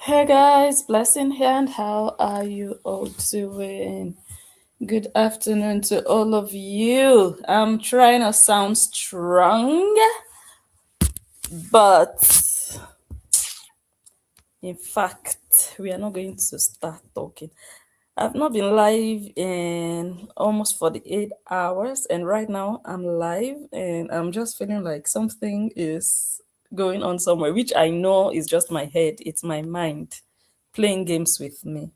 Hey guys, blessing here, and how are you all doing? Good afternoon to all of you. I'm trying to sound strong, but in fact, we are not going to start talking. I've not been live in almost 48 hours, and right now I'm live, and I'm just feeling like something is going on somewhere, which I know is just my head, it's my mind playing games with me.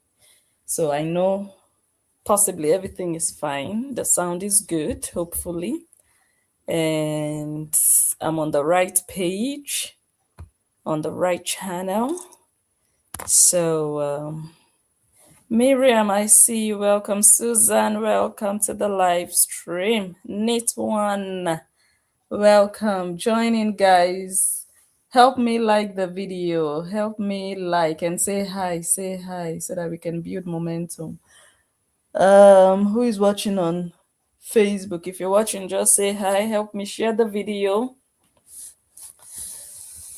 So I know possibly everything is fine. The sound is good, hopefully. And I'm on the right page, on the right channel. So, Miriam, I see you. Welcome. Susan, welcome to the live stream. Neat one, welcome. Join in, guys. Help me like the video. Help me like and say hi, so that we can build momentum. Who is watching on Facebook? If you're watching, just say hi. Help me share the video.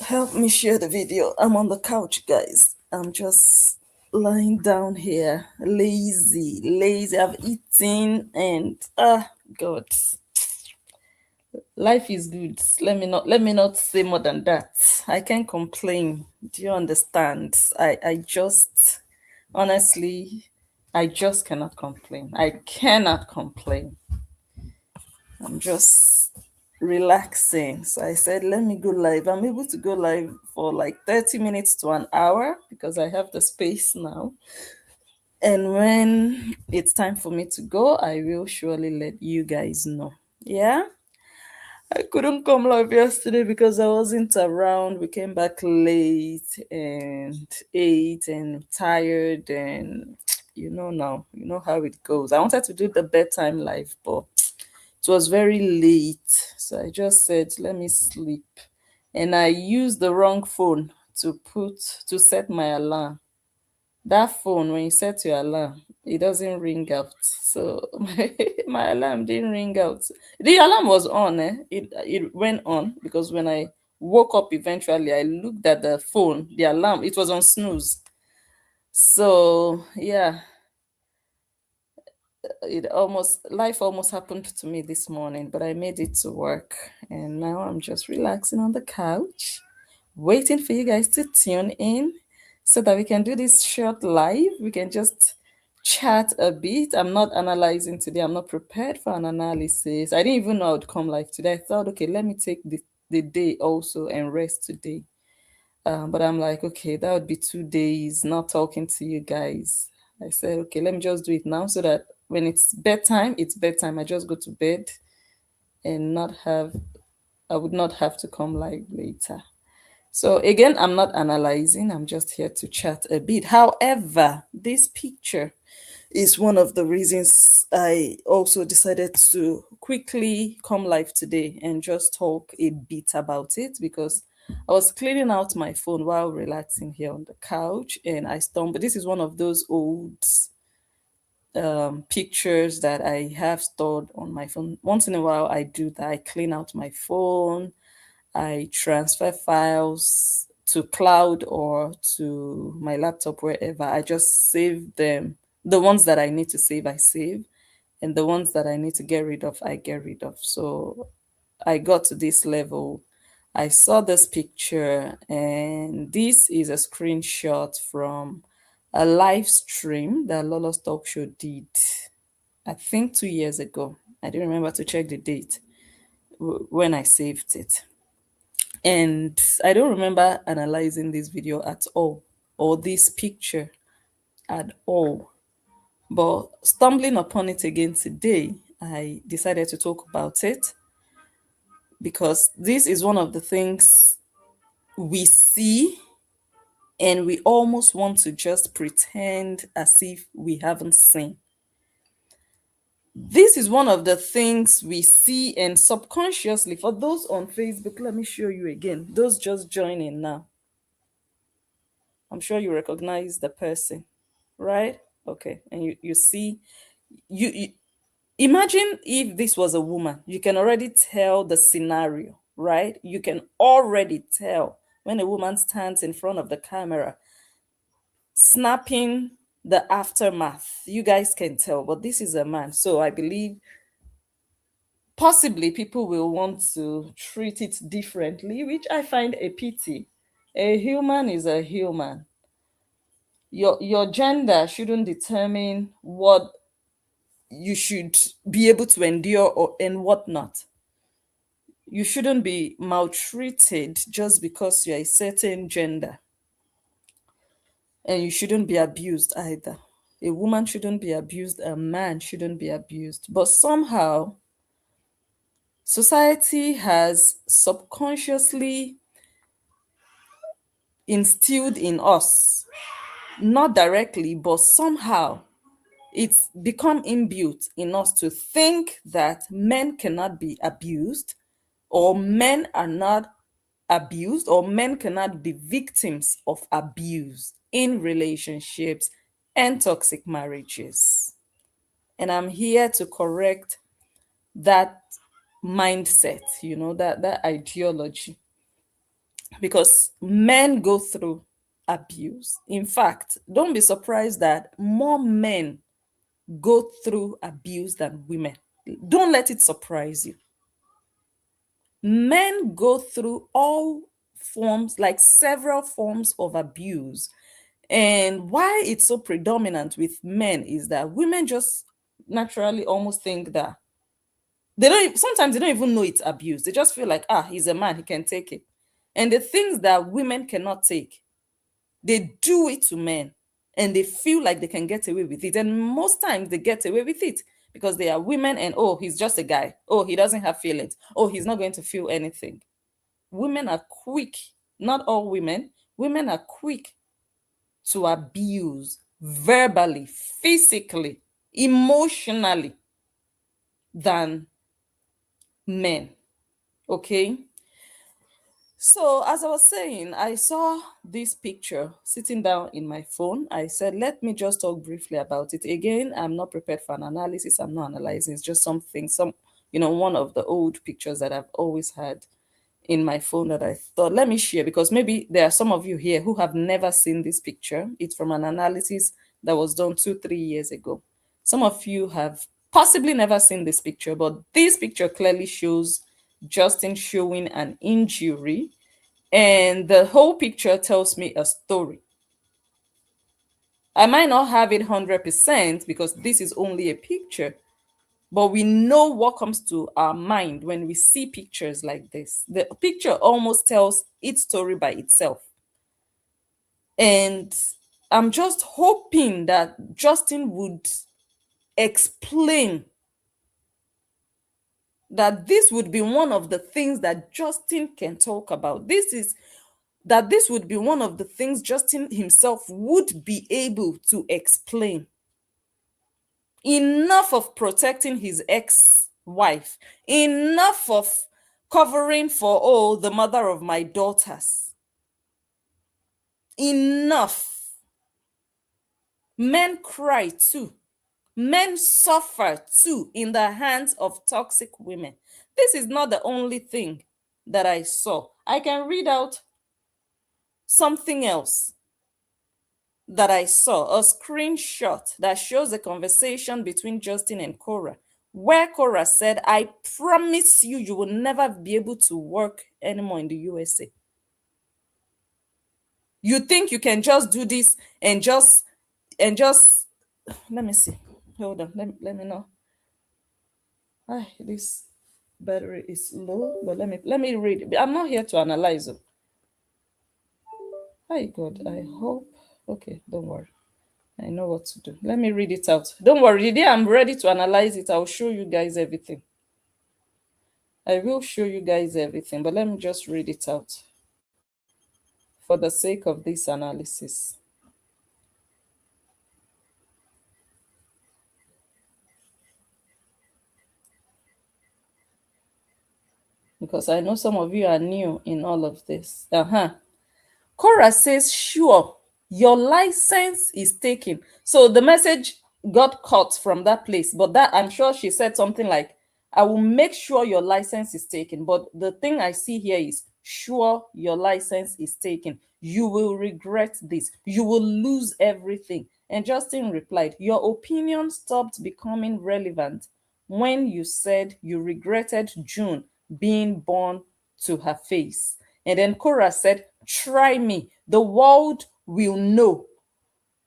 Help me share the video. I'm on the couch, guys. I'm just lying down here, lazy. I've eaten, and God, life is good. Let me not say more than that. I can't complain. Do you understand? I just honestly, I just cannot complain. I cannot complain. I'm just relaxing. So I said, let me go live. I'm able to go live for like 30 minutes to an hour because I have the space now. And when it's time for me to go, I will surely let you guys know. Yeah? I couldn't come live yesterday because I wasn't around. We came back late and ate and tired, and now, you know how it goes. I wanted to do the bedtime live, but it was very late, so I just said, let me sleep. And I used the wrong phone to set my alarm. That phone, when you set your alarm, it doesn't ring out. So my alarm didn't ring out. The alarm was on, It went on because when I woke up eventually, I looked at the phone, the alarm, it was on snooze. So yeah, life almost happened to me this morning, but I made it to work, and now I'm just relaxing on the couch, waiting for you guys to tune in so that we can do this short live. We can just chat a bit. I'm not analyzing today. I'm not prepared for an analysis. I didn't even know I would come live today. I thought, okay, let me take the day also and rest today. But I'm like, okay, that would be 2 days not talking to you guys. I said, okay, let me just do it now so that when it's bedtime, it's bedtime. I just go to bed and I would not have to come live later. So again, I'm not analyzing, I'm just here to chat a bit. However, this picture is one of the reasons I also decided to quickly come live today and just talk a bit about it, because I was cleaning out my phone while relaxing here on the couch and I stumbled. This is one of those old pictures that I have stored on my phone. Once in a while, I do that. I clean out my phone, I transfer files to cloud or to my laptop, wherever. I just save them. The ones that I need to save, I save. And the ones that I need to get rid of, I get rid of. So I got to this level. I saw this picture, and this is a screenshot from a live stream that Lola's Talk Show did, I think 2 years ago. I didn't remember to check the date when I saved it. And I don't remember analyzing this video at all, or this picture at all. But stumbling upon it again today, I decided to talk about it because this is one of the things we see and we almost want to just pretend as if we haven't seen. This is one of the things we see, and subconsciously, for those on Facebook, let me show you again. Those just joining now, I'm sure you recognize the person, right? Okay. And you see, you imagine if this was a woman, you can already tell the scenario, right? You can already tell when a woman stands in front of the camera. snapping the aftermath. You guys can tell, but this is a man. So I believe possibly people will want to treat it differently, which I find a pity. A human is a human. Your gender shouldn't determine what you should be able to endure or and what not. You shouldn't be maltreated just because you're a certain gender, and you shouldn't be abused either. A woman shouldn't be abused, a man shouldn't be abused. But somehow, society has subconsciously instilled in us, not directly, but somehow it's become inbuilt in us to think that men cannot be abused, or men are not abused, or men cannot be victims of abuse in relationships and toxic marriages. And I'm here to correct that mindset, that ideology, because men go through abuse. In fact, don't be surprised that more men go through abuse than women. Don't let it surprise you. Men go through all forms, like several forms of abuse. And why it's so predominant with men is that women just naturally almost think that sometimes they don't even know it's abuse. They just feel like, he's a man, he can take it. And the things that women cannot take, they do it to men, and they feel like they can get away with it. And most times they get away with it because they are women, and oh, he's just a guy. Oh, he doesn't have feelings. Oh, he's not going to feel anything. Women are quick, not all women are quick to abuse verbally, physically, emotionally than men. Okay. So, as I was saying, I saw this picture sitting down in my phone. I said, let me just talk briefly about it. Again, I'm not prepared for an analysis. I'm not analyzing. It's just one of the old pictures that I've always had in my phone that I thought, let me share, because maybe there are some of you here who have never seen this picture. It's from an analysis that was done 2-3 years ago. Some of you have possibly never seen this picture, but this picture clearly shows Justin showing an injury, and the whole picture tells me a story. I might not have it 100% because this is only a picture, but we know what comes to our mind when we see pictures like this. The picture almost tells its story by itself. And I'm just hoping that Justin would explain that this would be one of the things that Justin can talk about. This would be one of the things Justin himself would be able to explain. Enough of protecting his ex-wife, enough of covering for the mother of my daughters. Enough. Men cry too. Men suffer too in the hands of toxic women. This is not the only thing that I saw. I can read out something else that I saw, a screenshot that shows a conversation between Justin and Cora, where Cora said, I promise you, you will never be able to work anymore in the USA. You think you can just do this and just let me see. Hold on. Let me know. This battery is low, but let me read. I'm not here to analyze it. Hi God, I hope. Okay, don't worry. I know what to do. Let me read it out. Don't worry, the day I'm ready to analyze it, I'll show you guys everything. I will show you guys everything, but let me just read it out for the sake of this analysis. Because I know some of you are new in all of this. Cora says, sure, your license is taken. So the message got cut from that place, but that I'm sure she said something like, I will make sure your license is taken. But the thing I see here is, sure your license is taken. You will regret this. You will lose everything. And Justin replied, your opinion stopped becoming relevant when you said you regretted June being born to her face. And then Cora said, try me. The world will know.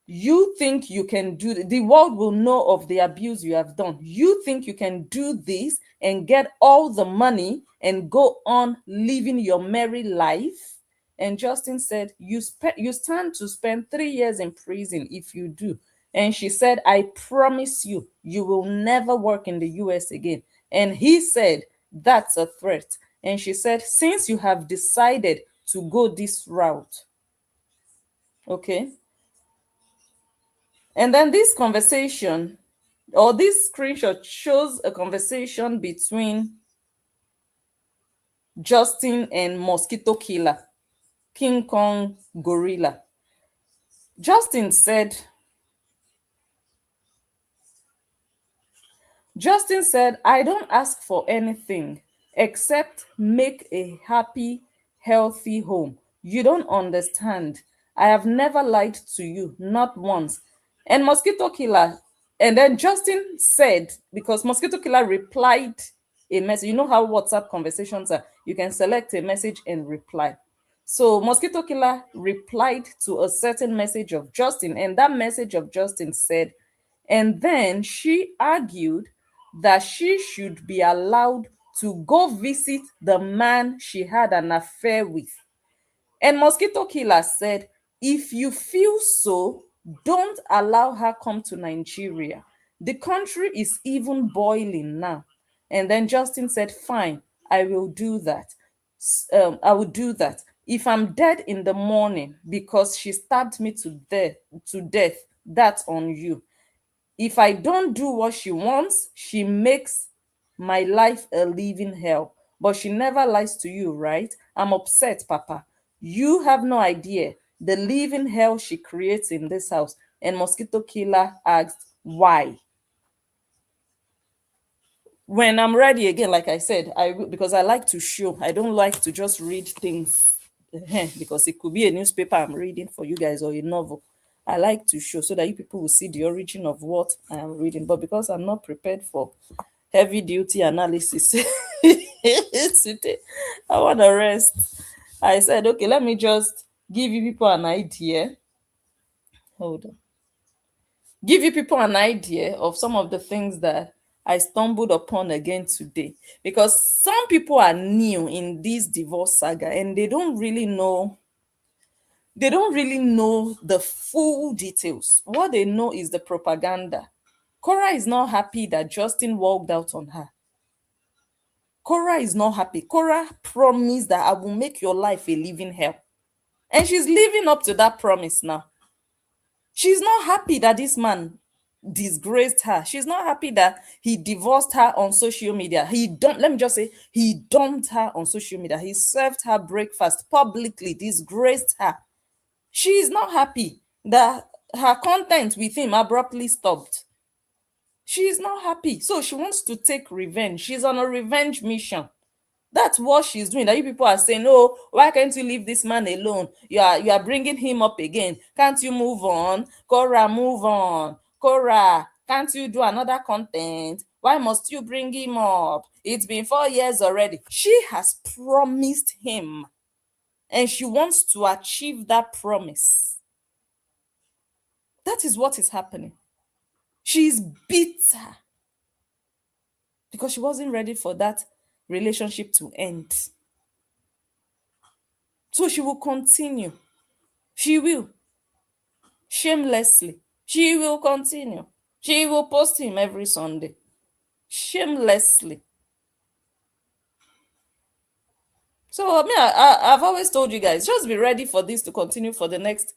You think you can do the world will know of the abuse you have done. You think you can do this and get all the money and go on living your merry life? And Justin said, you stand to spend 3 years in prison if you do. And she said, I promise you, you will never work in the US again. And he said, that's a threat. And she said, since you have decided to go this route, okay. And then this conversation or this screenshot shows a conversation between Justin and Mosquito Killer, King Kong Gorilla. Justin said, I don't ask for anything except make a happy, healthy home. You don't understand. I have never lied to you, not once. And Mosquito Killer, and then Justin said, because Mosquito Killer replied a message. You know how WhatsApp conversations are. You can select a message and reply. So Mosquito Killer replied to a certain message of Justin, and that message of Justin said, and then she argued that she should be allowed to go visit the man she had an affair with. And Mosquito Killer said, if you feel so, don't allow her come to Nigeria. The country is even boiling now. And then Justin said, fine, I will do that. I will do that. If I'm dead in the morning because she stabbed me to death, that's on you. If I don't do what she wants, she makes my life a living hell. But she never lies to you, right? I'm upset, Papa. You have no idea the living hell she creates in this house. And Mosquito Killer asked, why? When I'm ready again, like I said, because I like to show. I don't like to just read things because it could be a newspaper I'm reading for you guys or a novel. I like to show so that you people will see the origin of what I am reading. But because I'm not prepared for heavy duty analysis today, I want to rest. I said, okay, let me just give you people an idea. Hold on. Give you people an idea of some of the things that I stumbled upon again today. Because some people are new in this divorce saga and they don't really know the full details. What they know is the propaganda. Cora is not happy that Justin walked out on her. Cora is not happy. Cora promised that I will make your life a living hell. And she's living up to that promise now. She's not happy that this man disgraced her. She's not happy that he divorced her on social media. He dumped her on social media. He served her breakfast publicly, disgraced her. She is not happy that her content with him abruptly stopped. She is not happy. So she wants to take revenge. She's on a revenge mission. That's what she's doing. That you people are saying, oh, why can't you leave this man alone? You are bringing him up again. Can't you move on? Cora, move on. Cora, can't you do another content? Why must you bring him up? It's been 4 years already. She has promised him, and she wants to achieve that promise. That is what is happening. She's bitter because she wasn't ready for that relationship to end. So she will continue. She will. Shamelessly. She will continue. She will post him every Sunday. Shamelessly. So I've always told you guys, just be ready for this to continue for the next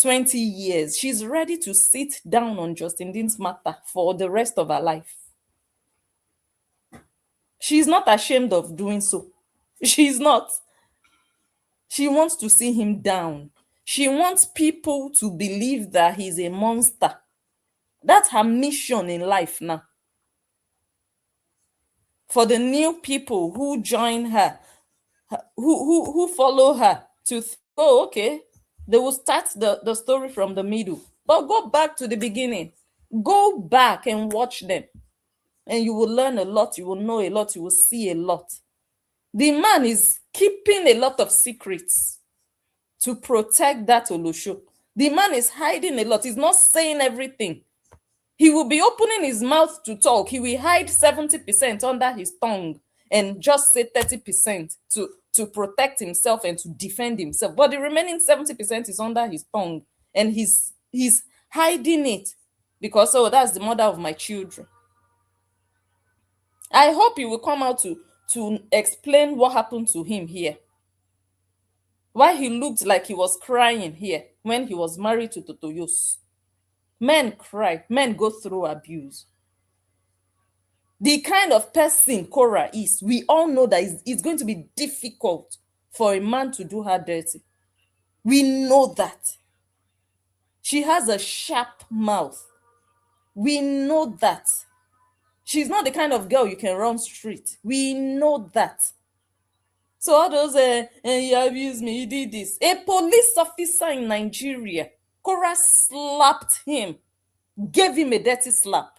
20 years. She's ready to sit down on Justin Dean's matter for the rest of her life. She's not ashamed of doing so. She's not. She wants to see him down. She wants people to believe that he's a monster. That's her mission in life now. For the new people who join her, who follow her to oh, okay, they will start the story from the middle. But go back to the beginning. Go back and watch them, and you will learn a lot, you will know a lot, you will see a lot. The man is keeping a lot of secrets to protect that Olusho. The man is hiding a lot. He's not saying everything. He will be opening his mouth to talk. He will hide 70% under his tongue and just say 30% to protect himself and to defend himself. But the remaining 70% is under his tongue, and he's hiding it because, oh, that's the mother of my children. I hope he will come out to explain what happened to him here. Why he looked like he was crying here when he was married to Totoyos. Men cry, men go through abuse. The kind of person Cora is, we all know that it's going to be difficult for a man to do her dirty. We know that. She has a sharp mouth. We know that. She's not the kind of girl you can run street. We know that. So all those, he abused me, he did this. A police officer in Nigeria, Cora slapped him, gave him a dirty slap.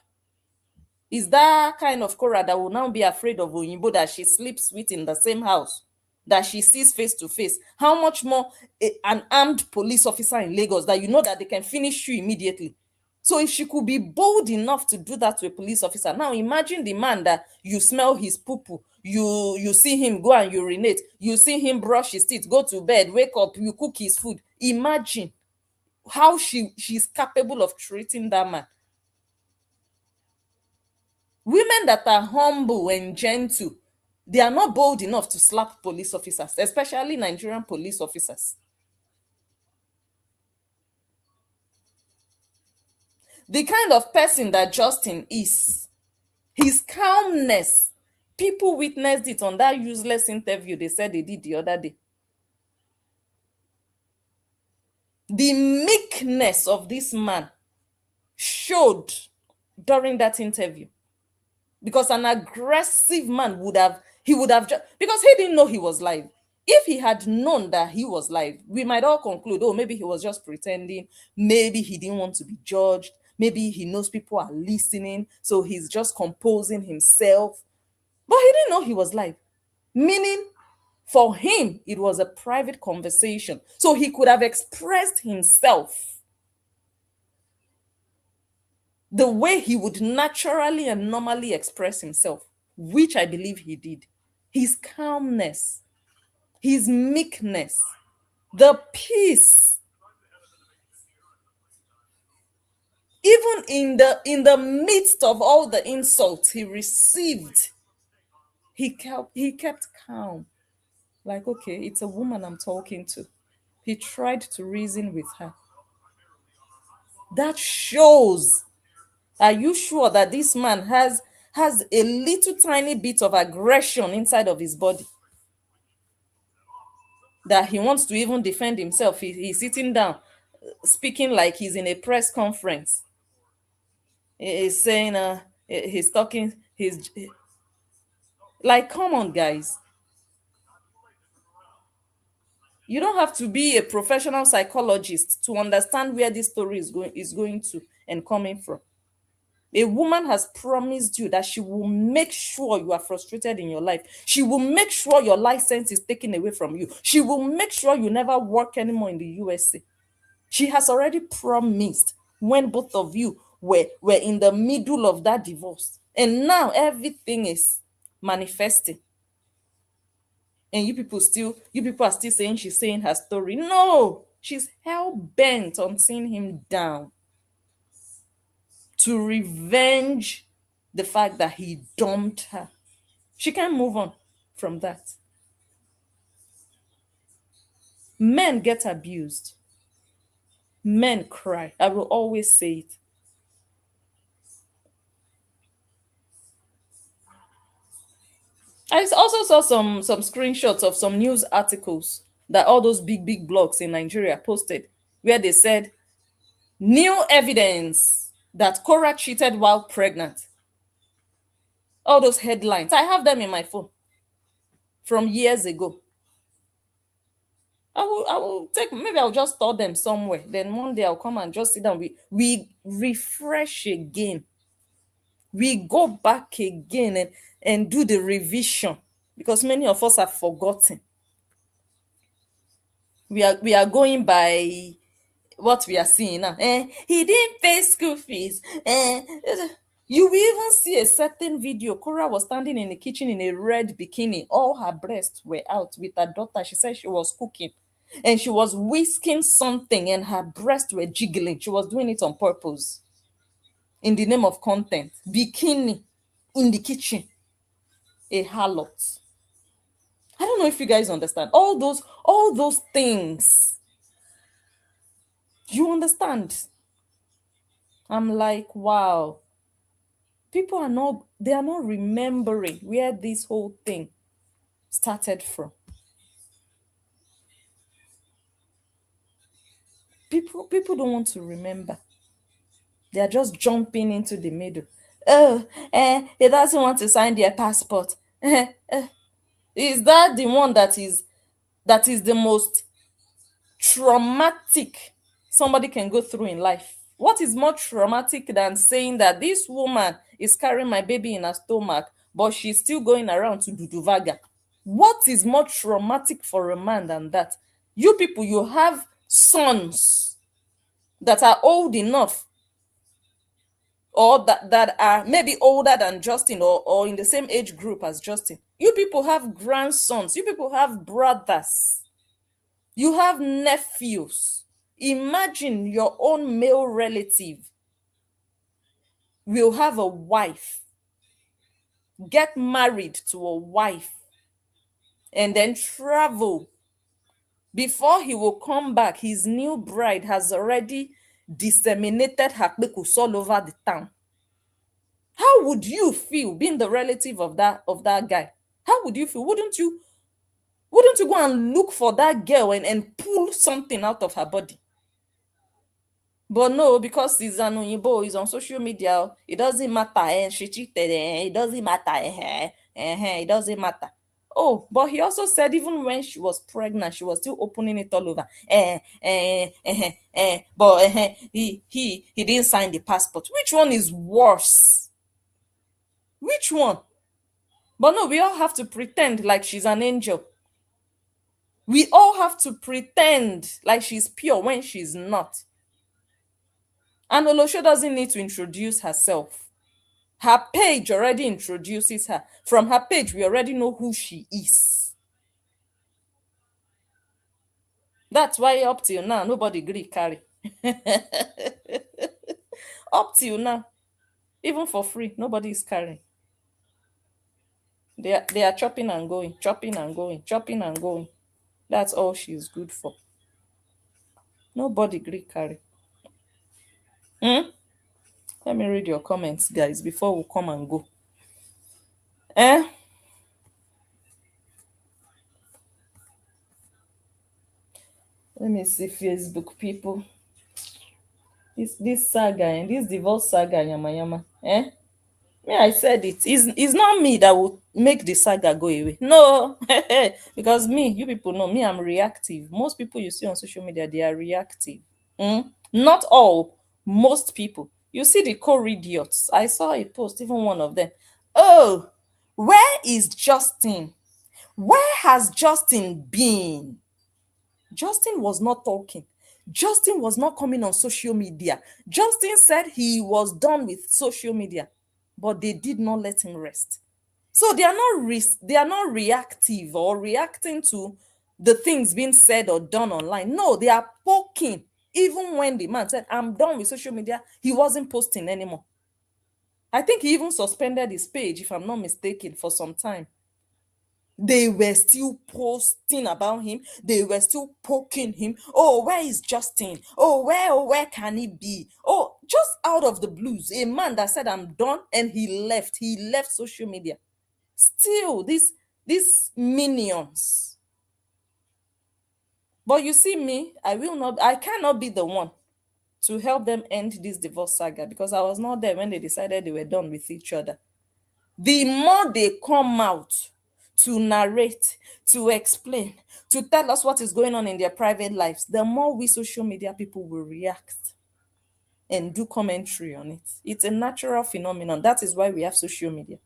Is that kind of Cora that will now be afraid of Oyinbo that she sleeps with in the same house, that she sees face to face? How much more an armed police officer in Lagos that you know that they can finish you immediately? So if she could be bold enough to do that to a police officer, now imagine the man that you smell his poo-poo, you see him go and urinate, you see him brush his teeth, go to bed, wake up, you cook his food. Imagine how she's capable of treating that man. Women that are humble and gentle, they are not bold enough to slap police officers, especially Nigerian police officers. The kind of person that Justin is, his calmness, people witnessed it on that useless interview they said they did the other day. The meekness of this man showed during that interview, because an aggressive man would have just, because he didn't know he was live. If he had known that he was live, we might all conclude, oh, maybe he was just pretending, maybe he didn't want to be judged, maybe he knows people are listening, so he's just composing himself. But he didn't know he was live, meaning for him it was a private conversation, so he could have expressed himself the way he would naturally and normally express himself, which I believe he did. His calmness, his meekness, the peace. Even in the midst of all the insults he received, he kept calm. Like, okay, it's a woman I'm talking to. He tried to reason with her. That shows. Are you sure that this man has a little tiny bit of aggression inside of his body, that he wants to even defend himself? He's sitting down, speaking like he's in a press conference. He's saying, he's talking, he's like, come on, guys. You don't have to be a professional psychologist to understand where this story is going to and coming from. A woman has promised you that she will make sure you are frustrated in your life. She will make sure your license is taken away from you. She will make sure you never work anymore in the USA. She has already promised when both of you were in the middle of that divorce. And now everything is manifesting. And you people are still saying she's saying her story. No, she's hell-bent on seeing him down, to revenge the fact that he dumped her. She can't move on from that. Men get abused. Men cry. I will always say it. I also saw some screenshots of some news articles that all those big blogs in Nigeria posted, where they said, new evidence that Cora cheated while pregnant. All those headlines, I have them in my phone from years ago. I will take, maybe I'll just store them somewhere. Then one day I'll come and just sit down. We refresh again. We go back again and do the revision, because many of us have forgotten. We are going by what we are seeing now. He didn't pay school fees. You will even see a certain video. Cora was standing in the kitchen in a red bikini. All her breasts were out with her daughter. She said she was cooking and she was whisking something and her breasts were jiggling. She was doing it on purpose in the name of content. Bikini in the kitchen. A harlot. I don't know if you guys understand. All those things. You understand? I'm like, wow. They are not remembering where this whole thing started from. People don't want to remember. They are just jumping into the middle. Oh, he doesn't want to sign their passport. Is that the one that is the most traumatic somebody can go through in life? What is more traumatic than saying that this woman is carrying my baby in her stomach, but she's still going around to do vaga? What is more traumatic for a man than that? You people, you have sons that are old enough, or that are maybe older than Justin, or in the same age group as Justin. You people have grandsons. You people have brothers. You have nephews. Imagine your own male relative will have a wife, get married to a wife, and then travel. Before he will come back, his new bride has already disseminated her kpekus all over the town. How would you feel being the relative of that guy? How would you feel? Wouldn't you go and look for that girl and pull something out of her body? But no, because he's an Oyinbo, he's on social media, it doesn't matter. She cheated, it doesn't matter. It doesn't matter. Oh, but he also said even when she was pregnant, she was still opening it all over. But he didn't sign the passport. Which one is worse? Which one? But no, we all have to pretend like she's an angel. We all have to pretend like she's pure when she's not. And Olosho doesn't need to introduce herself. Her page already introduces her. From her page, we already know who she is. That's why up till now, nobody gree carry. Up till now, even for free, nobody is carrying. They are chopping and going, chopping and going, chopping and going. That's all she's good for. Nobody gree carry. Let me read your comments, guys, before we come and go. Let me see Facebook people. This saga and this divorce saga, yama yama. Me, I said it. It's not me that will make the saga go away. No, because me, you people know me, I'm reactive. Most people you see on social media, they are reactive. Not all, most people. You see the core idiots. I saw a post, even one of them. Oh, where is Justin? Where has Justin been? Justin was not talking. Justin was not coming on social media. Justin said he was done with social media, but they did not let him rest. So they are not reactive or reacting to the things being said or done online. No, they are poking. Even when the man said, I'm done with social media, he wasn't posting anymore. I think he even suspended his page, if I'm not mistaken, for some time. They were still posting about him. They were still poking him. Oh, where is Justin? Oh, where can he be? Oh, just out of the blues, a man that said, I'm done, and he left. He left social media. Still, these minions. But you see me, I cannot be the one to help them end this divorce saga, because I was not there when they decided they were done with each other. The more they come out to narrate, to explain, to tell us what is going on in their private lives, the more we social media people will react and do commentary on it. It's a natural phenomenon. That is why we have social media.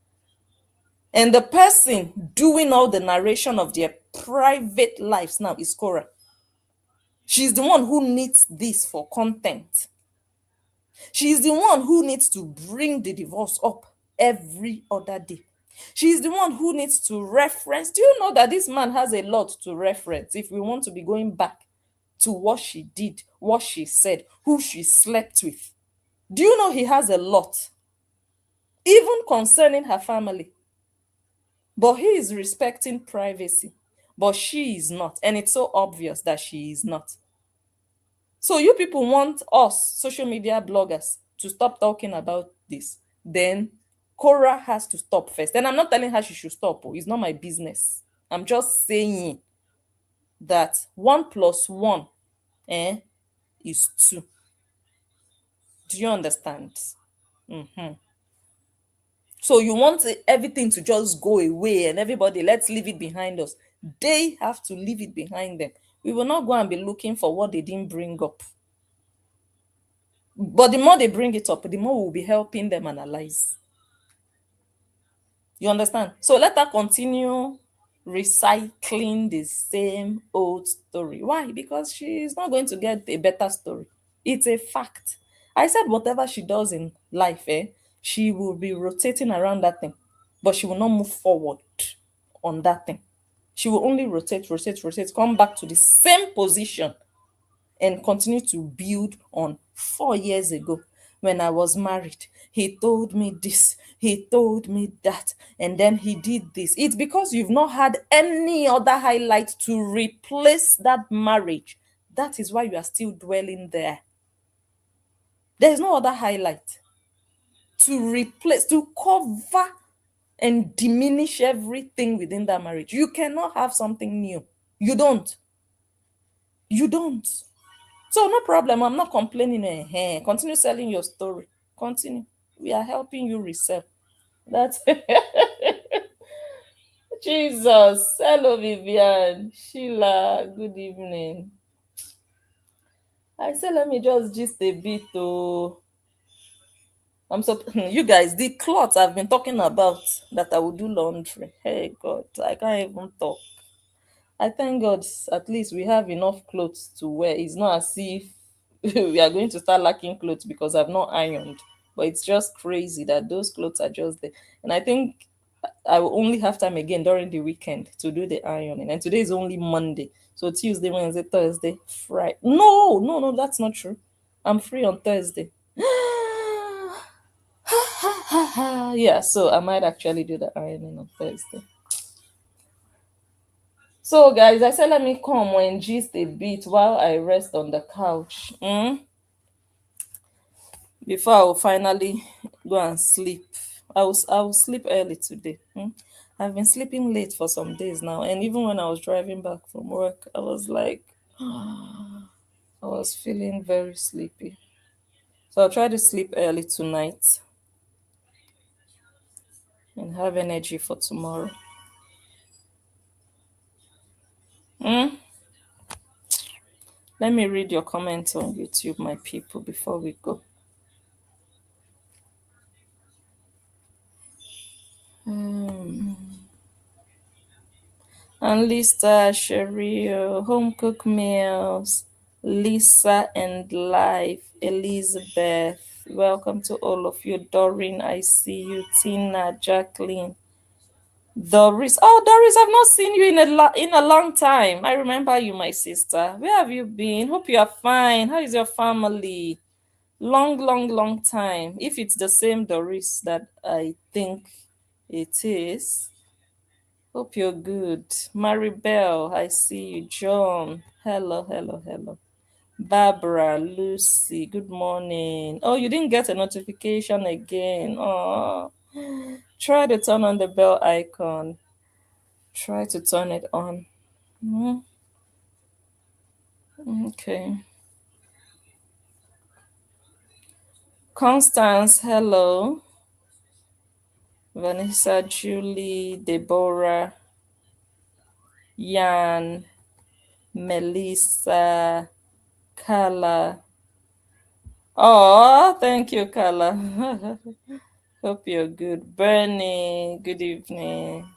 And the person doing all the narration of their private lives now is Cora. She's the one who needs this for content. She's the one who needs to bring the divorce up every other day. She's the one who needs to reference. Do you know that this man has a lot to reference if we want to be going back to what she did, what she said, who she slept with? Do you know he has a lot, even concerning her family? But he is respecting privacy, but she is not. And it's so obvious that she is not. So you people want us, social media bloggers, to stop talking about this. Then Cora has to stop first. And I'm not telling her she should stop. Oh, it's not my business. I'm just saying that 1 plus 1 is 2. Do you understand? So you want everything to just go away and everybody, let's leave it behind us. They have to leave it behind them. We will not go and be looking for what they didn't bring up. But the more they bring it up, the more we'll be helping them analyze. You understand? So let her continue recycling the same old story. Why? Because she is not going to get a better story. It's a fact. I said whatever she does in life, she will be rotating around that thing, but she will not move forward on that thing. She will only rotate, rotate, rotate, come back to the same position and continue to build on 4 years ago when I was married. He told me this, he told me that, and then he did this. It's because you've not had any other highlight to replace that marriage. That is why you are still dwelling there. There's no other highlight to replace, to cover and diminish everything within that marriage. You cannot have something new. You don't. You don't. So no problem. I'm not complaining. Continue selling your story. Continue. We are helping you resell. That's Jesus. Hello, Vivian. Sheila. Good evening. I said, let me just gist a bit. Oh, I'm so you guys. The cloth I've been talking about that I will do laundry. Hey God, I can't even talk. I thank God at least we have enough clothes to wear. It's not as if we are going to start lacking clothes because I've not ironed. But it's just crazy that those clothes are just there. And I think I will only have time again during the weekend to do the ironing. And today is only Monday. So Tuesday, Wednesday, Thursday, Friday. No, no, no, that's not true. I'm free on Thursday. Yeah, so I might actually do the ironing on Thursday. So, guys, I said let me come and gist a bit while I rest on the couch. Before I will finally go and sleep. I will sleep early today. I've been sleeping late for some days now, and even when I was driving back from work, I was like, I was feeling very sleepy. So I'll try to sleep early tonight and have energy for tomorrow. Hmm? Let me read your comments on YouTube, my people, before we go. And Lisa, Cheryl, Home Cook Meals, Lisa and Life, Elizabeth. Welcome to all of you. Doreen, I see you. Tina, Jacqueline, Doris. Oh, Doris, I've not seen you in a long time. I remember you, my sister. Where have you been? Hope you are fine. How is your family? Long, long, long time. If it's the same Doris that I think it is. Hope you're good. Maribel, I see you. John, hello, hello, hello. Barbara, Lucy, good morning. Oh, you didn't get a notification again. Oh, try to turn on the bell icon. Try to turn it on. Mhm. Okay. Constance, hello. Vanessa, Julie, Deborah. Yan, Melissa, Carla. Oh, thank you, Carla. Hope you're good. Bernie, good evening.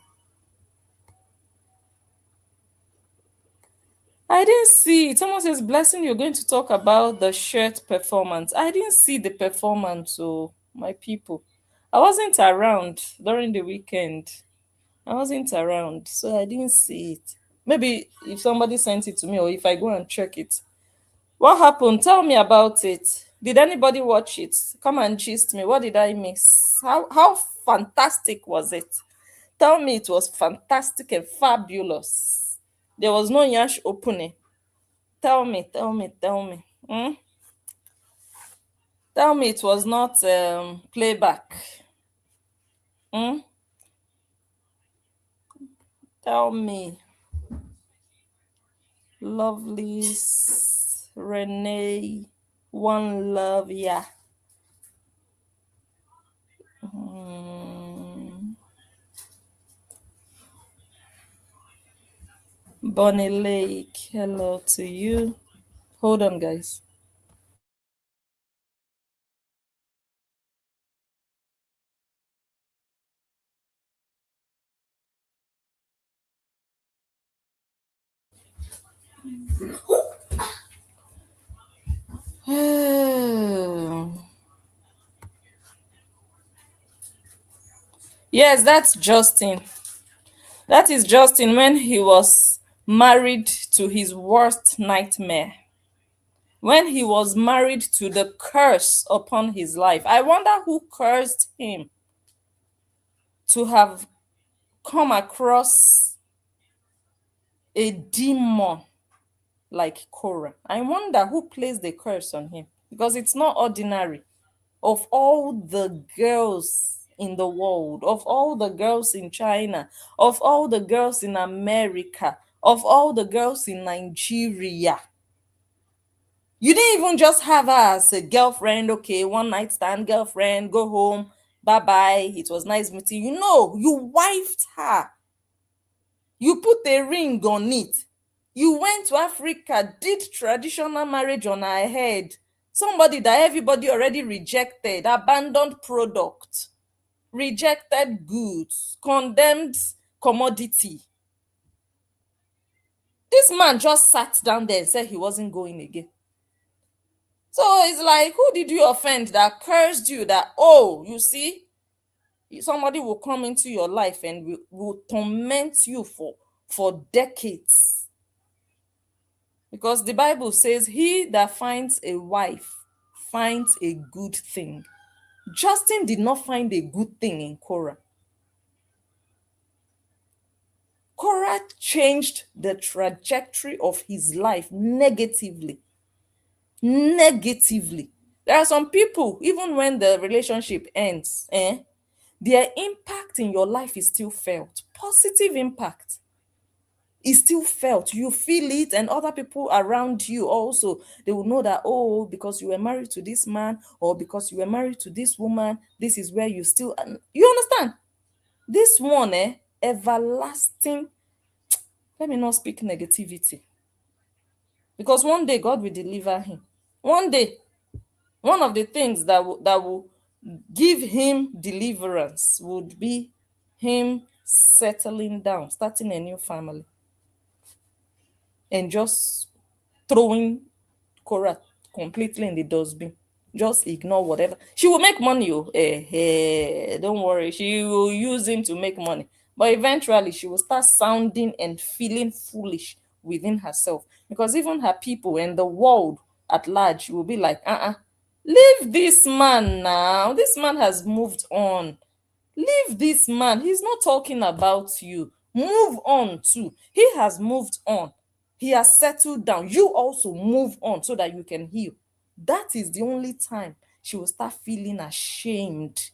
I didn't see it. Someone says, Blessing, you're going to talk about the shirt performance. I didn't see the performance, so my people. I wasn't around during the weekend. I wasn't around, so I didn't see it. Maybe if somebody sent it to me or if I go and check it. What happened? Tell me about it. Did anybody watch it? Come and gist me. What did I miss? How fantastic was it? Tell me it was fantastic and fabulous. There was no yash opening. Tell me. Hmm? Tell me it was not playback. Hmm? Tell me. Lovelies, Renee, One Love, yeah. Hmm. Bonnie Lake, hello to you. Hold on, guys. Yes, that's Justin. That is Justin when he was married to his worst nightmare. When he was married to the curse upon his life. I wonder who cursed him to have come across a demon like Korah. I wonder who placed the curse on him because it's not ordinary. Of all the girls in the world, of all the girls in China, of all the girls in America, of all the girls in Nigeria, you didn't even just have her as a girlfriend, okay, one night stand, girlfriend, go home, bye bye, it was nice meeting you. No, you wifed her. You put a ring on it. You went to Africa, did traditional marriage on her head. Somebody that everybody already rejected, abandoned product, rejected goods, condemned commodity. This man just sat down there and said he wasn't going again. So it's like, who did you offend that cursed you that, oh, you see, somebody will come into your life and will torment you for decades. Because the Bible says, he that finds a wife finds a good thing. Justin did not find a good thing in Korah. Korah changed the trajectory of his life negatively. Negatively. There are some people, even when the relationship ends, their impact in your life is still felt. Positive impact is still felt. You feel it, and other people around you also, they will know that, oh, because you were married to this man or because you were married to this woman, this is where you still, you understand? This one, everlasting, let me not speak negativity. Because one day God will deliver him. One day, one of the things that will give him deliverance would be him settling down, starting a new family, and just throwing Cora completely in the dustbin. Just ignore whatever. She will make money, oh, don't worry. She will use him to make money. But eventually, she will start sounding and feeling foolish within herself. Because even her people and the world at large will be like, leave this man now. This man has moved on. Leave this man. He's not talking about you. Move on too. He has moved on. He has settled down. You also move on so that you can heal. That is the only time she will start feeling ashamed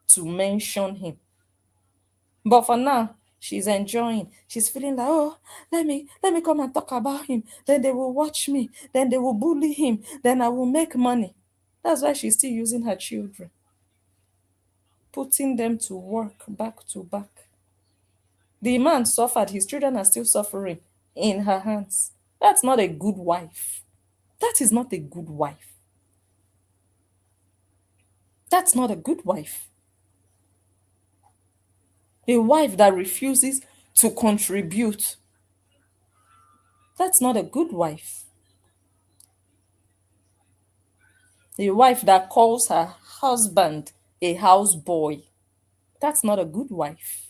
to mention him. But for now, she's enjoying. She's feeling like, oh, let me come and talk about him. Then they will watch me. Then they will bully him. Then I will make money. That's why she's still using her children, putting them to work back to back. The man suffered, his children are still suffering in her hands. That's not a good wife. That is not a good wife. That's not a good wife. A wife that refuses to contribute. That's not a good wife. A wife that calls her husband a houseboy. That's not a good wife.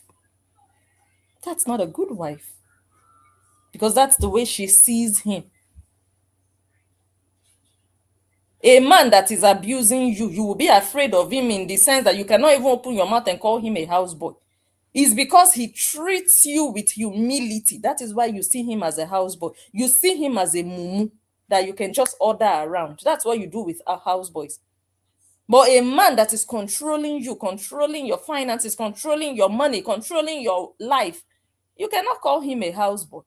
That's not a good wife. Because that's the way she sees him. A man that is abusing you, you will be afraid of him in the sense that you cannot even open your mouth and call him a houseboy. It's because he treats you with humility. That is why you see him as a houseboy. You see him as a mumu that you can just order around. That's what you do with our houseboys. But a man that is controlling you, controlling your finances, controlling your money, controlling your life, you cannot call him a houseboy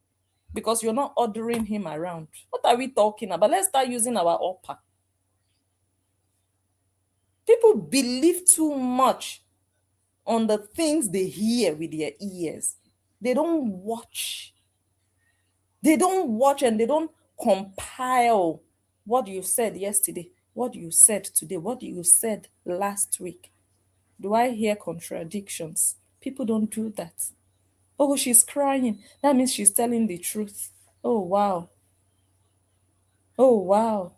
because you're not ordering him around. What are we talking about? Let's start using our upper. People believe too much on the things they hear with their ears. They don't watch. They don't watch and they don't compile what you said yesterday, what you said today, what you said last week. Do I hear contradictions? People don't do that. Oh, she's crying. That means she's telling the truth. Oh, wow. Oh, wow.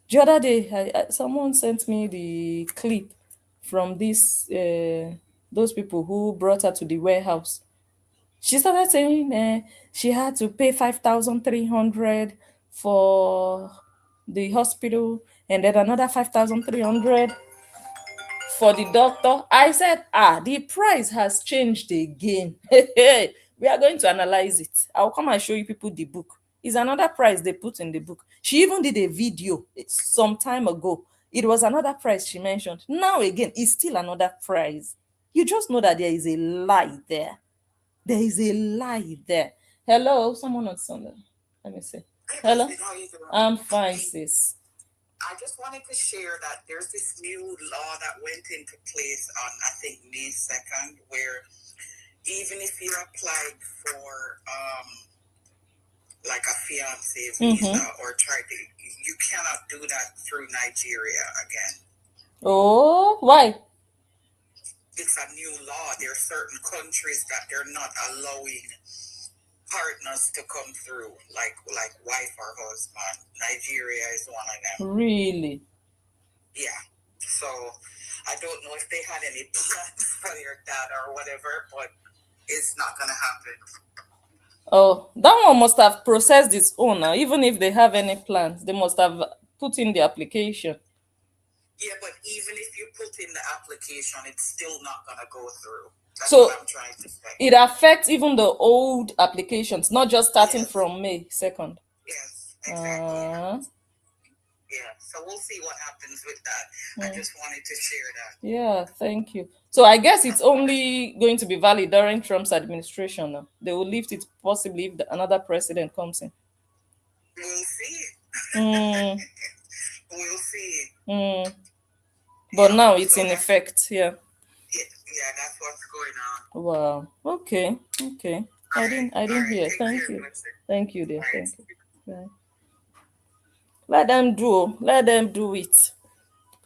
The other day, someone sent me the clip from those people who brought her to the warehouse. She started saying she had to pay 5,300 for the hospital and then another 5,300 for the doctor. I said, the price has changed again. We are going to analyze it. I'll come and show you people the book. It's another price they put in the book. She even did a video some time ago. It was another price she mentioned. Now again, it's still another price. You just know that there is a lie there. There is a lie there. Hello, someone on Sunday. Let me see. Hello, I'm fine, sis. I just wanted to share that there's this new law that went into place on, I think, May 2nd, where even if you applied for like a fiance visa or try to, you cannot do that through Nigeria again. Oh, why? It's a new law. There are certain countries that they're not allowing partners to come through, like wife or husband. Nigeria is one of them. Really? Yeah. So I don't know if they had any plans for their dad or whatever, but it's not gonna happen. Oh, that one must have processed its own now. Even if they have any plans, they must have put in the application. Yeah, but even if you put in the application, it's still not gonna go through. That's So what I'm trying to say. It affects even the old applications, not just starting from May 2nd. Yes, exactly. Yeah, so we'll see what happens with that. I just wanted to share that. Yeah, thank you. So I guess it's only going to be valid during Trump's administration now. They will lift it possibly if another president comes in. We'll see. We'll see. But yeah, now it's so in effect, yeah. Yeah, that's what's going on. Wow. Okay. I didn't hear. Thank you. Thank you, dear. Thank you. Bye. Let them do it.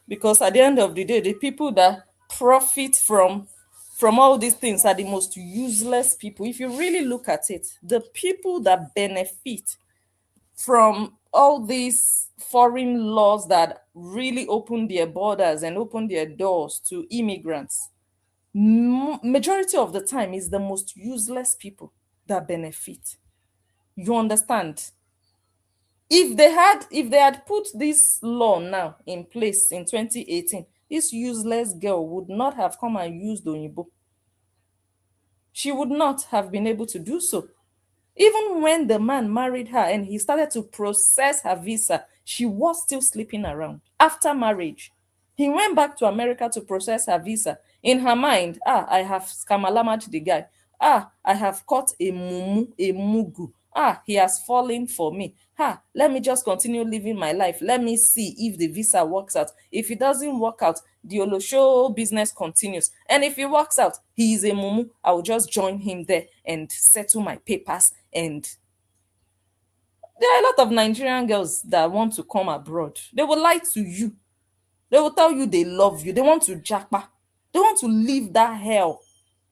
Because at the end of the day, the people that profit from all these things are the most useless people. If you really look at it, the people that benefit from all these foreign laws that really open their borders and open their doors to immigrants, majority of the time is the most useless people that benefit. You understand? If they had put this law now in place in 2018, this useless girl would not have come and used Oyibo. She would not have been able to do so. Even when the man married her and he started to process her visa, she was still sleeping around. After marriage, he went back to America to process her visa. In her mind, I have scamalamat the guy. I have caught a mumu, a mugu. Ah, he has fallen for me. Ah, let me just continue living my life. Let me see if the visa works out. If it doesn't work out, the Olosho business continues. And if it works out, he is a mumu. I will just join him there and settle my papers. And there are a lot of Nigerian girls that want to come abroad. They will lie to you. They will tell you they love you. They want to jackpa. They want to leave that hell,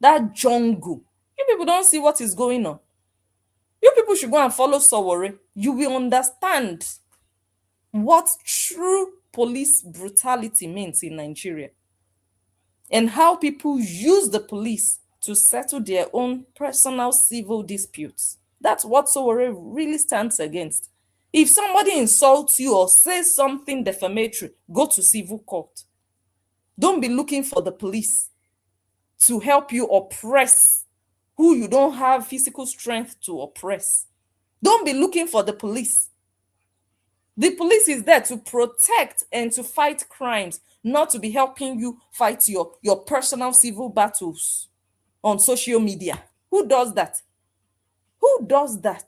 that jungle. You people don't see what is going on. You people should go and follow Sowore. You will understand what true police brutality means in Nigeria and how people use the police to settle their own personal civil disputes. That's what Sowore really stands against. If somebody insults you or says something defamatory, go to civil court. Don't be looking for the police to help you oppress who you don't have physical strength to oppress. Don't be looking for the police. The police is there to protect and to fight crimes, not to be helping you fight your personal civil battles on social media. Who does that? Who does that?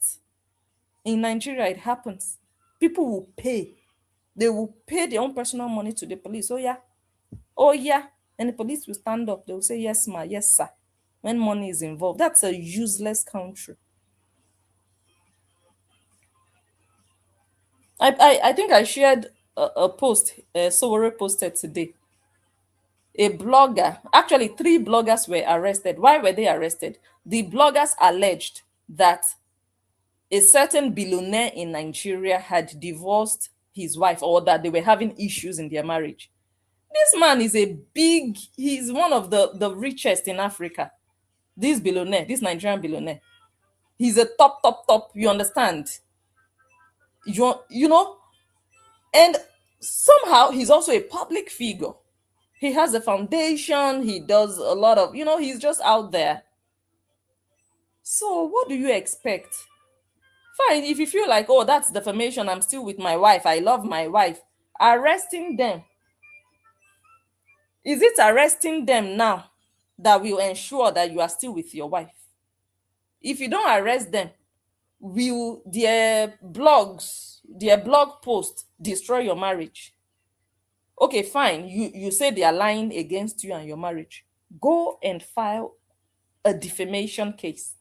In Nigeria, it happens. People will pay. They will pay their own personal money to the police. Oh, yeah. Oh, yeah. And the police will stand up. They will say, yes, ma, yes, sir. When money is involved, that's a useless country. I think I shared a post Sowore posted today. A blogger, actually three bloggers were arrested. Why were they arrested? The bloggers alleged that a certain billionaire in Nigeria had divorced his wife, or that they were having issues in their marriage. This man is he's one of the richest in Africa. This billionaire, this Nigerian billionaire, he's a top, you understand? You know, and somehow he's also a public figure. He has a foundation, he does a lot of, he's just out there. So what do you expect? Fine, if you feel like, oh, that's defamation, I'm still with my wife, I love my wife. Arresting them, is it arresting them now that will ensure that you are still with your wife? If you don't arrest them, will their blog post destroy your marriage? Okay, fine, you say they are lying against you and your marriage. Go and file a defamation case.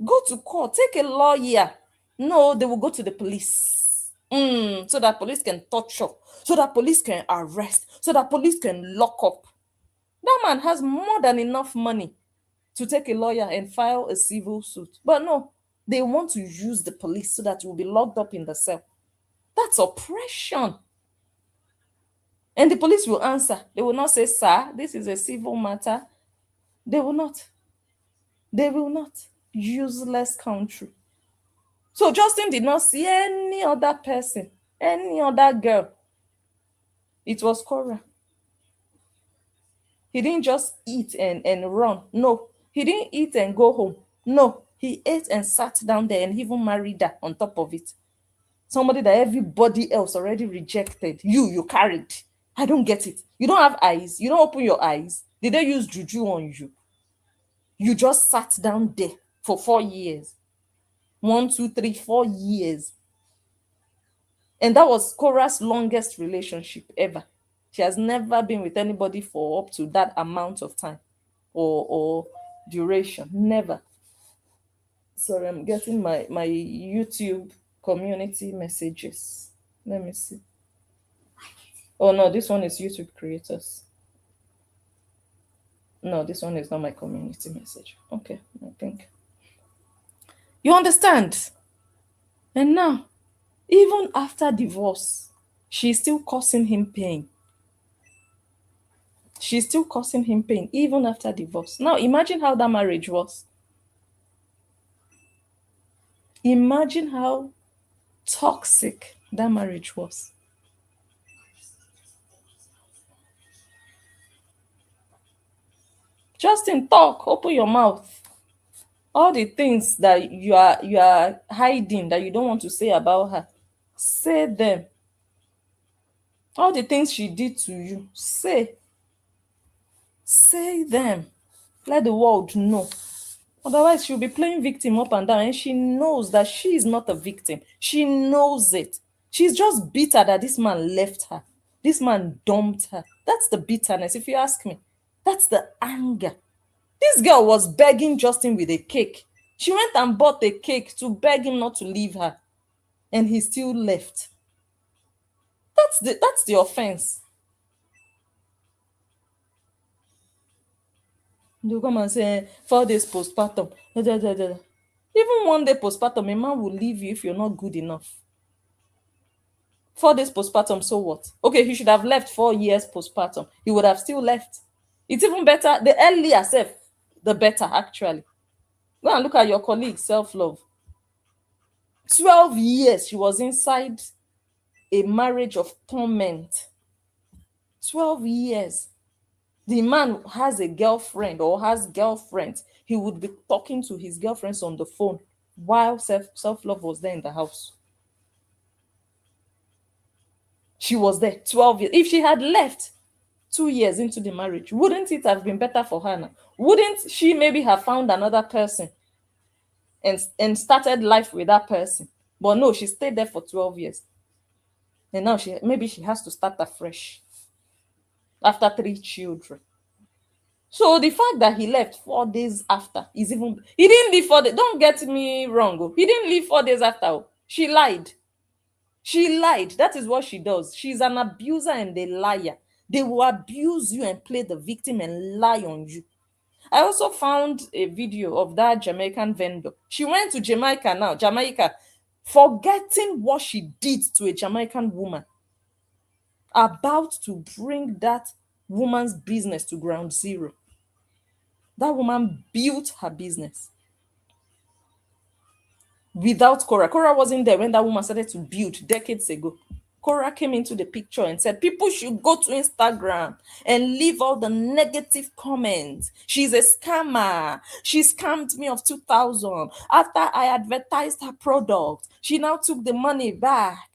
Go to court, take a lawyer. No, they will go to the police. So that police can torture, so that police can arrest, so that police can lock up. That man has more than enough money to take a lawyer and file a civil suit. But no, they want to use the police so that you will be locked up in the cell. That's oppression. And the police will answer. They will not say, sir, this is a civil matter. They will not. They will not. Useless country. So Justin did not see any other person, any other girl. It was Cora. He didn't just eat and run. No. He didn't eat and go home. No. He ate and sat down there and even married her on top of it. Somebody that everybody else already rejected. You carried. I don't get it. You don't have eyes. You don't open your eyes. Did they use juju on you? You just sat down there for 4 years. 1, 2, 3, 4 years. And that was Cora's longest relationship ever. She has never been with anybody for up to that amount of time or duration. Never. Sorry, I'm getting my YouTube community messages. Let me see. Oh no, this one is YouTube creators. No, this one is not my community message. Okay, I think. You understand? And now, even after divorce, she's still causing him pain. She's still causing him pain, even after divorce. Now, imagine how that marriage was. Imagine how toxic that marriage was. Justin, talk, open your mouth. All the things that you are hiding, that you don't want to say about her, say them. All the things she did to you, say them. Let the world know. Otherwise, she'll be playing victim up and down, and she knows that she is not a victim. She knows it. She's just bitter that this man left her. This man dumped her. That's the bitterness, if you ask me. That's the anger. This girl was begging Justin with a cake. She went and bought a cake to beg him not to leave her, and he still left. That's the offense. You come and say 4 days postpartum. Da, da, da, da. Even 1 day postpartum, a man will leave you if you're not good enough. 4 days postpartum, so what? Okay, he should have left 4 years postpartum. He would have still left. It's even better. The earlier self, the better, actually. Go and look at your colleague, self-love. 12 years she was inside a marriage of torment. 12 years. The man has a girlfriend or has girlfriends. He would be talking to his girlfriends on the phone while self-love was there in the house. She was there 12 years. If she had left 2 years into the marriage, wouldn't it have been better for her now? Wouldn't she maybe have found another person and started life with that person? But no, she stayed there for 12 years. And now she has to start afresh after 3 children. So the fact that he left 4 days after is even, he didn't leave 4 days. Don't get me wrong. Oh. He didn't leave 4 days after. Oh. She lied. She lied. That is what she does. She's an abuser and a liar. They will abuse you and play the victim and lie on you. I also found a video of that Jamaican vendor. She went to Jamaica, forgetting what she did to a Jamaican woman, about to bring that woman's business to ground zero. That woman built her business without Cora. Cora wasn't there when that woman started to build decades ago. Cora came into the picture and said, people should go to Instagram and leave all the negative comments. She's a scammer. She scammed me of 2,000. After I advertised her product, she now took the money back.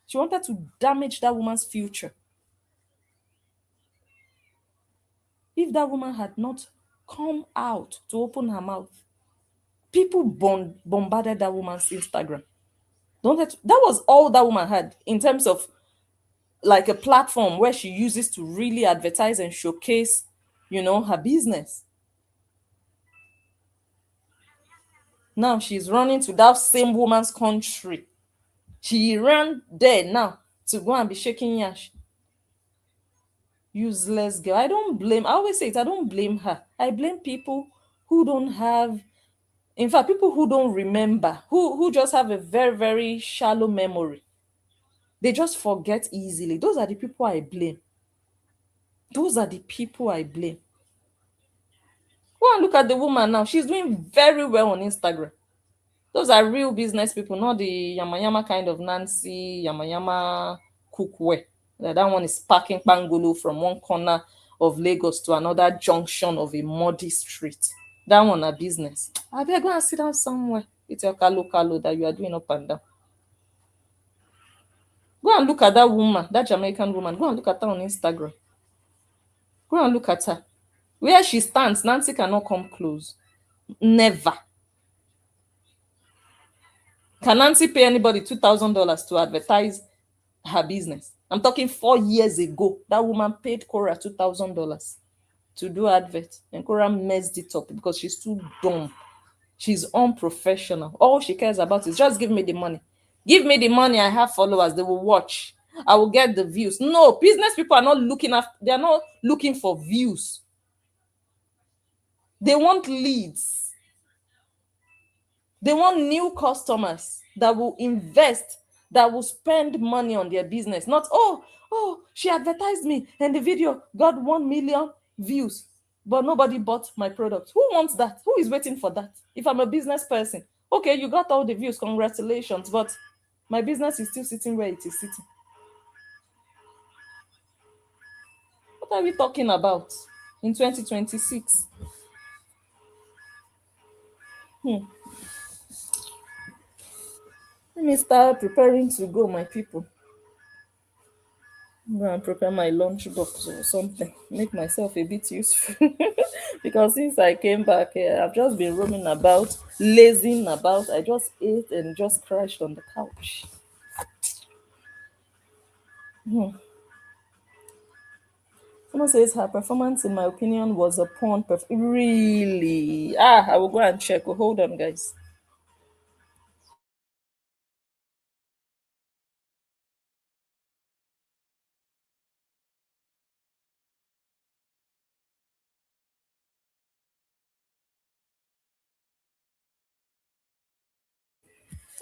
She wanted to damage that woman's future. If that woman had not come out to open her mouth, people bombarded that woman's Instagram. That was all that woman had in terms of like a platform where she uses to really advertise and showcase, her business. Now she's running to that same woman's country. She ran there now to go and be shaking yash. Useless girl. I always say it, I don't blame her. I blame people who don't have, in fact, people who don't remember, who just have a very, very shallow memory. They just forget easily. Those are the people I blame. Those are the people I blame. Go and look at the woman now. She's doing very well on Instagram. Those are real business people, not the yama yama kind of Nancy yama yama cookware. That one is packing pangolo from one corner of Lagos to another junction of a muddy street. That one a business. I better go and sit down somewhere. It's your kalo that you are doing up and down. Go and look at that woman, that Jamaican woman. Go and look at her on Instagram. Go and look at her. Where she stands, Nancy cannot come close. Never. Can Nancy pay anybody $2,000 to advertise her business? I'm talking 4 years ago. That woman paid Cora $2,000 to do advert, and Cora messed it up because she's too dumb. She's unprofessional. All she cares about is just give me the money. Give me the money. I have followers. They will watch. I will get the views. No, business people are not looking after. They are not looking for views. They want leads. They want new customers that will invest, that will spend money on their business. Not, she advertised me and the video got 1 million views, but nobody bought my product. Who wants that? Who is waiting for that? If I'm a business person, okay, you got all the views, congratulations, but my business is still sitting where it is sitting. What are we talking about in 2026? Let me start preparing to go, my people. Go and prepare my lunch box or something. Make myself a bit useful. Because since I came back, I've just been roaming about, lazing about. I just ate and just crashed on the couch. Someone says her performance, in my opinion, was a really. I will go and check. Oh, hold on, guys.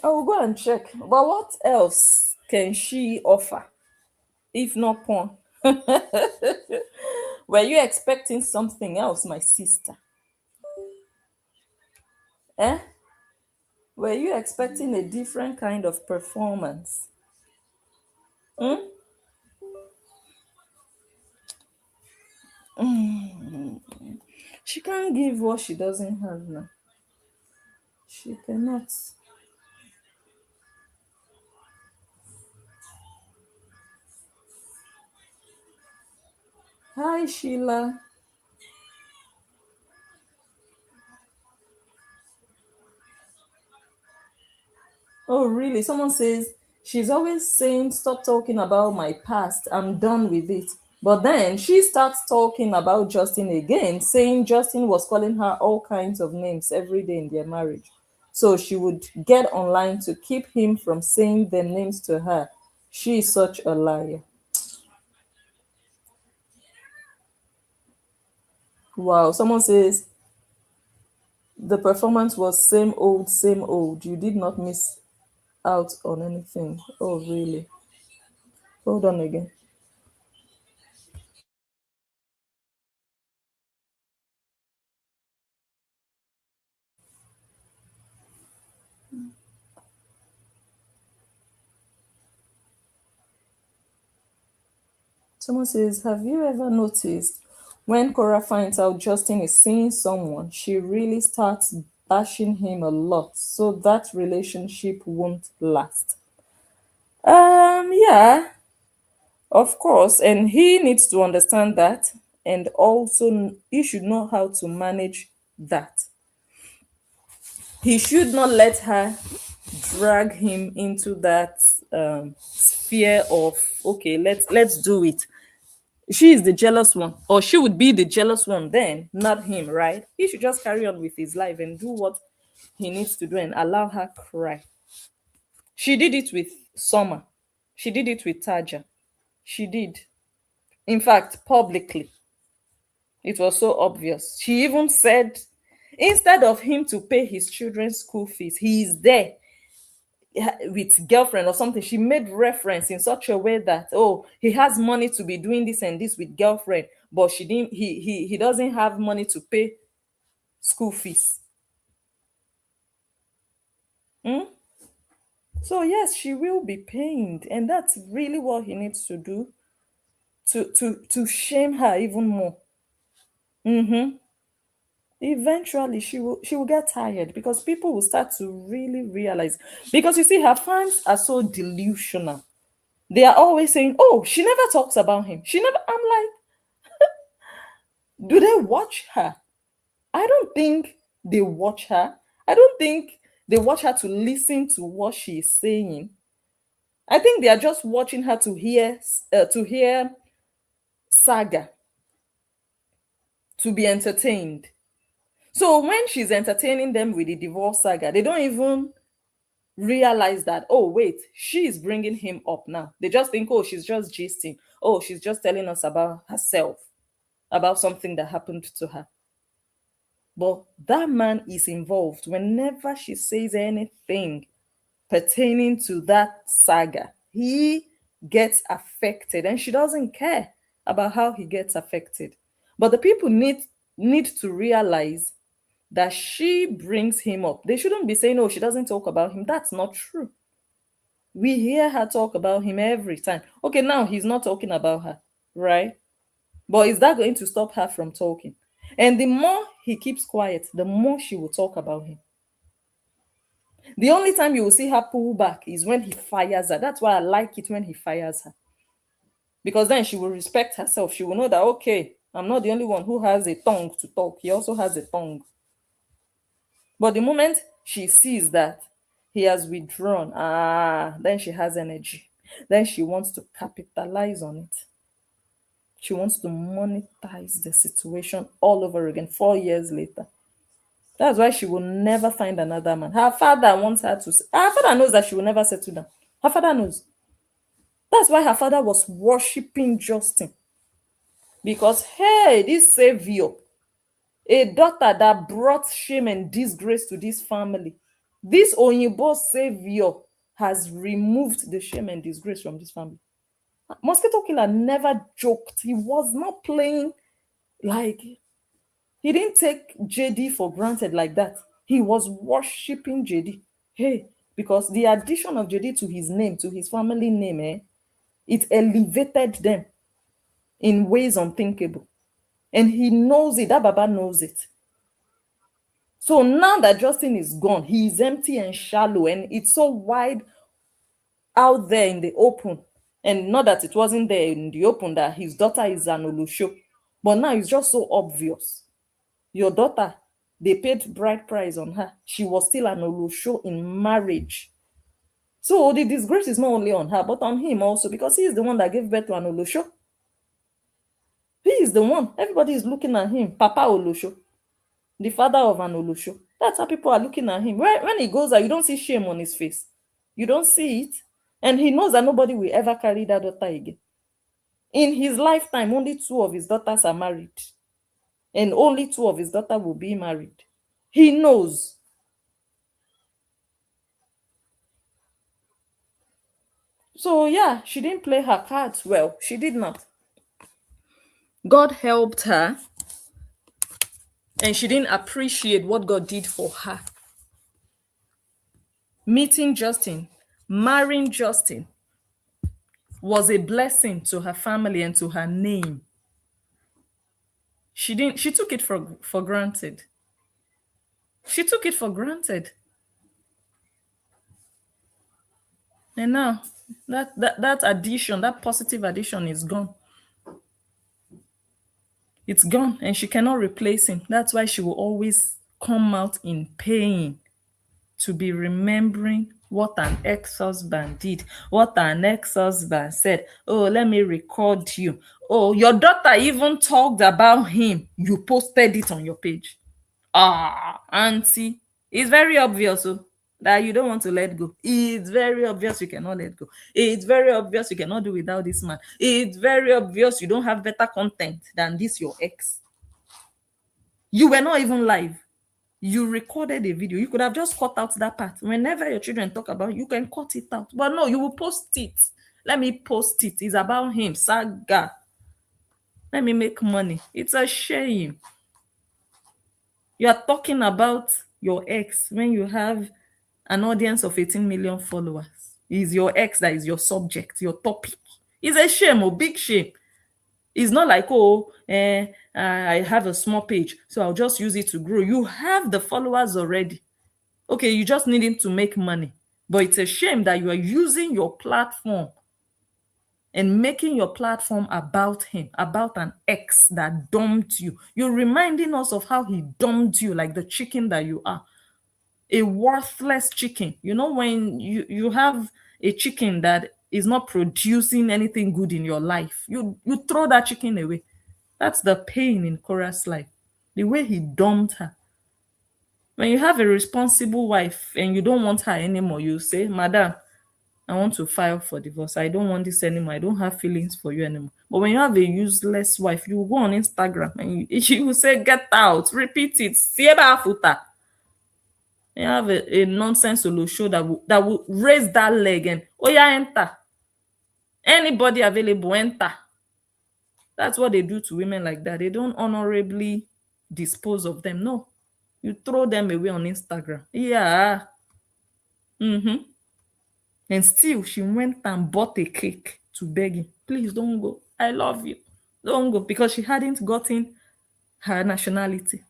I will go and check. But what else can she offer if not porn? Were you expecting something else, my sister? Eh? Were you expecting a different kind of performance? Hmm? She can't give what she doesn't have now. She cannot. Hi, Sheila. Oh, really? Someone says she's always saying, stop talking about my past. I'm done with it. But then she starts talking about Justin again, saying Justin was calling her all kinds of names every day in their marriage. So she would get online to keep him from saying them names to her. She is such a liar. Wow. Someone says the performance was same old, same old. You did not miss out on anything. Oh, really? Hold on again. Someone says, have you ever noticed when Cora finds out Justin is seeing someone, she really starts bashing him a lot so that relationship won't last? Yeah, of course. And he needs to understand that. And also, he should know how to manage that. He should not let her drag him into that sphere of, okay, let's do it. She is the jealous one, or she would be the jealous one then, not him, right? He should just carry on with his life and do what he needs to do and allow her cry. She did it with Summer. She did it with Taja. She did. In fact, publicly. It was so obvious. She even said, instead of him to pay his children's school fees, he is there with girlfriend or something. She made reference in such a way that, oh, he has money to be doing this and this with girlfriend, but she didn't he doesn't have money to pay school fees. Hmm? So yes, she will be pained, and that's really what he needs to do to shame her even more. Mm-hmm. Eventually she will get tired because people will start to really realize, because you see her fans are so delusional. They are always saying, oh, she never talks about him, she never. I'm like, do they watch her? I don't think they watch her. I don't think they watch her to listen to what she is saying. I think they are just watching her to hear saga, to be entertained. So when she's entertaining them with the divorce saga, they don't even realize that, oh wait, she is bringing him up now. They just think, oh, she's just gisting. Oh, she's just telling us about herself, about something that happened to her. But that man is involved whenever she says anything pertaining to that saga. He gets affected and she doesn't care about how he gets affected. But the people need to realize that she brings him up. They shouldn't be saying, oh, she doesn't talk about him. That's not true. We hear her talk about him every time. Okay, now he's not talking about her, right? But is that going to stop her from talking? And the more he keeps quiet, the more she will talk about him. The only time you will see her pull back is when he fires her. That's why I like it when he fires her. Because then she will respect herself. She will know that, okay, I'm not the only one who has a tongue to talk. He also has a tongue. But the moment she sees that he has withdrawn, then she has energy. Then she wants to capitalize on it. She wants to monetize the situation all over again 4 years later. That's why she will never find another man. Her father wants her to. Her father knows that she will never settle down. Her father knows. That's why her father was worshiping Justin. Because, hey, this savior, a daughter that brought shame and disgrace to this family, this Onyibo savior has removed the shame and disgrace from this family. Mosquito Killer never joked. He was not playing like, he didn't take JD for granted like that. He was worshiping JD. Hey, because the addition of JD to his name, to his family name, it elevated them in ways unthinkable. And he knows it. That Baba knows it. So now that Justin is gone, he is empty and shallow, and it's so wide out there in the open. And not that it wasn't there in the open that his daughter is an Olusho, but now it's just so obvious. Your daughter, they paid bride price on her. She was still an Olusho in marriage. So the disgrace is not only on her, but on him also, because he is the one that gave birth to an Olusho. He is the one. Everybody is looking at him, Papa Olusho, the father of an Olusho. That's how people are looking at him. When he goes out, you don't see shame on his face. You don't see it. And he knows that nobody will ever carry that daughter again. In his lifetime, only 2 of his daughters are married. And only 2 of his daughters will be married. He knows. So yeah, she didn't play her cards well. She did not. God helped her. And she didn't appreciate what God did for her. Meeting Justin, marrying Justin, was a blessing to her family and to her name. She took it for granted. She took it for granted. And now that addition, that positive addition is gone. It's gone, and she cannot replace him. That's why she will always come out in pain to be remembering what an ex-husband did, what an ex-husband said. Oh, let me record you. Oh, your daughter even talked about him. You posted it on your page. Auntie, it's very obvious that you don't want to let go. It's very obvious you cannot let go. It's very obvious you cannot do without this man. It's very obvious you don't have better content than this your ex. You were not even live. You recorded a video. You could have just cut out that part. Whenever your children talk about it, you can cut it out. But no, you will post it. Let me post it. It's about him. Saga. Let me make money. It's a shame. You are talking about your ex when you have an audience of 18 million followers. It's your ex that is your subject, your topic. It's a shame, a big shame. It's not like, I have a small page, so I'll just use it to grow. You have the followers already. Okay, you just need him to make money. But it's a shame that you are using your platform and making your platform about him, about an ex that dumped you. You're reminding us of how he dumped you, like the chicken that you are. A worthless chicken. You know, when you have a chicken that is not producing anything good in your life, you throw that chicken away. That's the pain in Cora's life. The way he dumped her. When you have a responsible wife and you don't want her anymore, you say, Madam, I want to file for divorce. I don't want this anymore. I don't have feelings for you anymore. But when you have a useless wife, you will go on Instagram and you will say, get out, repeat it, sieba futa. You have a nonsense solo show that will raise that leg and, oh yeah, enter. Anybody available, enter. That's what they do to women like that. They don't honorably dispose of them. No. You throw them away on Instagram. Yeah. And still, she went and bought a cake to beg him. Please don't go. I love you. Don't go. Because she hadn't gotten her nationality.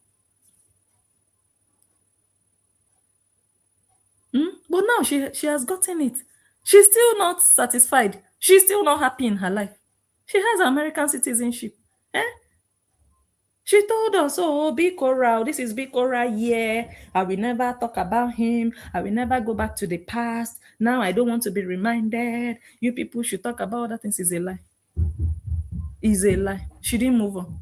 But now she has gotten it. She's still not satisfied. She's still not happy in her life. She has American citizenship. Eh? She told us, oh, Big Coral, this is Big Coral, yeah. I will never talk about him. I will never go back to the past. Now I don't want to be reminded. You people should talk about other things. Is a lie. Is a lie. She didn't move on.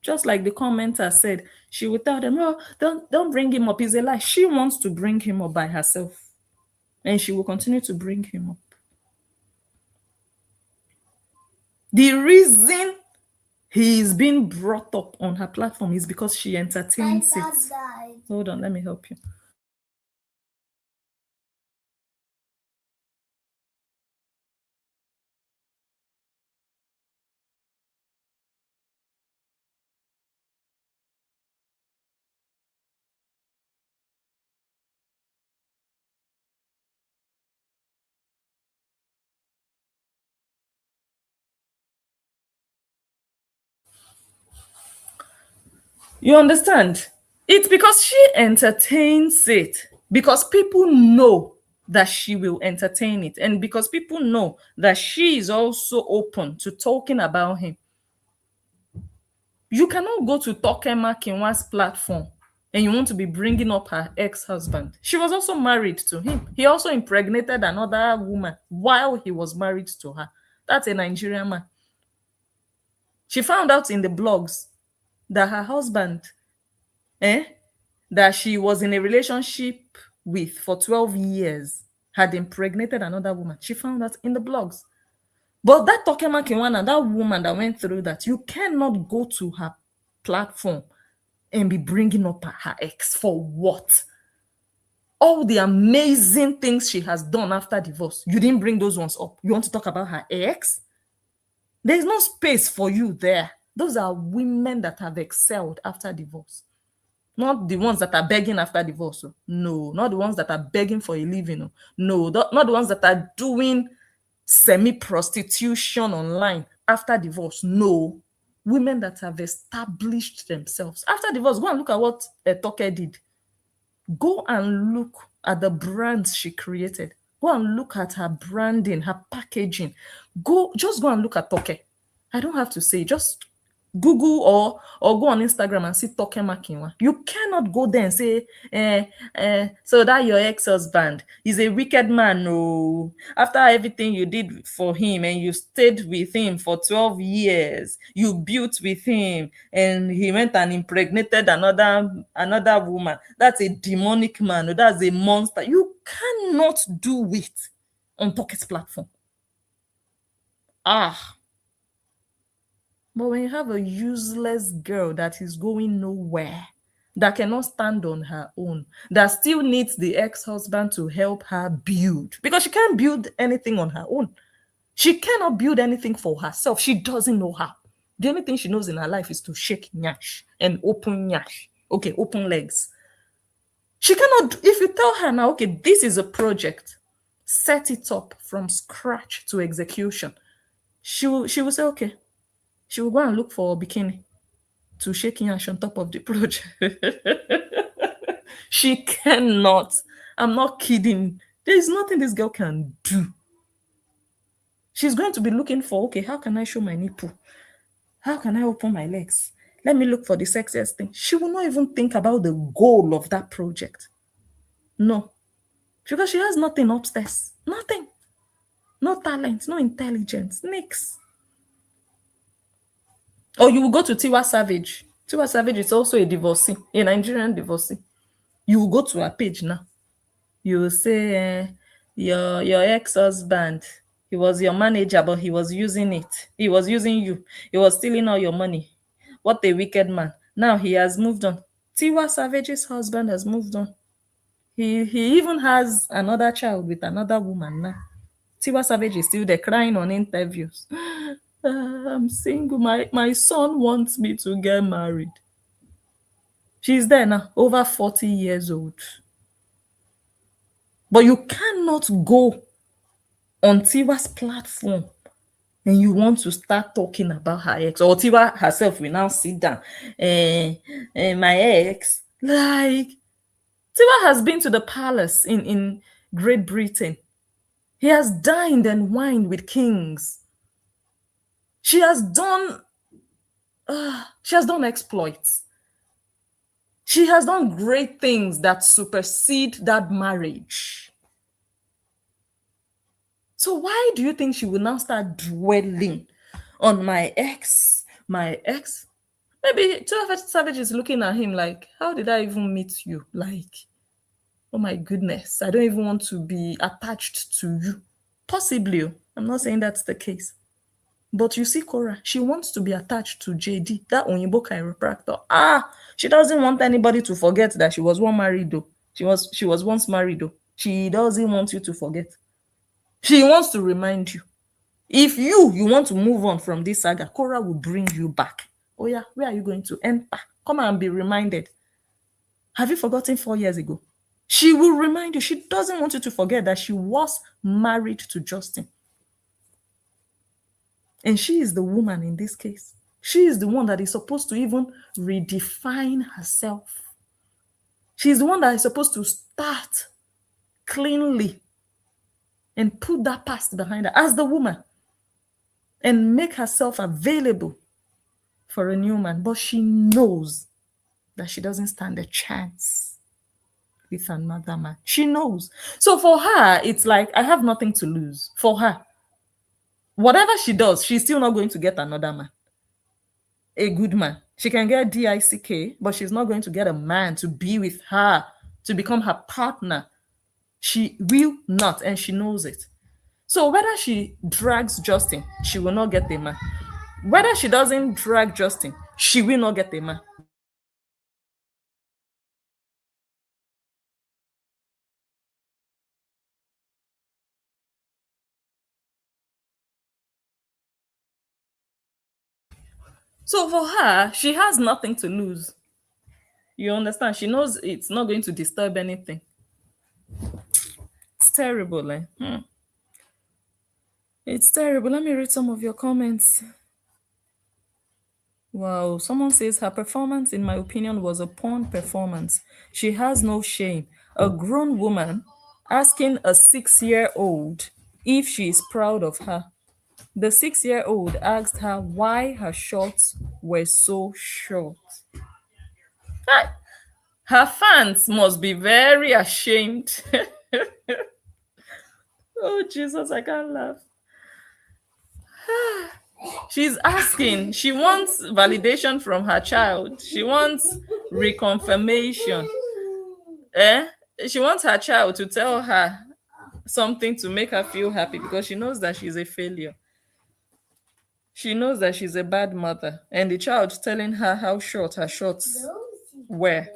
Just like the commenter said, she would tell them, oh, don't bring him up. It's a lie. She wants to bring him up by herself. And she will continue to bring him up. The reason he is being brought up on her platform is because she entertains it. Hold on, let me help you. You understand? It's because she entertains it. Because people know that she will entertain it. And because people know that she is also open to talking about him. You cannot go to Tokema Kinwa's platform and you want to be bringing up her ex-husband. She was also married to him. He also impregnated another woman while he was married to her. That's a Nigerian man. She found out in the blogs that her husband, that she was in a relationship with for 12 years, had impregnated another woman. She found out in the blogs. But that Tokema Kinwana, that woman that went through that, you cannot go to her platform and be bringing up her ex for what? All the amazing things she has done after divorce, you didn't bring those ones up. You want to talk about her ex? There's no space for you there. Those are women that have excelled after divorce. Not the ones that are begging after divorce. No, not the ones that are begging for a living. No, not the ones that are doing semi-prostitution online after divorce. No, women that have established themselves after divorce. Go and look at what Toke did. Go and look at the brands she created. Go and look at her branding, her packaging. Just go and look at Toke. I don't have to say, just Google or go on Instagram and see Toke Makinwa. You cannot go there and say, so that your ex-husband is a wicked man. No, after everything you did for him and you stayed with him for 12 years, you built with him and he went and impregnated another woman. That's a demonic man. That's a monster. You cannot do it on Toke's platform. But when you have a useless girl that is going nowhere, that cannot stand on her own, that still needs the ex-husband to help her build, because she can't build anything on her own. She cannot build anything for herself. She doesn't know how. The only thing she knows in her life is to shake nyash and open nyash. Okay, open legs. She cannot, if you tell her now, okay, this is a project, set it up from scratch to execution. She will say, okay. She will go and look for a bikini to shake Yash on top of the project. She cannot. I'm not kidding. There is nothing this girl can do. She's going to be looking for, okay, how can I show my nipple? How can I open my legs? Let me look for the sexiest thing. She will not even think about the goal of that project. No. Because she has nothing upstairs. Nothing. No talent, no intelligence, nix. Or you will go to Tiwa Savage. Tiwa Savage is also a divorcee, a Nigerian divorcee. You will go to her page now. You will say, your ex-husband, he was your manager, but he was using it. He was using you. He was stealing all your money. What a wicked man. Now he has moved on. Tiwa Savage's husband has moved on. He even has another child with another woman now. Tiwa Savage is still there crying on interviews. I'm single. My son wants me to get married. She's there now, over 40 years old. But you cannot go on Tiwa's platform and you want to start talking about her ex. Or Tiwa herself will now sit down. My ex. Like, Tiwa has been to the palace in Great Britain. He has dined and wined with kings. She has done she has done exploits. She has done great things that supersede that marriage. So why do you think she will now start dwelling on my ex? My ex? Maybe Tula Savage is looking at him like, how did I even meet you? Like, oh my goodness, I don't even want to be attached to you. Possibly. Oh. I'm not saying that's the case. But you see, Cora, she wants to be attached to JD, that Onyibo chiropractor. She doesn't want anybody to forget that she was one married though. She was once married though. She doesn't want you to forget. She wants to remind you. If you want to move on from this saga, Cora will bring you back. Oh yeah, where are you going to enter? Come and be reminded. Have you forgotten 4 years ago? She will remind you. She doesn't want you to forget that she was married to Justin. And she is the woman in this case. She is the one that is supposed to even redefine herself. She's the one that is supposed to start cleanly and put that past behind her as the woman and make herself available for a new man. But she knows that she doesn't stand a chance with another man. She knows. So for her, it's like, I have nothing to lose. For her, whatever she does, she's still not going to get another man, a good man. She can get DICK, but she's not going to get a man to be with her, to become her partner. She will not, and she knows it. So whether she drags Justin, she will not get a man. Whether she doesn't drag Justin, she will not get a man. So for her, she has nothing to lose. You understand? She knows it's not going to disturb anything. It's terrible, eh? It's terrible. Let me read some of your comments. Wow, someone says her performance, in my opinion, was a porn performance. She has no shame. A grown woman asking a 6-year-old if she is proud of her. The 6-year-old asked her why her shorts were so short. Ah, her fans must be very ashamed. Oh, Jesus, I can't laugh. She's asking, she wants validation from her child. She wants reconfirmation. Eh? She wants her child to tell her something to make her feel happy because she knows that she's a failure. She knows that she's a bad mother. And the child telling her how short her shorts were.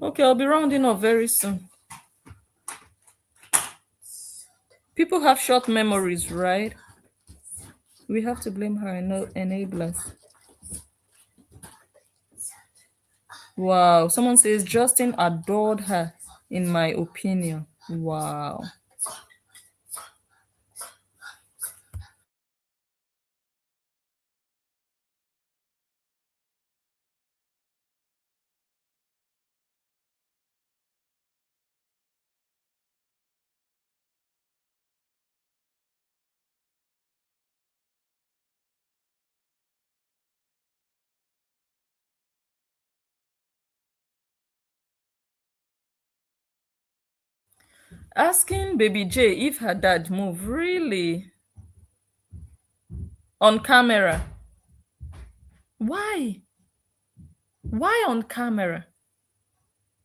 Okay, I'll be rounding up very soon. People have short memories, right? We have to blame her enablers. Wow. Someone says Justin adored her, in my opinion. Wow. Asking Baby J if her dad moved, really? On camera. Why? Why on camera?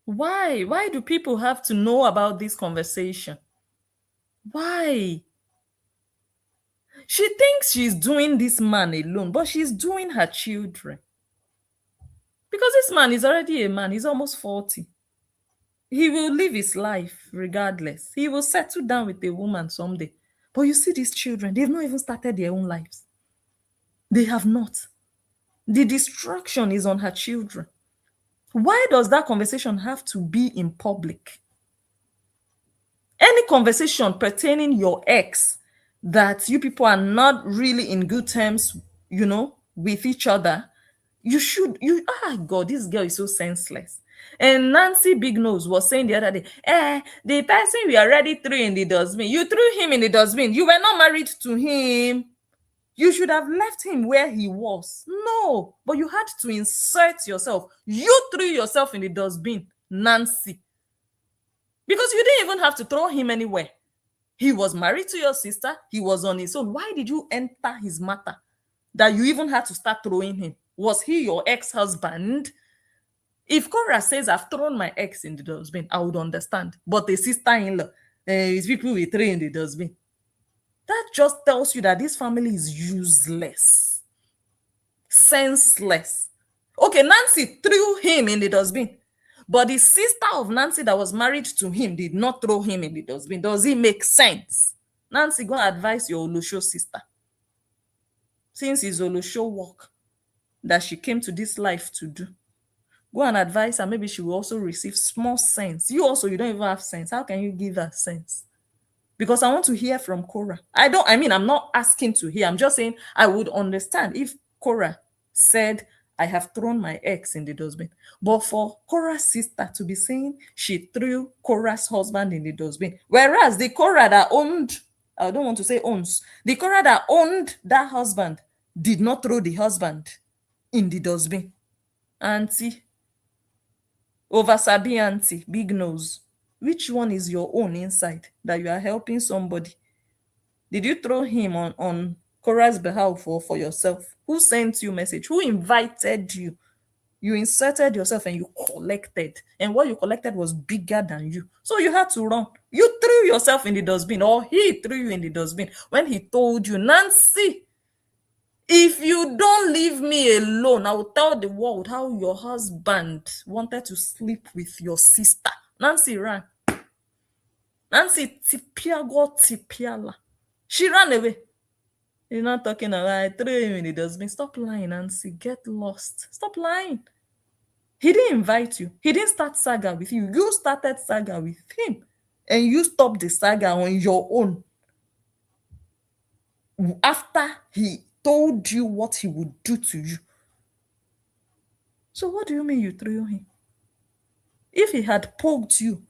Why? Why do people have to know about this conversation? Why? She thinks she's doing this man alone, but she's doing her children. Because this man is already a man, he's almost 40. He will live his life regardless. He will settle down with a woman someday. But you see these children, they've not even started their own lives. They have not. The distraction is on her children. Why does that conversation have to be in public? Any conversation pertaining your ex that you people are not really in good terms, with each other, God, this girl is so senseless. And Nancy Big Nose was saying the other day, the person we already threw in the dustbin, you threw him in the dustbin. You were not married to him. You should have left him where he was. No, but you had to insert yourself. You threw yourself in the dustbin, Nancy, because you didn't even have to throw him anywhere. He was married to your sister. He was on his own. Why did you enter his matter that you even had to start throwing him? Was he your ex-husband? If Cora says, I've thrown my ex in the dustbin, I would understand. But the sister-in-law, is people we throw in the dustbin. That just tells you that this family is useless, senseless. Okay, Nancy threw him in the dustbin, but the sister of Nancy that was married to him did not throw him in the dustbin. Does it make sense? Nancy, go advise your Olusho sister. Since it's Olusho work that she came to this life to do, go and advise her. Maybe she will also receive small sense. You don't even have sense. How can you give her sense? Because I want to hear from Cora. I'm not asking to hear. I'm just saying I would understand if Cora said, I have thrown my ex in the dustbin. But for Cora's sister to be saying she threw Cora's husband in the dustbin, whereas the Cora that owned, I don't want to say owns, the Cora that owned that husband did not throw the husband in the dustbin. Auntie, over Sabi auntie, big nose. Which one is your own inside that you are helping somebody? Did you throw him on Cora's behalf or for yourself? Who sent you message? Who invited you? You inserted yourself and you collected. And what you collected was bigger than you. So you had to run. You threw yourself in the dustbin, or he threw you in the dustbin when he told you, Nancy, if you don't leave me alone, I will tell the world how your husband wanted to sleep with your sister. Nancy ran. Nancy tipiala. She ran away. You're not talking about I threw him in the dustbin. Stop lying, Nancy. Get lost. Stop lying. He didn't invite you. He didn't start saga with you. You started saga with him. And you stopped the saga on your own. After he told you what he would do to you. So what do you mean you threw him? If he had poked you,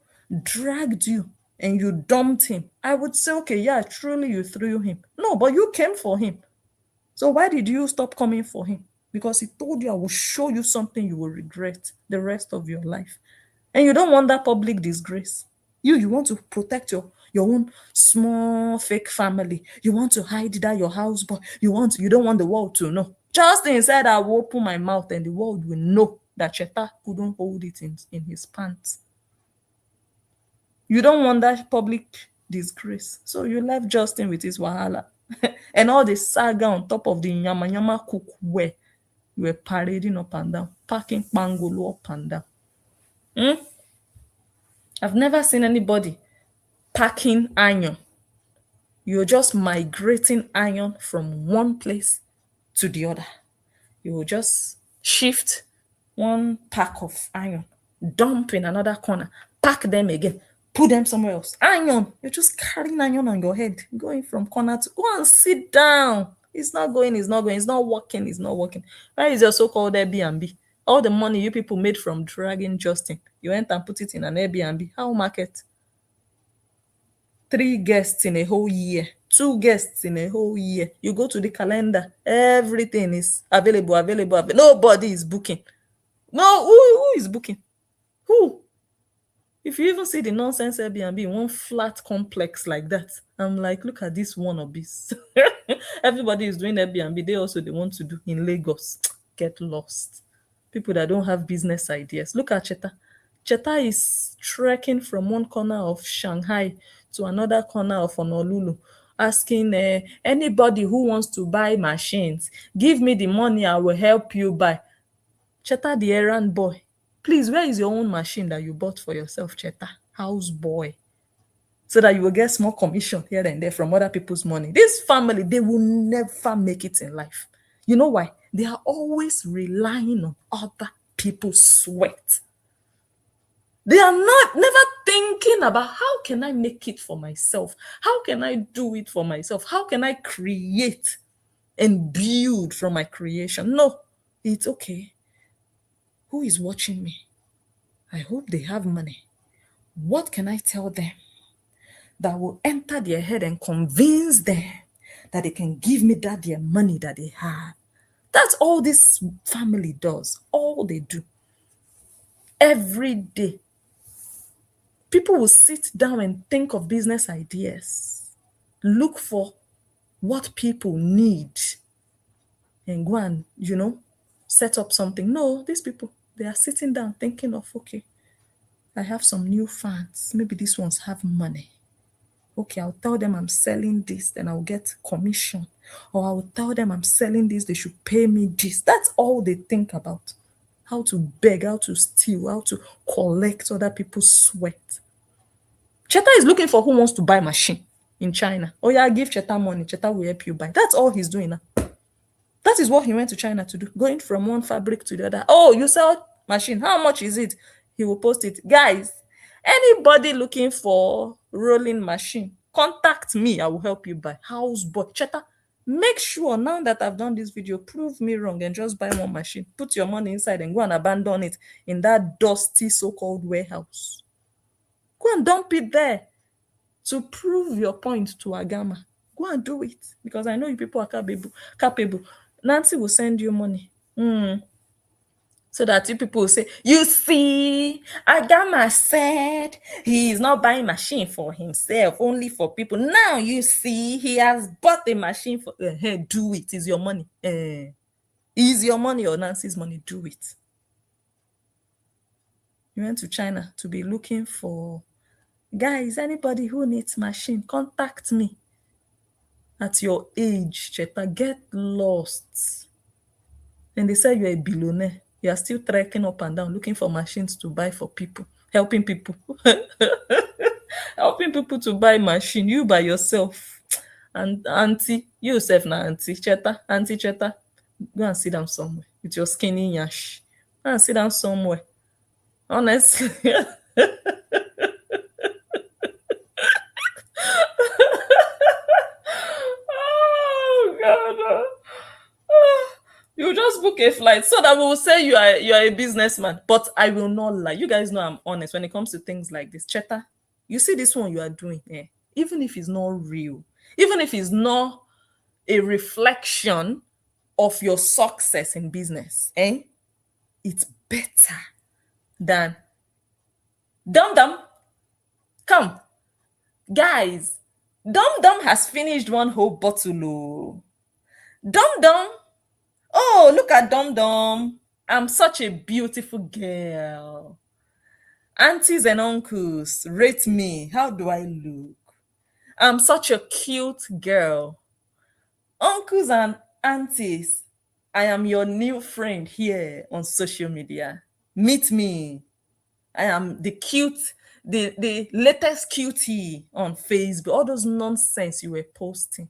dragged you, and you dumped him, I would say, okay, yeah, truly you threw him. No, but you came for him. So why did you stop coming for him? Because he told you, I will show you something you will regret the rest of your life. And you don't want that public disgrace. You want to protect your own small fake family. You want to hide that your house, but you don't want the world to know. Justin said, I will open my mouth and the world will know that Cheta couldn't hold it in his pants. You don't want that public disgrace. So you left Justin with his wahala. And all the saga on top of the nyama nyama cookware. You were parading up and down, packing pangolo up and down. I've never seen anybody packing iron. You're just migrating iron from one place to the other. You will just shift one pack of iron, dump in another corner, pack them again, put them somewhere else. Iron, you're just carrying iron on your head, going from corner to go and sit down. It's not going, it's not going, it's not working, it's not working. Where is your so-called Airbnb? All the money you people made from dragging Justin, you went and put it in an Airbnb. How market? 3 guests in a whole year, 2 guests in a whole year. You go to the calendar, everything is available. Nobody is booking. No, who is booking? Who? If you even see the nonsense Airbnb in one flat complex like that, I'm like, look at this wannabes. Everybody is doing Airbnb. They want to do in Lagos. Get lost. People that don't have business ideas. Look at Cheta. Cheta is trekking from one corner of Shanghai to another corner of Honolulu, asking anybody who wants to buy machines, give me the money, I will help you buy. Cheta the errand boy. Please, where is your own machine that you bought for yourself, Cheta? House boy. So that you will get small commission here and there from other people's money. This family, they will never make it in life. You know why? They are always relying on other people's sweat. They are not never thinking about how can I make it for myself? How can I do it for myself? How can I create and build from my creation? No, it's okay. Who is watching me? I hope they have money. What can I tell them that will enter their head and convince them that they can give me that their money that they have? That's all this family does. All they do every day. People will sit down and think of business ideas, look for what people need, and go and, set up something. No, these people, they are sitting down thinking of, okay, I have some new fans. Maybe these ones have money. Okay, I'll tell them I'm selling this, then I'll get commission. Or I'll tell them I'm selling this, they should pay me this. That's all they think about. How to beg, how to steal, how to collect other people's sweat. Cheta is looking for who wants to buy machine in China. Oh yeah, give Cheta money. Cheta will help you buy. That's all he's doing now. That is what he went to China to do. Going from one fabric to the other. Oh, you sell machine. How much is it? He will post it. Guys, anybody looking for rolling machine, contact me. I will help you buy. House boy. Cheta, make sure now that I've done this video, prove me wrong and just buy one machine. Put your money inside and go and abandon it in that dusty so-called warehouse. Go and dump it there to prove your point to Agama. Go and do it, because I know you people are capable. Nancy will send you money. So that you people will say, you see, Agama said he is not buying machine for himself, only for people. Now you see, he has bought a machine for, hey, do it. Is your money. Is your money or Nancy's money? Do it. You went to China to be looking for, guys, anybody who needs machine, contact me. At your age, Cheta, get lost. And they say you're a billionaire. You are still trekking up and down looking for machines to buy for people, helping people. Helping people to buy machine. You by yourself. And auntie, you yourself now, auntie Cheta, auntie Cheta, go and sit down somewhere with your skinny yash. Go and sit down somewhere. Honestly. Oh God. You just book a flight so that we will say you are a businessman. But I will not lie. You guys know I'm honest when it comes to things like this. Cheta, you see this one you are doing, even if it's not real, even if it's not a reflection of your success in business, it's better than Dum Dum. Come, guys, Dum Dum has finished one whole bottle. Oh. Dum Dum. Oh, look at Dum Dum. I'm such a beautiful girl. Aunties and uncles, rate me. How do I look? I'm such a cute girl. Uncles and aunties, I am your new friend here on social media. Meet me. I am the cute, the latest cutie on Facebook. All those nonsense you were posting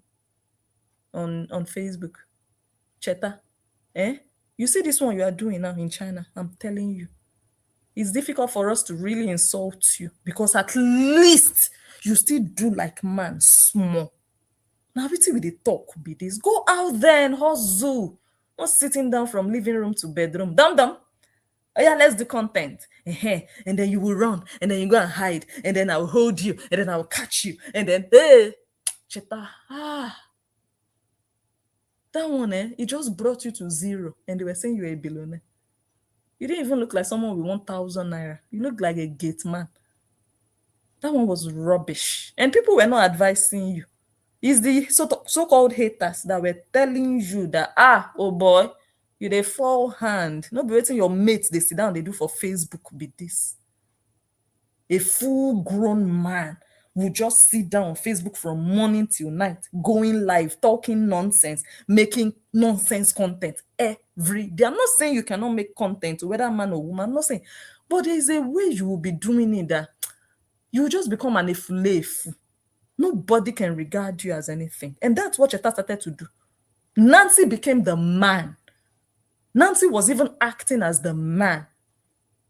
on Facebook. Cheta, you see this one you are doing now in China, I'm telling you, it's difficult for us to really insult you, because at least you still do like man small. Now everything with the talk be this. Go out there and hustle. Not sitting down from living room to bedroom. Dum dum. Oh yeah, let's do content. And then you will run, and then you go and hide, and then I'll hold you, and then I'll catch you, and then hey, Cheta, that one, it just brought you to zero, and they were saying you were a billionaire. You didn't even look like someone with 1,000 naira. You looked like a gate man. That one was rubbish. And people were not advising you. It's the so-called haters that were telling you that, oh boy, you dey fall hand. Not be waiting your mates, they sit down, they do for Facebook be this. A full-grown man will just sit down on Facebook from morning till night, going live, talking nonsense, making nonsense content every day. I'm not saying you cannot make content, whether man or woman, I'm not saying, but there's a way you will be doing it that you just become an efulef. Nobody can regard you as anything. And that's what Cheta started to do. Nancy became the man. Nancy was even acting as the man.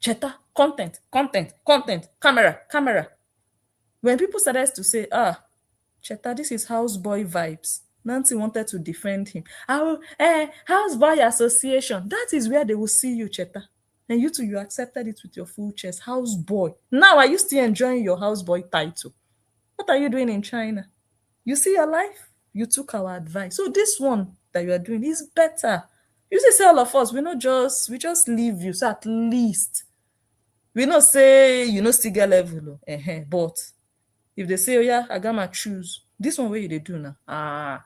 Cheta, content, content, content, camera, camera. When people started to say, Cheta, this is houseboy vibes. Nancy wanted to defend him. Houseboy association. That is where they will see you, Cheta. And you too, you accepted it with your full chest. Houseboy. Now, are you still enjoying your houseboy title? What are you doing in China? You see your life? You took our advice. So this one that you are doing is better. You see, all of us, we just leave you. So at least we not say you know still get level. But if they say, oh yeah, I got my choose. This one way they do now.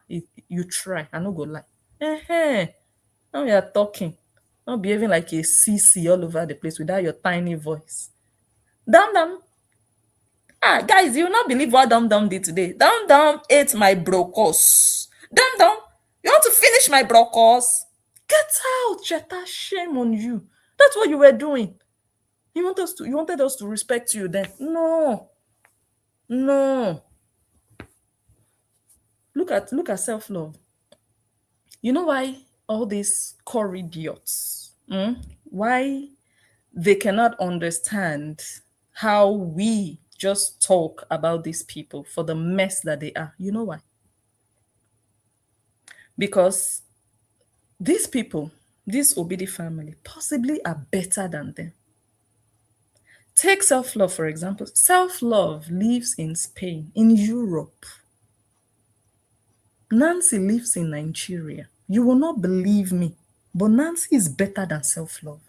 You try. I no go lie. Now we are talking. Not behaving like a CC all over the place without your tiny voice. Damn. Guys, you will not believe what Dum did today. Dum ate my brocos. Dum, you want to finish my brocos? Get out, Cheta. Shame on you. That's what you were doing. You wanted us to respect you then. No. Look at self-love. You know why all these core idiots, why they cannot understand how we just talk about these people for the mess that they are? You know why? Because these people, this Obidi family, possibly are better than them. Take self-love, for example. Self-love lives in Spain, in Europe. Nancy lives in Nigeria. You will not believe me, but Nancy is better than self-love.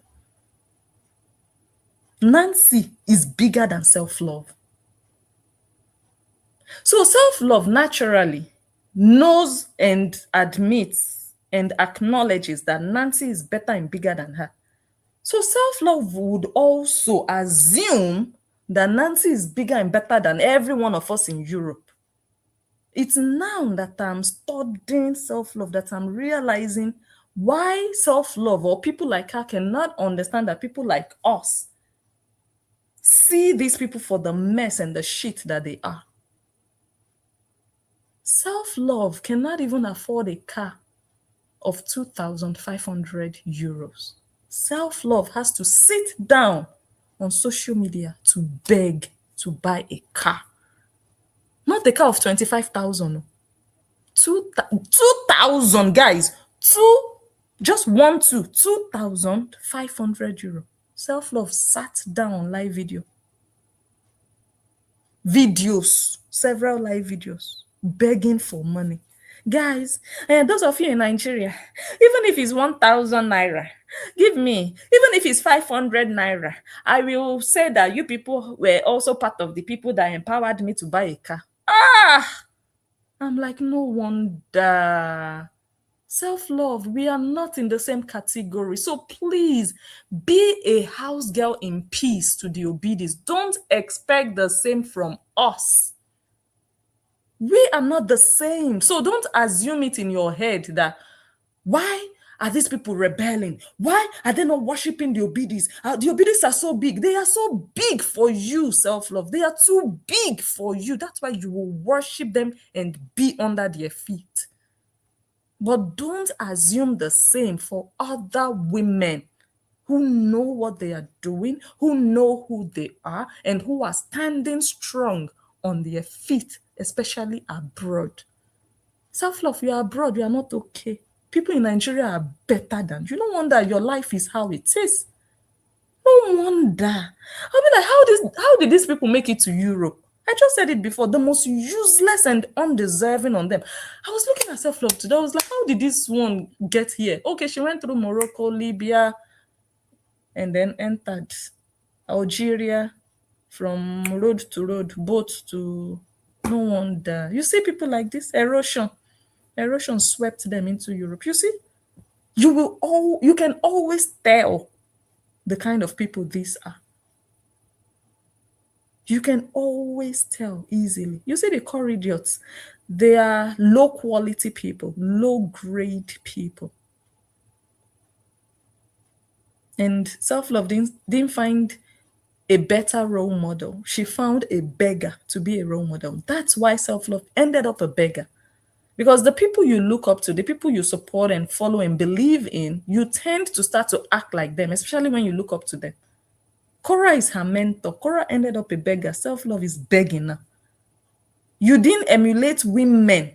Nancy is bigger than self-love. So self-love naturally knows and admits and acknowledges that Nancy is better and bigger than her. So self-love would also assume that Nancy is bigger and better than every one of us in Europe. It's now that I'm studying self-love that I'm realizing why self-love or people like her cannot understand that people like us see these people for the mess and the shit that they are. Self-love cannot even afford a car of 2,500 euros. Self-love has to sit down on social media to beg to buy a car. Not a car of 25,000. 2,000, guys. Just 2,500 euro. Self-love sat down on live videos, several live videos, begging for money. Guys, those of you in Nigeria, even if it's 1,000 naira, give me. Even if it's 500 naira, I will say that you people were also part of the people that empowered me to buy a car. I'm like, no wonder. Self-love, we are not in the same category. So please be a house girl in peace to the Obidis. Don't expect the same from us. We are not the same. So don't assume it in your head that why are these people rebelling? Why are they not worshiping the Obidis? The Obidis are so big. They are so big for you, self-love. They are too big for you. That's why you will worship them and be under their feet. But don't assume the same for other women who know what they are doing, who know who they are, and who are standing strong on their feet, especially abroad. Self-love, you are abroad, you are not okay. People in Nigeria are better than you. No wonder your life is how it is. No wonder. I'll be like, how did these people make it to Europe? I just said it before, the most useless and undeserving on them. I was looking at self-love today. I was like, how did this one get here? Okay, she went through Morocco, Libya, and then entered Algeria, from road to road, boat to... No wonder. You see people like this, erosion swept them into Europe. You see, you can always tell the kind of people these are. You can always tell easily. You see the core idiots, they are low quality people, low grade people. And self-love didn't find a better role model. She found a beggar to be a role model. That's why self-love ended up a beggar. Because the people you look up to, the people you support and follow and believe in, you tend to start to act like them, especially when you look up to them. Cora is her mentor. Cora ended up a beggar. Self-love is begging now. You didn't emulate women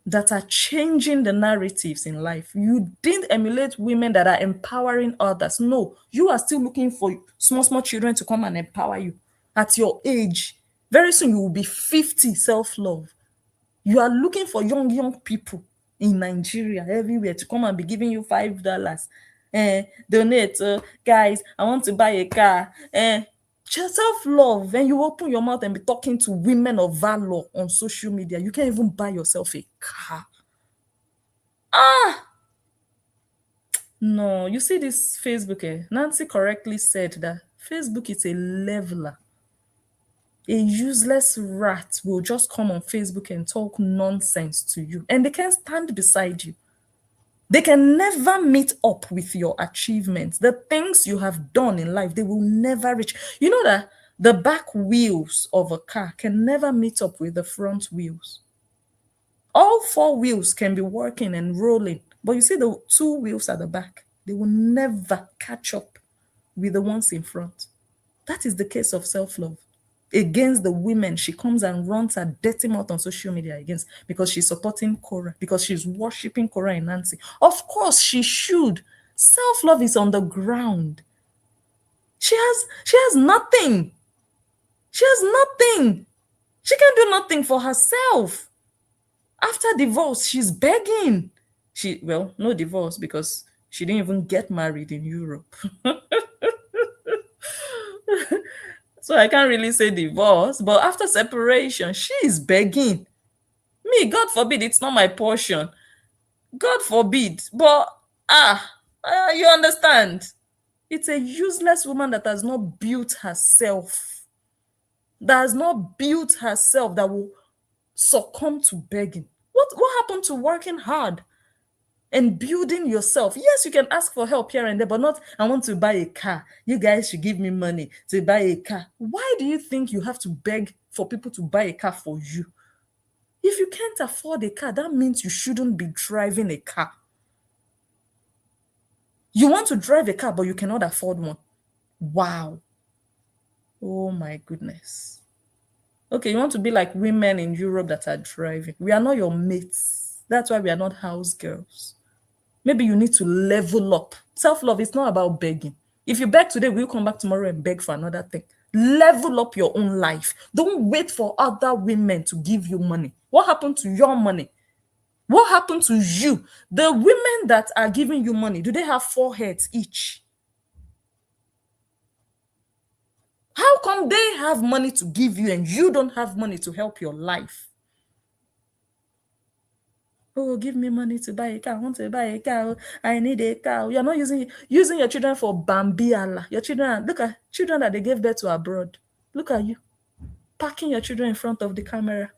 that are changing the narratives in life. You didn't emulate women that are empowering others. No, you are still looking for small, small children to come and empower you at your age. Very soon you will be 50, self-love. You are looking for young people in Nigeria, everywhere, to come and be giving you $5. Donate, guys, I want to buy a car. Just self-love. When you open your mouth and be talking to women of valor on social media, you can't even buy yourself a car. No, you see this Facebook, Nancy correctly said that Facebook is a leveler. A useless rat will just come on Facebook and talk nonsense to you, and they can stand beside you. They can never meet up with your achievements. The things you have done in life, they will never reach. You know that the back wheels of a car can never meet up with the front wheels. All four wheels can be working and rolling, but you see the two wheels at the back, they will never catch up with the ones in front. That is the case of self-love. Against the women she comes and runs her dirty mouth on social media against, because she's supporting Cora, because she's worshiping Cora and Nancy. Of course she should. Self-love is on the ground. She has nothing. She has nothing. She can do nothing for herself. After divorce, she's begging. Well, no divorce, because she didn't even get married in Europe. So I can't really say divorce, but after separation, she is begging. Me, God forbid, it's not my portion. God forbid. But you understand? It's a useless woman that has not built herself. That has not built herself, that will succumb to begging. What happened to working hard and building yourself? Yes, you can ask for help here and there, but not, I want to buy a car. You guys should give me money to buy a car. Why do you think you have to beg for people to buy a car for you? If you can't afford a car, that means you shouldn't be driving a car. You want to drive a car, but you cannot afford one. Wow. Oh my goodness. Okay, you want to be like women in Europe that are driving. We are not your mates. That's why we are not house girls. Maybe you need to level up. Self-love is not about begging. If you beg today, will you come back tomorrow and beg for another thing? Level up your own life. Don't wait for other women to give you money. What happened to your money? What happened to you? The women that are giving you money, do they have 4 heads each? How come they have money to give you and you don't have money to help your life? Oh, give me money to buy a car. I want to buy a car. I need a car. You're not using your children for Bambiala. Your children, look at children that they gave birth to abroad. Look at you, packing your children in front of the camera.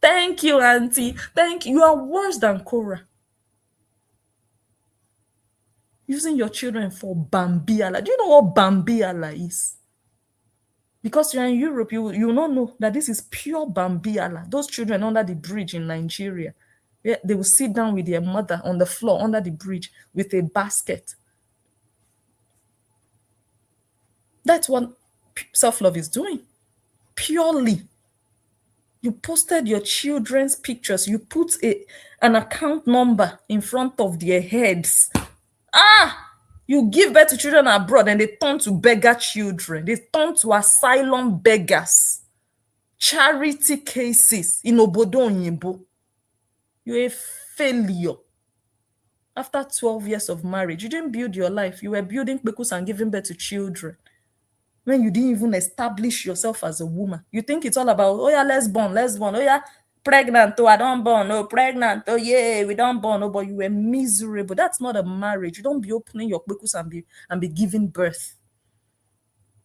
Thank you, auntie. Thank you. You are worse than Cora. Using your children for Bambiala. Do you know what Bambiala is? Because you're in Europe, you will not know that this is pure Bambiala. Those children under the bridge in Nigeria, yeah, they will sit down with their mother on the floor under the bridge with a basket. That's what self-love is doing. Purely. You posted your children's pictures. You put an account number in front of their heads. You give birth to children abroad and they turn to beggar children. They turn to asylum beggars. Charity cases in Obodo Oyinbo. You're a failure. After 12 years of marriage, you didn't build your life. You were building kpekus and giving birth to children when you didn't even establish yourself as a woman. You think it's all about, oh yeah, let's born. Oh yeah, pregnant, oh I don't born, oh pregnant, oh yeah, we don't born, oh, but you were miserable. That's not a marriage. You don't be opening your kpekus and be giving birth.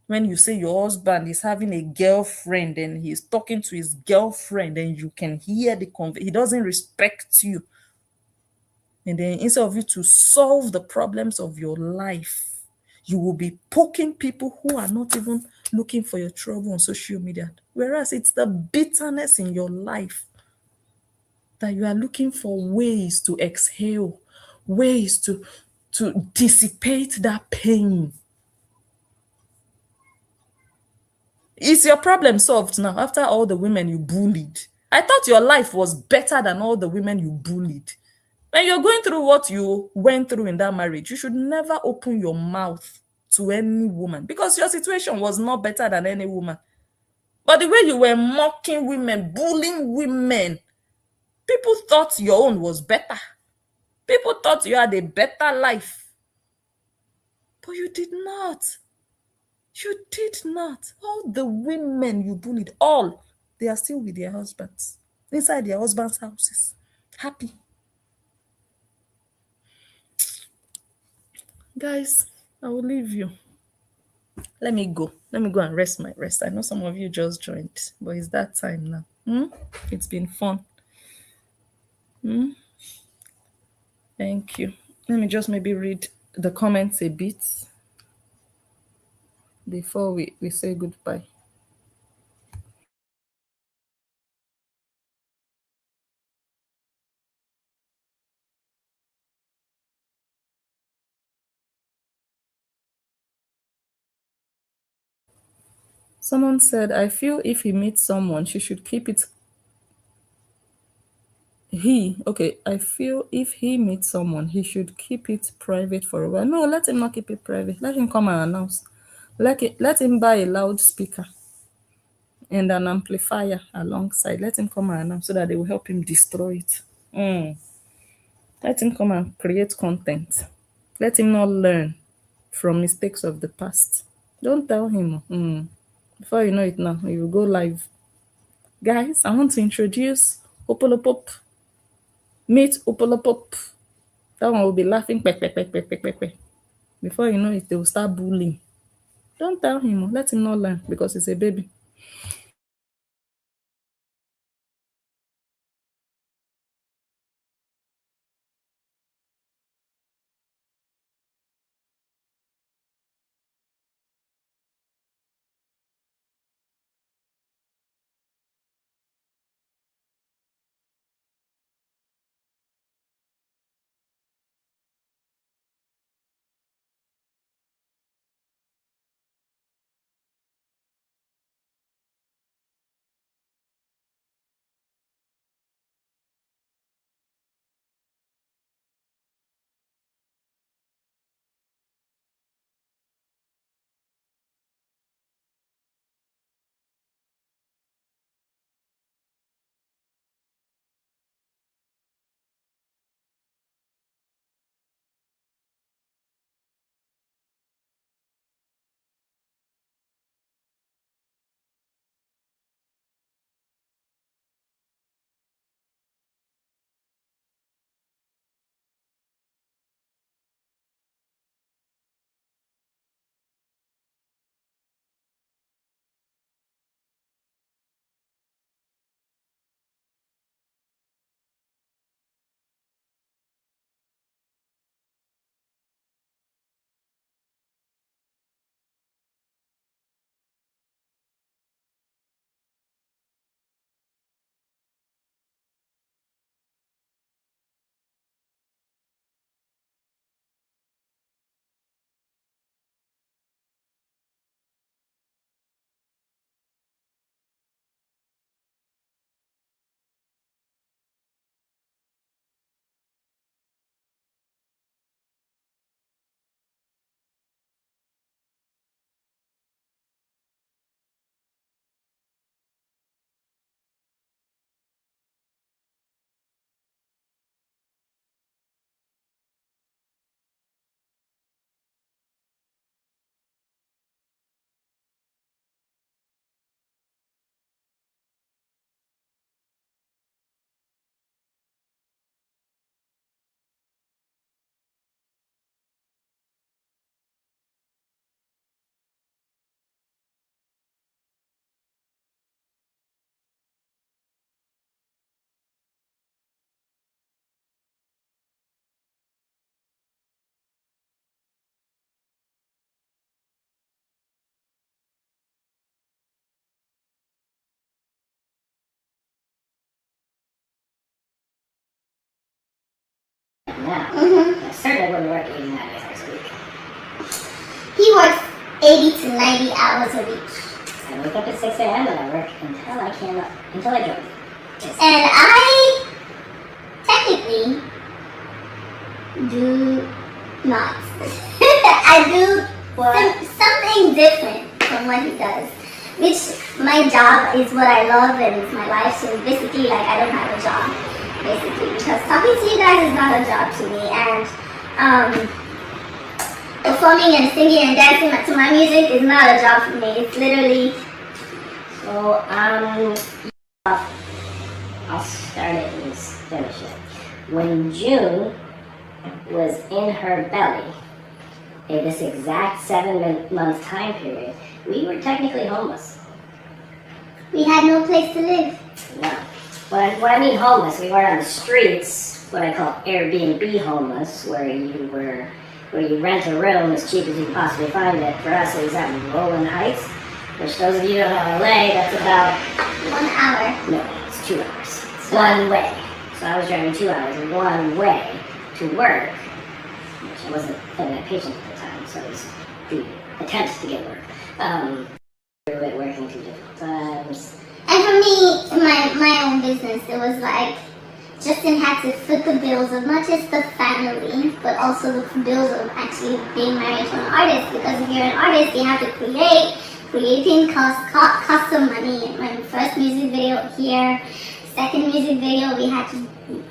When you say your husband is having a girlfriend and he's talking to his girlfriend and you can hear he doesn't respect you. And then instead of you to solve the problems of your life, you will be poking people who are not even looking for your trouble on social media. Whereas it's the bitterness in your life that you are looking for ways to exhale, ways to dissipate that pain. Is your problem solved now after all the women you bullied? I thought your life was better than all the women you bullied. When you're going through what you went through in that marriage, you should never open your mouth to any woman because your situation was not better than any woman. But the way you were mocking women, bullying women, people thought your own was better. People thought you had a better life. But you did not. You did not. All the women you bullied, all, they are still with their husbands, inside their husbands' houses, happy. Guys, I will leave you. Let me go. Let me go and rest my rest. I know some of you just joined, but it's that time now. It's been fun. Thank you. Let me just maybe read the comments a bit before we say goodbye. Someone said, I feel if he meets someone, she should keep it. I feel if he meets someone, he should keep it private for a while. No, let him not keep it private. Let him come and announce. Let him buy a loudspeaker and an amplifier alongside. Let him come and announce so that they will help him destroy it. Let him come and create content. Let him not learn from mistakes of the past. Don't tell him. Before you know it now, you will go live. Guys, I want to introduce Opolopop. Meet Opolopop. That one will be laughing. Peck, peck, peck, peck, peck, peck, peck. Before you know it, they will start bullying. Don't tell him. Let him not learn because he's a baby. now. I certainly wouldn't work 80, 90 hours a week. He works 80 to 90 hours a week. I wake up at 6 a.m. and I work until I join. And I technically do not. I do something different from what he does. Which my job is what I love and it's my life, so basically like I don't have a job, basically, because talking to you guys is not a job to me, and performing and singing and dancing to my music is not a job for me. It's literally... So, I'll start it and finish it. When June was in her belly, in this exact 7-month time period, we were technically homeless. We had no place to live. No. When I mean homeless, we were on the streets, what I call Airbnb homeless, where you rent a room as cheap as you can possibly find it. For us, it was out in Roland Heights, which those of you who don't know LA, that's about 1 hour. No, it's 2 hours. It's one way. So I was driving 2 hours one way to work, which I wasn't having that patience at the time, so it was the attempt to get work. We were working 2 different times. And for me, my own business, it was like Justin had to foot the bills of not just the family, but also the bills of actually being married to an artist. Because if you're an artist, you have to create. Creating cost some money. My first music video here, second music video, we had to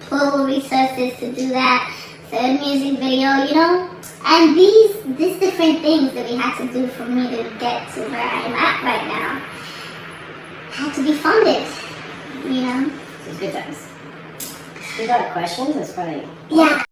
pull resources to do that. Third music video, you know? And these different things that we had to do for me to get to where I'm at right now had to be funded, you know? It's good times. You got questions? It's probably... Yeah.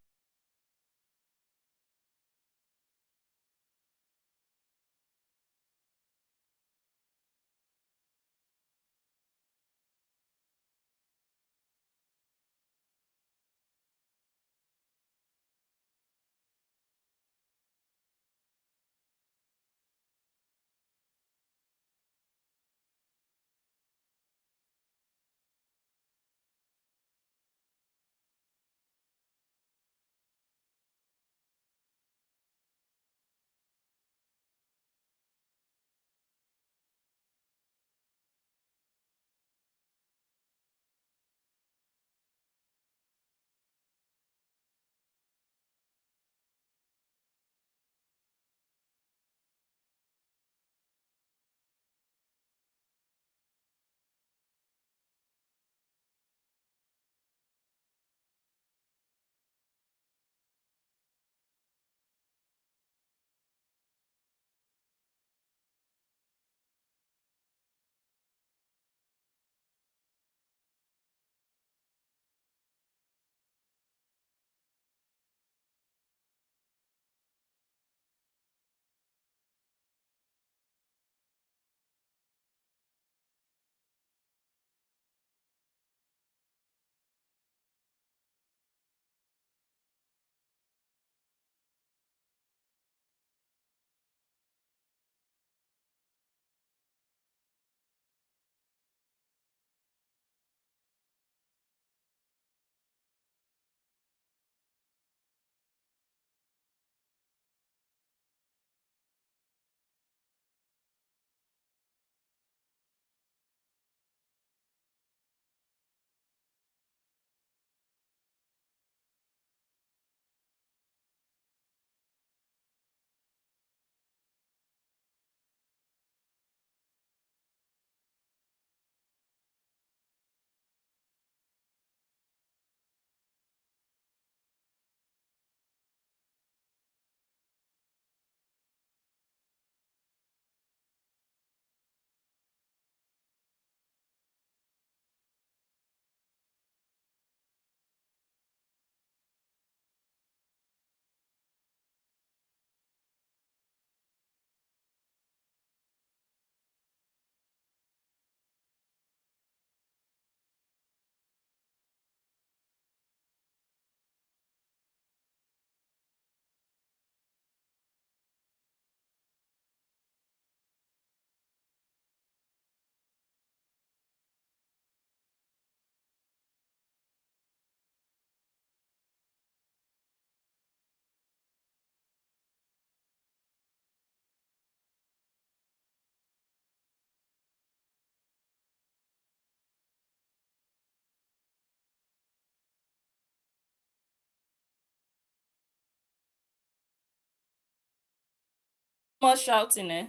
more shouting, eh?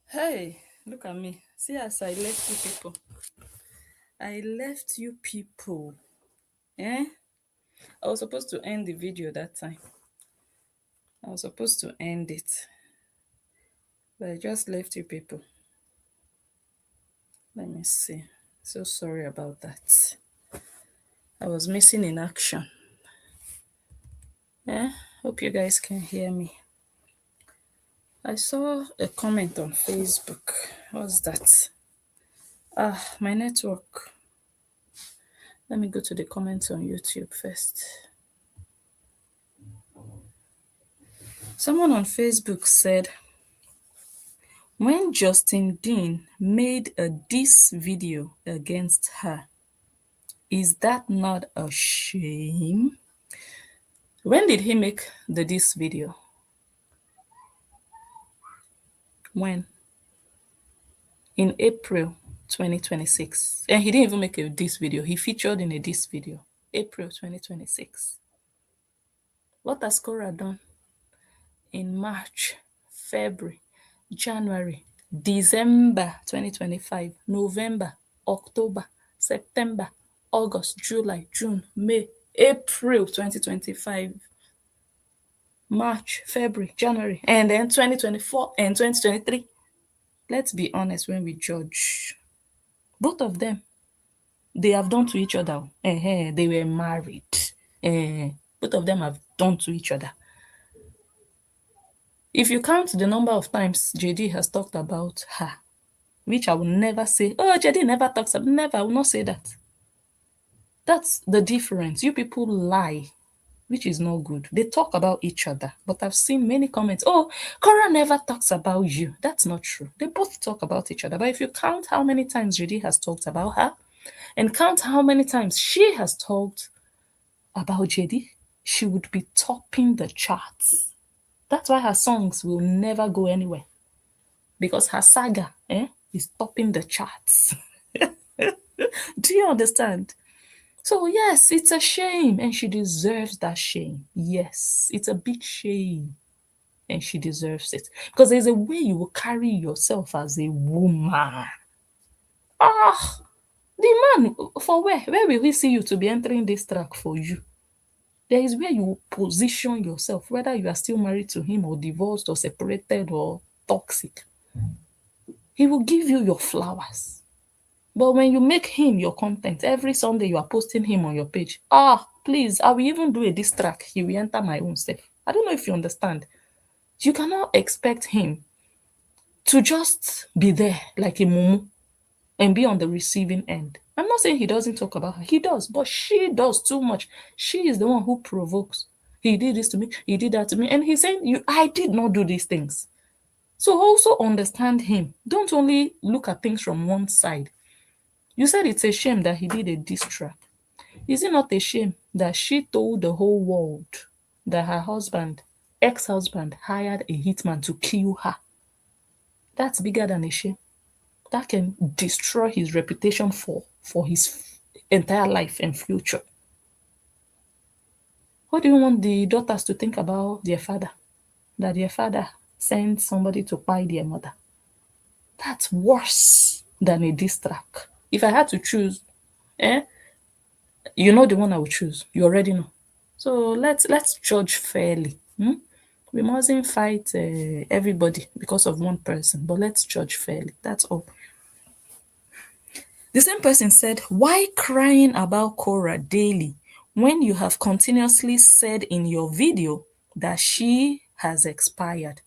Hey, look at me. See as I left you people. I left you people. Eh? I was supposed to end the video that time. I was supposed to end it. But I just left you people. Let me see. So sorry about that. I was missing in action. Yeah, hope you guys can hear me. I saw a comment on Facebook. What's that? My network. Let me go to the comments on YouTube first. Someone on Facebook said, when Justin Dean made a diss video against her, is that not a shame? When did he make the diss video? When? In April 2026. And he didn't even make a diss video. He featured in a diss video. April 2026. What has Cora done in March, February, January, December 2025, November, October, September, August, July, June, May, April 2025, March, February, January, and then 2024 and 2023? Let's be honest when we judge. Both of them, they have done to each other. They were married. Both of them have done to each other. If you count the number of times JD has talked about her, which I will never say, oh, JD never talks about, never, I will not say that. That's the difference. You people lie, which is not good. They talk about each other, but I've seen many comments, oh, Cora never talks about you. That's not true. They both talk about each other. But if you count how many times JD has talked about her and count how many times she has talked about JD, she would be topping the charts. That's why her songs will never go anywhere, because her saga is topping the charts. Do you understand? So yes, it's a shame and she deserves that shame. Yes, it's a big shame and she deserves it, because there's a way you will carry yourself as a woman. The man, for where will he see you to be entering this track for you? There is where you position yourself, whether you are still married to him or divorced or separated or toxic. He will give you your flowers. But when you make him your content, every Sunday you are posting him on your page. Please, I will even do a diss track. He will enter my own self. I don't know if you understand. You cannot expect him to just be there like a mumu and be on the receiving end. I'm not saying he doesn't talk about her. He does, but she does too much. She is the one who provokes. He did this to me. He did that to me. And he's saying, I did not do these things. So also understand him. Don't only look at things from one side. You said it's a shame that he did a diss track. Is it not a shame that she told the whole world that her husband, ex-husband, hired a hitman to kill her? That's bigger than a shame. That can destroy his reputation for his entire life and future. What do you want the daughters to think about their father? That their father sent somebody to buy their mother. That's worse than a diss track. If I had to choose, you know the one I would choose. You already know. So let's judge fairly. We mustn't fight everybody because of one person, but let's judge fairly. That's all. The same person said, why crying about Cora daily when you have continuously said in your video that she has expired?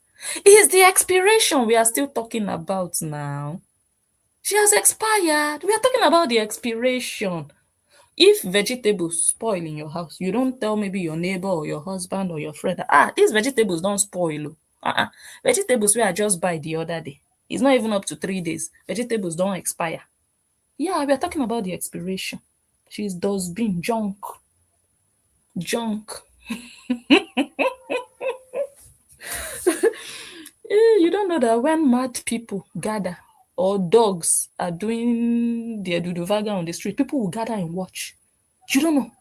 It's the expiration we are still talking about now. She has expired. We are talking about the expiration. If vegetables spoil in your house, you don't tell maybe your neighbor or your husband or your friend, these vegetables don't spoil. Vegetables we are just buy the other day. It's not even up to 3 days. Vegetables don't expire. Yeah, we are talking about the expiration. She's dustbin, junk. You don't know that when mad people gather or dogs are doing their duduvaga on the street, people will gather and watch. You don't know.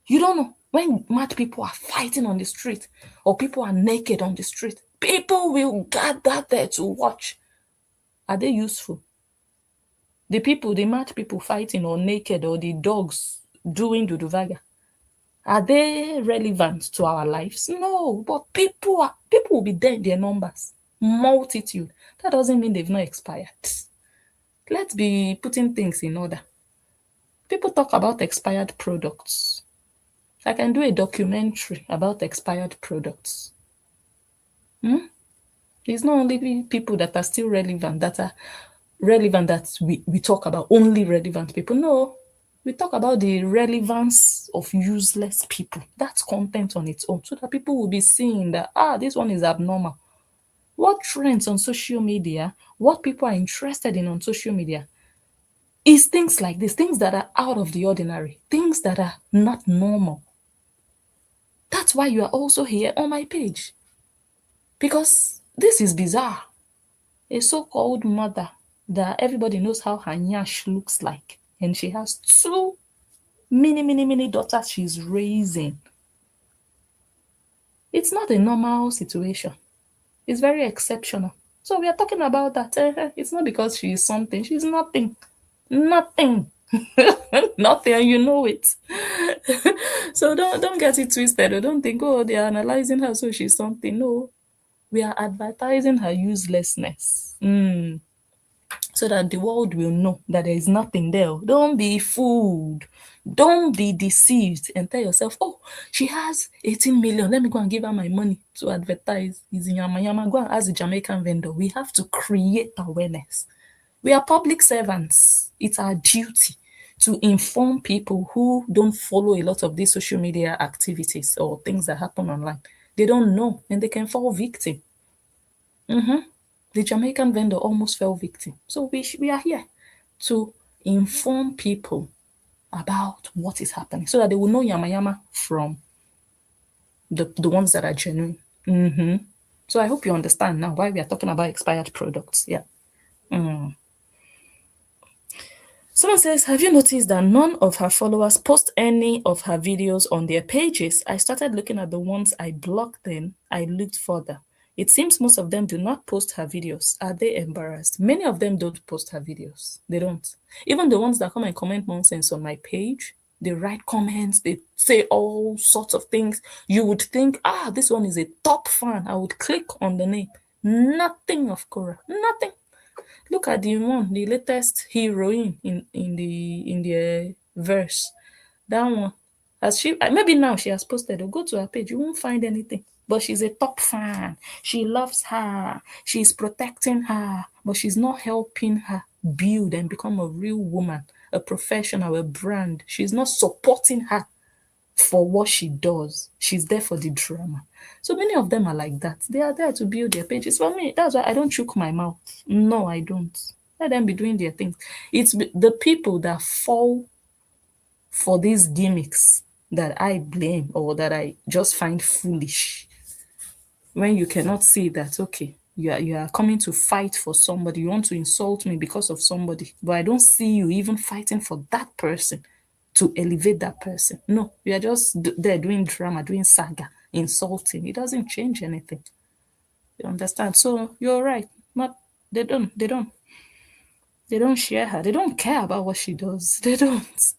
You don't know. When mad people are fighting on the street or people are naked on the street, people will gather there to watch. Are they useful? The people, the mad people fighting or naked or the dogs doing duduvaga, are they relevant to our lives? No, but people will be there in their numbers, multitude. That doesn't mean they've not expired. Let's be putting things in order. People talk about expired products. I can do a documentary about expired products. It's not only people that are still relevant that are relevant that we talk about, only relevant people. No, we talk about the relevance of useless people. That's content on its own, so that people will be seeing that this one is abnormal. What trends on social media, what people are interested in on social media is things like this, things that are out of the ordinary, things that are not normal. That's why you are also here on my page, because this is bizarre. A so-called mother that everybody knows how her nyash looks like, and she has two mini daughters she's raising. It's not a normal situation. It's very exceptional. So we are talking about that. It's not because she is something. She's nothing. Nothing. Nothing, and you know it. So don't get it twisted, or don't think, oh, they are analyzing her so she's something. No, we are advertising her uselessness. So that the world will know that there is nothing there. Don't be fooled. Don't be deceived and tell yourself, oh, she has 18 million. Let me go and give her my money to advertise. Is in yama yama. Go and ask the Jamaican vendor. We have to create awareness. We are public servants. It's our duty to inform people who don't follow a lot of these social media activities or things that happen online. They don't know and they can fall victim. The Jamaican vendor almost fell victim. So we are here to inform people about what is happening so that they will know yama yama from the ones that are genuine. So I hope you understand now why we are talking about expired products. Yeah. Someone says, have you noticed that none of her followers post any of her videos on their pages? I started looking at the ones I blocked, then I looked further. It seems most of them do not post her videos. Are they embarrassed? Many of them don't post her videos. They don't. Even the ones that come and comment nonsense on my page, they write comments, they say all sorts of things. You would think, this one is a top fan. I would click on the name. Nothing of Cora. Nothing. Look at the latest heroine in the verse. That one. As she maybe now she has posted or go to her page, you won't find anything. But she's a top fan. She loves her. She's protecting her, but she's not helping her build and become a real woman, a professional, a brand. She's not supporting her for what she does. She's there for the drama. So many of them are like that. They are there to build their pages. For me, that's why I don't choke my mouth. No, I don't. Let them be doing their things. It's the people that fall for these gimmicks that I blame or that I just find foolish. When you cannot see that, okay, you are coming to fight for somebody, you want to insult me because of somebody, but I don't see you even fighting for that person to elevate that person. No, you are just there doing drama, doing saga, insulting. It doesn't change anything. You understand? So you're right. Not they don't share her. They don't care about what she does. They don't.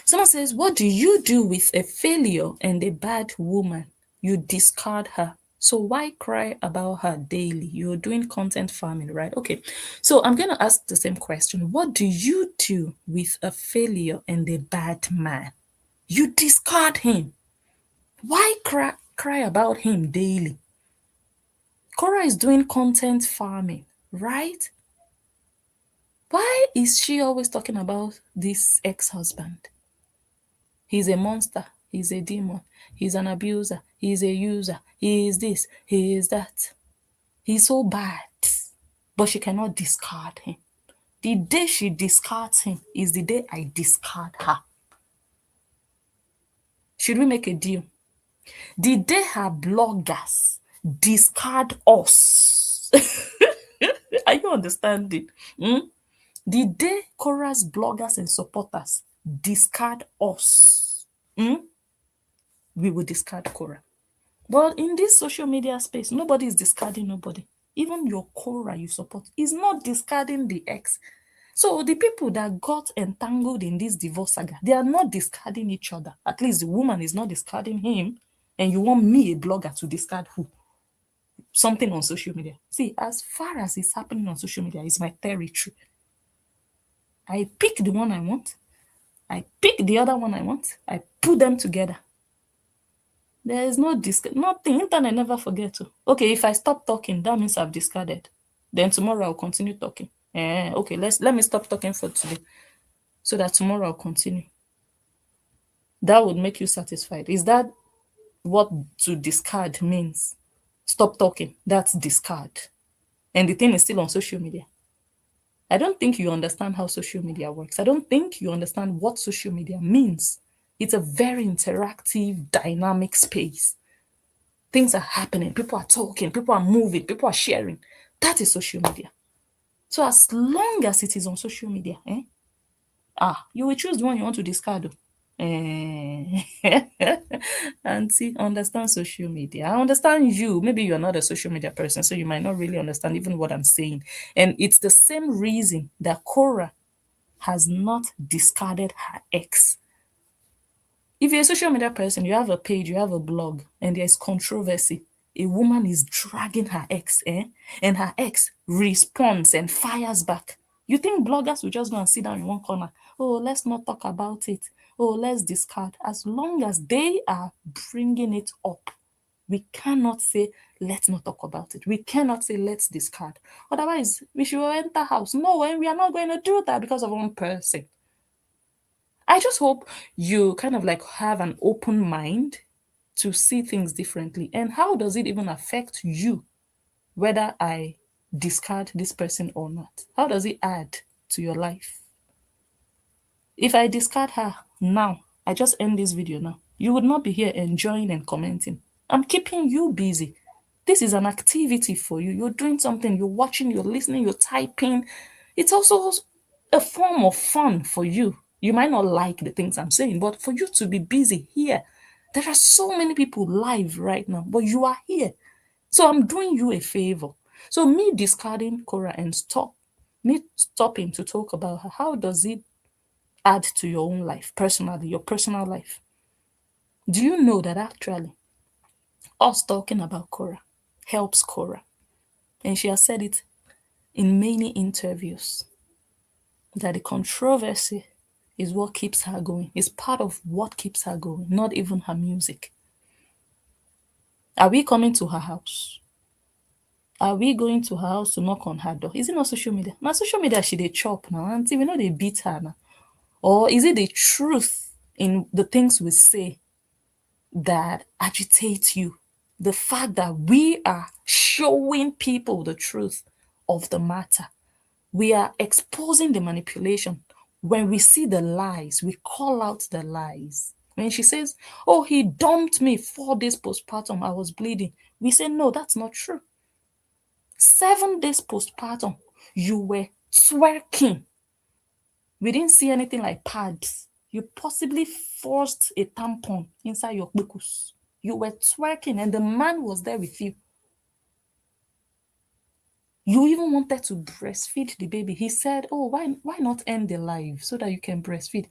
Someone says, what do you do with a failure and a bad woman? You discard her. So why cry about her daily? You're doing content farming, right? Okay. So I'm going to ask the same question. What do you do with a failure and a bad man? You discard him. Why cry about him daily? Cora is doing content farming, right? Why is she always talking about this ex-husband? He's a monster. He's a demon. He's an abuser. He's a user. He is this. He is that. He's so bad. But she cannot discard him. The day she discards him is the day I discard her. Should we make a deal? The day her bloggers, discard us. Are you understanding? The day Korah's bloggers and supporters discard us, we will discard Korah. But in this social media space, nobody is discarding nobody. Even your Korah you support is not discarding the ex. So the people that got entangled in this divorce saga, they are not discarding each other. At least the woman is not discarding him. And you want me, a blogger, to discard who? Something on social media. See, as far as it's happening on social media, it's my territory. I pick the one I want. I pick the other one I want. I put them together. There is no nothing. Internet never forget to. Okay, if I stop talking, that means I've discarded. Then tomorrow I'll continue talking. Okay, let me stop talking for today, so that tomorrow I'll continue. That would make you satisfied. Is that what to discard means? Stop talking. That's discard. And the thing is still on social media. I don't think you understand how social media works. I don't think you understand what social media means. It's a very interactive, dynamic space. Things are happening. People are talking. People are moving. People are sharing. That is social media. So as long as it is on social media, you will choose the one you want to discard. Auntie, understand social media. I understand you. Maybe you're not a social media person, so you might not really understand even what I'm saying. And it's the same reason that Korah has not discarded her ex. If you're a social media person, you have a page, you have a blog, and there's controversy, a woman is dragging her ex, and her ex responds and fires back. You think bloggers will just go and sit down in one corner? Oh, let's not talk about it. Oh, let's discard. As long as they are bringing it up, we cannot say, let's not talk about it. We cannot say, let's discard. Otherwise, we should enter house. No, and we are not going to do that because of one person. I just hope you kind of like have an open mind to see things differently. And how does it even affect you, whether I discard this person or not? How does it add to your life? If I discard her now, I just end this video now, you would not be here enjoying and commenting. I'm keeping you busy. This is an activity for you. You're doing something, you're watching, you're listening, you're typing. It's also a form of fun for you. You might not like the things I'm saying, but for you to be busy here, there are so many people live right now, but you are here. So I'm doing you a favor. So me discarding Korah and me stopping to talk about her, how does it add to your own life, personally, your personal life? Do you know that actually us talking about Korah helps Korah? And she has said it in many interviews that the controversy is what keeps her going. It's part of what keeps her going, not even her music. Are we coming to her house? Are we going to her house to knock on her door? Is it not social media? Now social media she dey chop now, auntie. We know they beat her now. Or is it the truth in the things we say that agitates you? The fact that we are showing people the truth of the matter. We are exposing the manipulation. When we see the lies, we call out the lies. When she says, oh, he dumped me 4 days postpartum, I was bleeding. We say, no, that's not true. 7 days postpartum, you were twerking. We didn't see anything like pads. You possibly forced a tampon inside your bukus. You were twerking and the man was there with you. You even wanted to breastfeed the baby. He said, oh, why not end the live so that you can breastfeed?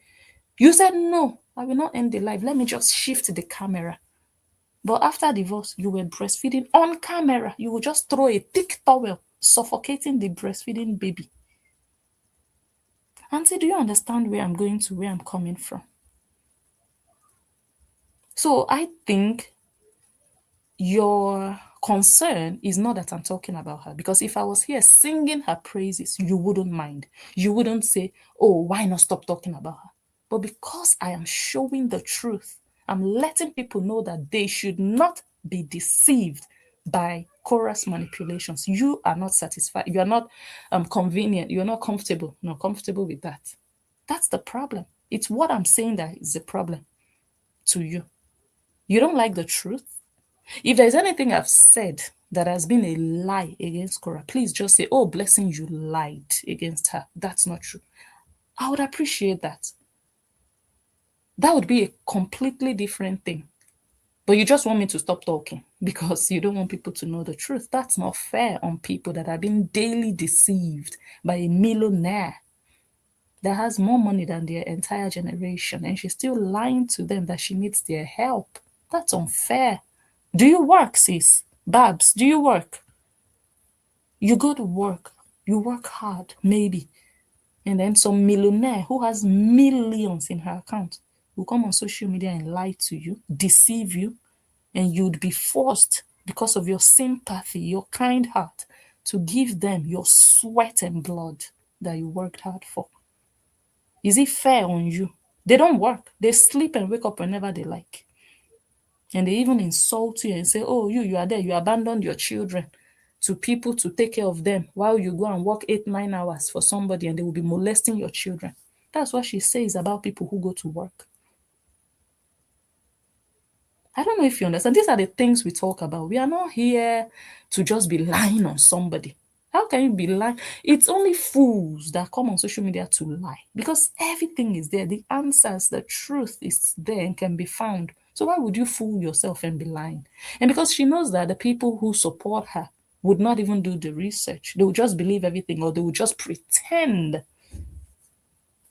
You said, no, I will not end the live. Let me just shift the camera. But after divorce, you were breastfeeding on camera. You would just throw a thick towel, suffocating the breastfeeding baby. Auntie, do you understand where I'm going to, where I'm coming from? So I think your concern is not that I'm talking about her, because if I was here singing her praises, you wouldn't mind. You wouldn't say, oh, why not stop talking about her? But because I am showing the truth, I'm letting people know that they should not be deceived by Korah's manipulations. You are not satisfied. You are not convenient. You are not comfortable. Not comfortable with that. That's the problem. It's what I'm saying that is the problem to you. You don't like the truth. If there's anything I've said that has been a lie against Cora, please just say, oh, Blessing, you lied against her. That's not true. I would appreciate that. That would be a completely different thing. But you just want me to stop talking because you don't want people to know the truth. That's not fair on people that are being daily deceived by a millionaire that has more money than their entire generation, and she's still lying to them that she needs their help. That's unfair. Do you work, sis? Babs, do you work? You go to work, you work hard, maybe, and then some millionaire who has millions in her account will come on social media and lie to you, deceive you, and you'd be forced, because of your sympathy, your kind heart, to give them your sweat and blood that you worked hard for. Is it fair on you? They don't work. They sleep and wake up whenever they like. And they even insult you and say, oh, you are there. You abandoned your children to people to take care of them while you go and work 8, 9 hours for somebody, and they will be molesting your children. That's what she says about people who go to work. I don't know if you understand. These are the things we talk about. We are not here to just be lying on somebody. How can you be lying? It's only fools that come on social media to lie because everything is there. The answers, the truth is there and can be found. So why would you fool yourself and be lying? And because she knows that the people who support her would not even do the research, they would just believe everything, or they would just pretend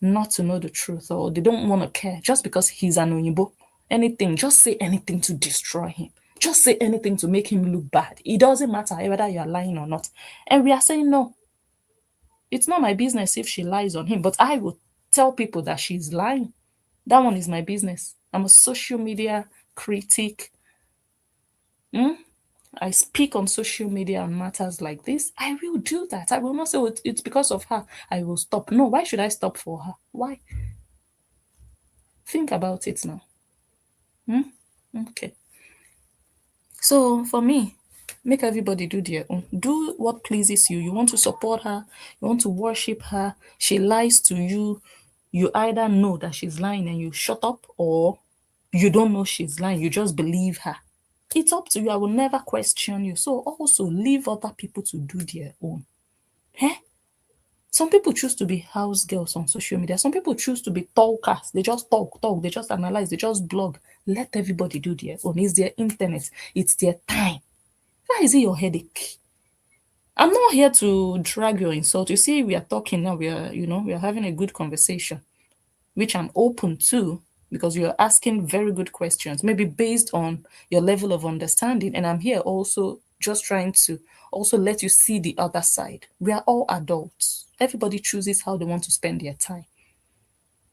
not to know the truth, or they don't want to care just because he's an Oyinbo. Anything, just say anything to destroy him. Just say anything to make him look bad. It doesn't matter whether you're lying or not. And we are saying, no, it's not my business if she lies on him, but I will tell people that she's lying. That one is my business. I'm a social media critic. I speak on social media on matters like this. I will do that. I will not say, oh, it's because of her. I will stop. No, why should I stop for her? Why? Think about it now. Okay. So for me, make everybody do their own. Do what pleases you. You want to support her, you want to worship her. She lies to you. You either know that she's lying and you shut up, or you don't know she's lying. You just believe her. It's up to you. I will never question you. So also leave other people to do their own. Eh? Some people choose to be house girls on social media. Some people choose to be talkers. They just talk, they just analyze, they just blog. Let everybody do their own. It's their internet, it's their time. Why is it your headache? I'm not here to drag your insult. You see, we are talking now, we are having a good conversation, which I'm open to because you're asking very good questions, maybe based on your level of understanding. And I'm here also just trying to also let you see the other side. We are all adults. Everybody chooses how they want to spend their time.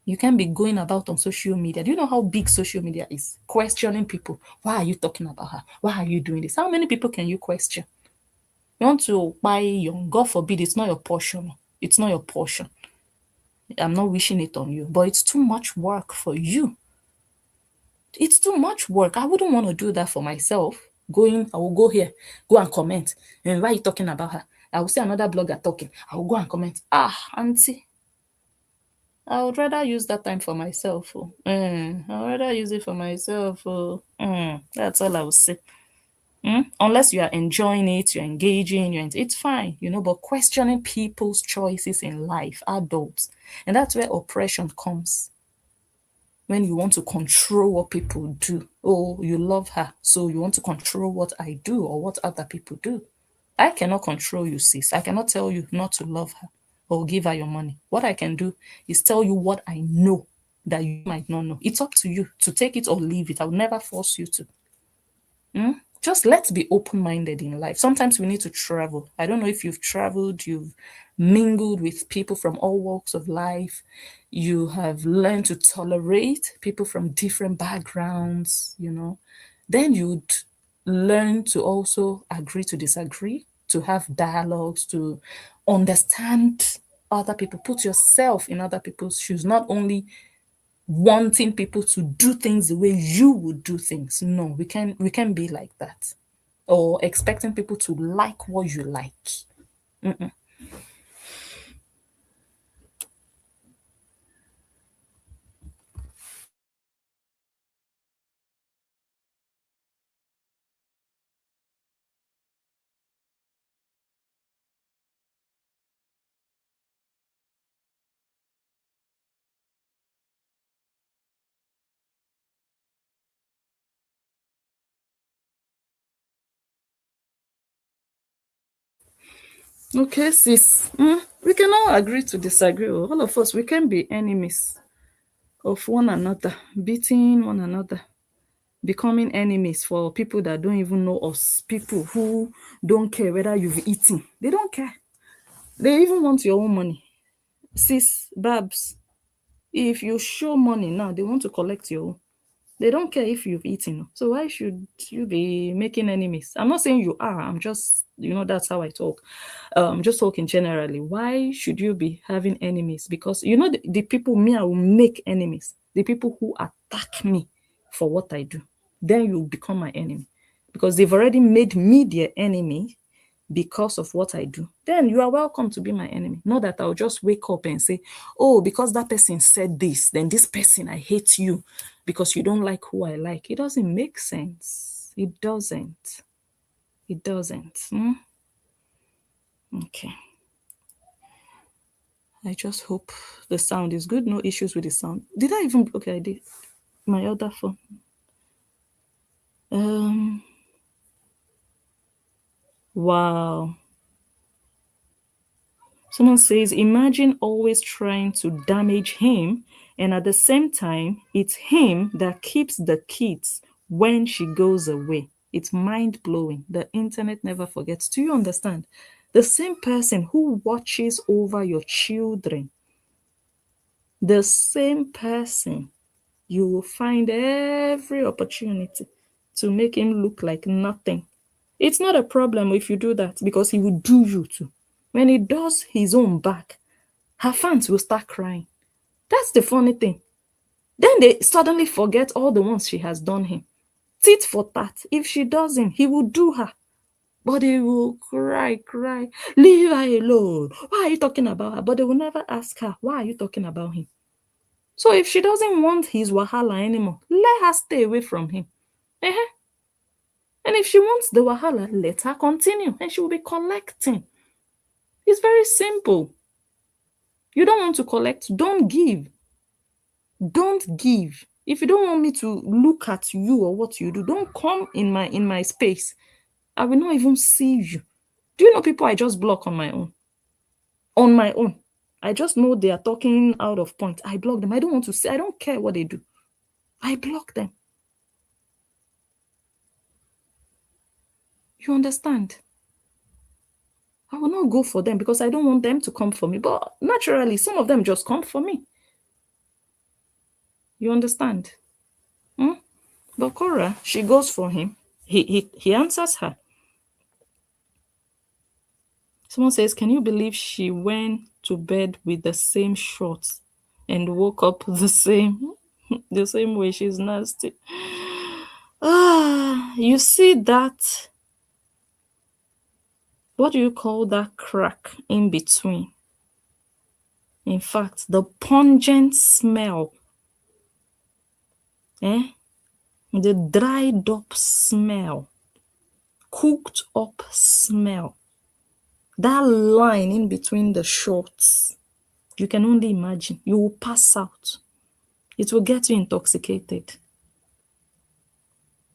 You can't be going about on social media. Do you know how big social media is? Questioning people. Why are you talking about her? Why are you doing this? How many people can you question? You want to buy young, God forbid, it's not your portion. It's not your portion. I'm not wishing it on you, but it's too much work for you. It's too much work. I wouldn't want to do that for myself. I will go here, go and comment. And why are you talking about her? I will see another blogger talking. I will go and comment. Ah, auntie, I would rather use that time for myself. Oh. I would rather use it for myself. Oh. That's all I will say. Unless you are enjoying it, you're engaging, it's fine, but questioning people's choices in life, adults, and that's where oppression comes. When you want to control what people do. Oh, you love her, so you want to control what I do or what other people do. I cannot control you, sis. I cannot tell you not to love her or give her your money. What I can do is tell you what I know that you might not know. It's up to you to take it or leave it. I will never force you to. Just let's be open-minded in life. Sometimes we need to travel. I don't know if you've traveled, you've mingled with people from all walks of life. You have learned to tolerate people from different backgrounds. Then you'd learn to also agree to disagree, to have dialogues, to understand other people, put yourself in other people's shoes, not only wanting people to do things the way you would do things. No, we can be like that. Or expecting people to like what you like. Okay, sis. We can all agree to disagree. All of us, we can be enemies of one another, beating one another, becoming enemies for people that don't even know us, people who don't care whether you've eaten. They don't care. They even want your own money. Sis, Babs, if you show money now, they want to collect your own. They don't care if you've eaten. So why should you be making enemies? I'm not saying you are. I'm just, that's how I talk. Just talking generally. Why should you be having enemies? Because the people me I will make enemies. The people who attack me for what I do. Then you become my enemy. Because they've already made me their enemy because of what I do, then you are welcome to be my enemy. Not that I'll just wake up and say, oh, because that person said this, then this person, I hate you because you don't like who I like. It doesn't make sense. It doesn't. It doesn't. Okay. I just hope the sound is good. No issues with the sound. Did I even? Okay, I did. My other phone. Wow. Someone says, imagine always trying to damage him, and at the same time, it's him that keeps the kids when she goes away. It's mind blowing. The internet never forgets. Do you understand? The same person who watches over your children, the same person, you will find every opportunity to make him look like nothing. It's not a problem if you do that because he will do you too. When he does his own back, her fans will start crying. That's the funny thing. Then they suddenly forget all the ones she has done him. Tit for tat. If she does him, he will do her. But they will cry, cry. Leave her alone. Why are you talking about her? But they will never ask her, why are you talking about him? So if she doesn't want his wahala anymore, let her stay away from him. Uh-huh. And if she wants the wahala, let her continue and she will be collecting. It's very simple. You don't want to collect, don't give. Don't give. If you don't want me to look at you or what you do, don't come in my space. I will not even see you. Do you know people I just block on my own? On my own. I just know they are talking out of point. I block them. I don't want to see. I don't care what they do. I block them. You understand? I will not go for them because I don't want them to come for me. But naturally, some of them just come for me. You understand? But Cora, she goes for him. He answers her. Someone says, can you believe she went to bed with the same shorts and woke up the same the same way? She's nasty. You see that? What do you call that crack in between? In fact, the pungent smell, the dried up smell, cooked up smell, that line in between the shorts, you can only imagine. You will pass out. It will get you intoxicated.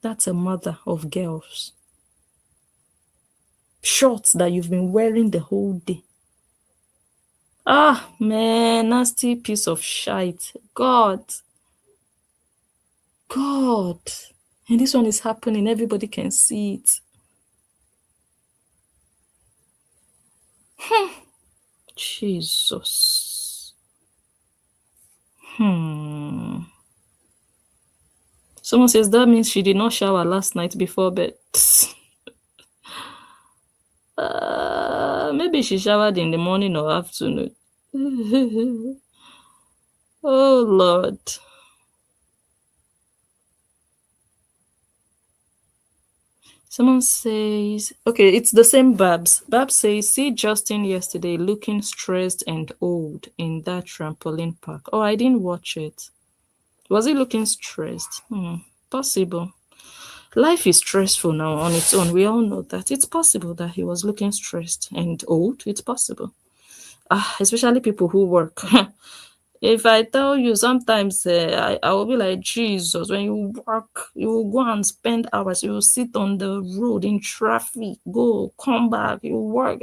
That's a mother of girls. Shorts that you've been wearing the whole day. Ah, man, nasty piece of shite. God. God. And this one is happening. Everybody can see it. Jesus. Someone says that means she did not shower last night before bed. Maybe she showered in the morning or afternoon. Oh, Lord. Someone says, okay, it's the same Babs. Babs says, see Justin yesterday looking stressed and old in that trampoline park. Oh, I didn't watch it. Was he looking stressed? Possible. Life is stressful now on its own. We all know that. It's possible that he was looking stressed and old. It's possible. Especially people who work. If I tell you, sometimes I will be like, Jesus, when you work, you will go and spend hours. You will sit on the road in traffic, go, come back, you work.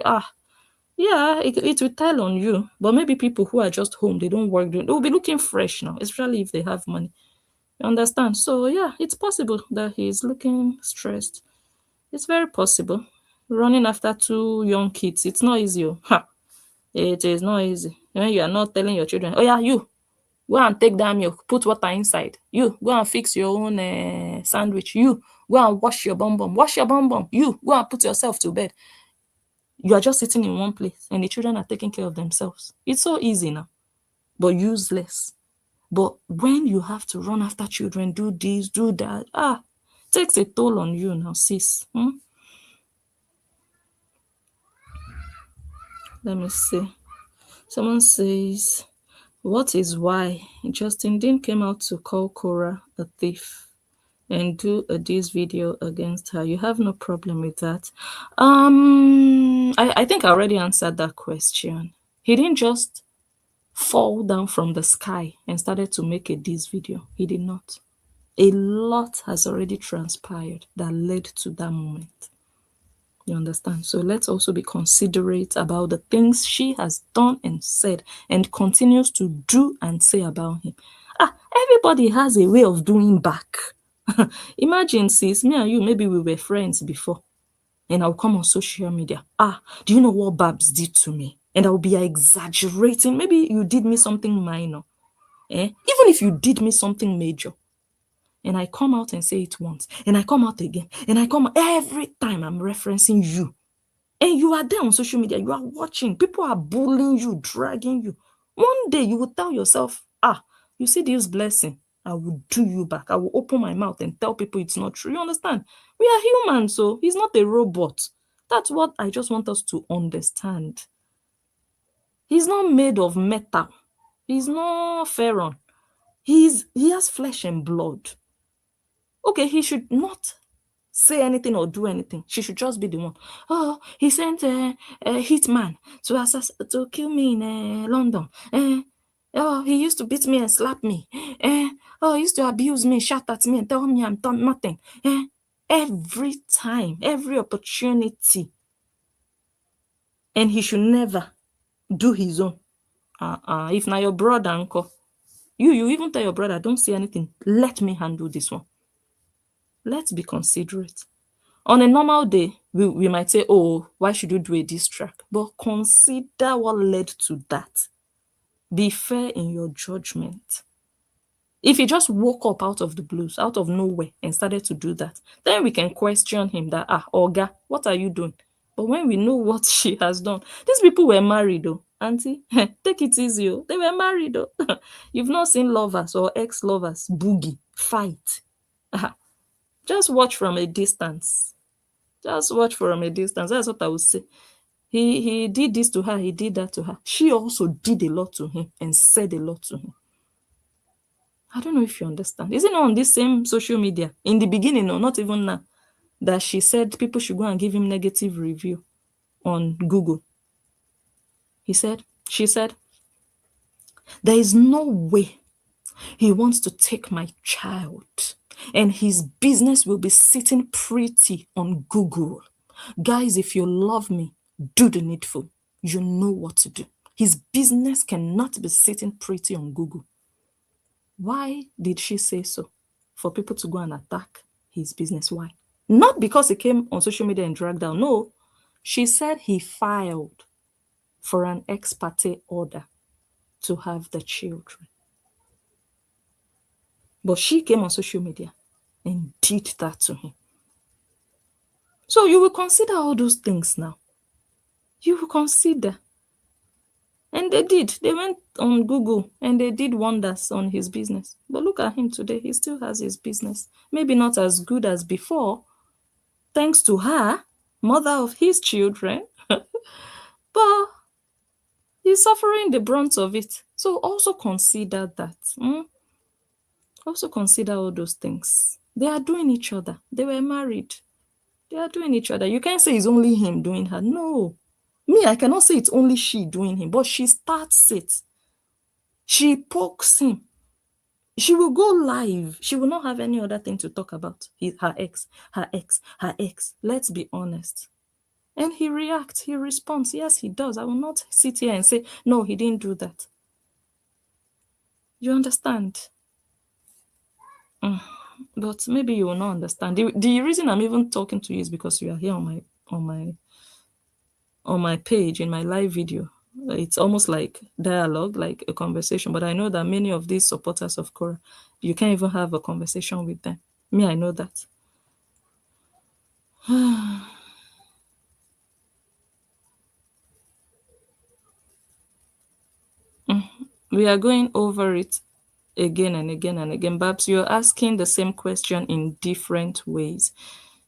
Yeah, it will tell on you. But maybe people who are just home, they don't work, they will be looking fresh now, especially if they have money. You understand? So yeah, it's possible that he's looking stressed. It's very possible. Running after two young kids, it's not easy. Oh. Ha. It is not easy. When you are not telling your children, oh yeah, you go and take that milk, put water inside. You go and fix your own sandwich. You go and wash your bum bum. Wash your bum bum. You go and put yourself to bed. You are just sitting in one place and the children are taking care of themselves. It's so easy now, but useless. But when you have to run after children, do this, do that, it takes a toll on you now, sis. Let me see. Someone says, what is why Justin Dean came out to call Cora a thief and do a diss video against her? You have no problem with that. I think I already answered that question. He didn't just fall down from the sky and started to make a diss video. He did not. A lot has already transpired that led to that moment. You understand? So let's also be considerate about the things she has done and said and continues to do and say about him. Everybody has a way of doing back. Imagine, sis, me and you, maybe we were friends before, and I'll come on social media. Do you know what Babs did to me? And I'll be exaggerating. Maybe you did me something minor. Even if you did me something major, and I come out and say it once, and I come out again, and I come out, every time I'm referencing you. And you are there on social media, you are watching, people are bullying you, dragging you. One day you will tell yourself, you see this blessing, I will do you back. I will open my mouth and tell people it's not true. You understand? We are human, so he's not a robot. That's what I just want us to understand. He's not made of metal. He's not Pharaoh. He has flesh and blood. Okay, he should not say anything or do anything. She should just be the one. Oh, he sent a hitman to kill me in London. Oh, he used to beat me and slap me. Oh, he used to abuse me, shout at me and tell me I'm done nothing. Every time, every opportunity. And he should never do his own. If now your brother, uncle, you even tell your brother, don't say anything. Let me handle this one. Let's be considerate. On a normal day, we might say, oh, why should you do a diss track? But consider what led to that. Be fair in your judgment. If he just woke up out of the blues, out of nowhere, and started to do that, then we can question him that, Oga, what are you doing? But when we know what she has done, these people were married though, auntie. Take it easy. Oh. They were married though. You've not seen lovers or ex-lovers boogie, fight. Just watch from a distance. Just watch from a distance. That's what I would say. He did this to her, he did that to her. She also did a lot to him and said a lot to him. I don't know if you understand. Is it not on this same social media? In the beginning, or not even now, that she said people should go and give him negative review on Google. She said, there is no way he wants to take my child and his business will be sitting pretty on Google. Guys, if you love me, do the needful. You know what to do. His business cannot be sitting pretty on Google. Why did she say so? For people to go and attack his business. Why? Not because he came on social media and dragged down. No. She said he filed for an ex parte order to have the children. But she came on social media and did that to him. So you will consider all those things now. You will consider. And they did. They went on Google and they did wonders on his business. But look at him today. He still has his business. Maybe not as good as before, thanks to her, mother of his children. But he's suffering the brunt of it. So also consider that. Also consider all those things. They are doing each other. They were married. They are doing each other. You can't say it's only him doing her. No. Me, I cannot say it's only she doing him, but she starts it. She pokes him. She will go live. She will not have any other thing to talk about. Her ex. Let's be honest. And he reacts, he responds. Yes, he does. I will not sit here and say, no, he didn't do that. You understand? But maybe you will not understand. The reason I'm even talking to you is because you are here on my page in my live video. It's almost like dialogue, like a conversation. But I know that many of these supporters of Korah, you can't even have a conversation with them. Me, I know that. We are going over it again and again and again. Babs, you're asking the same question in different ways.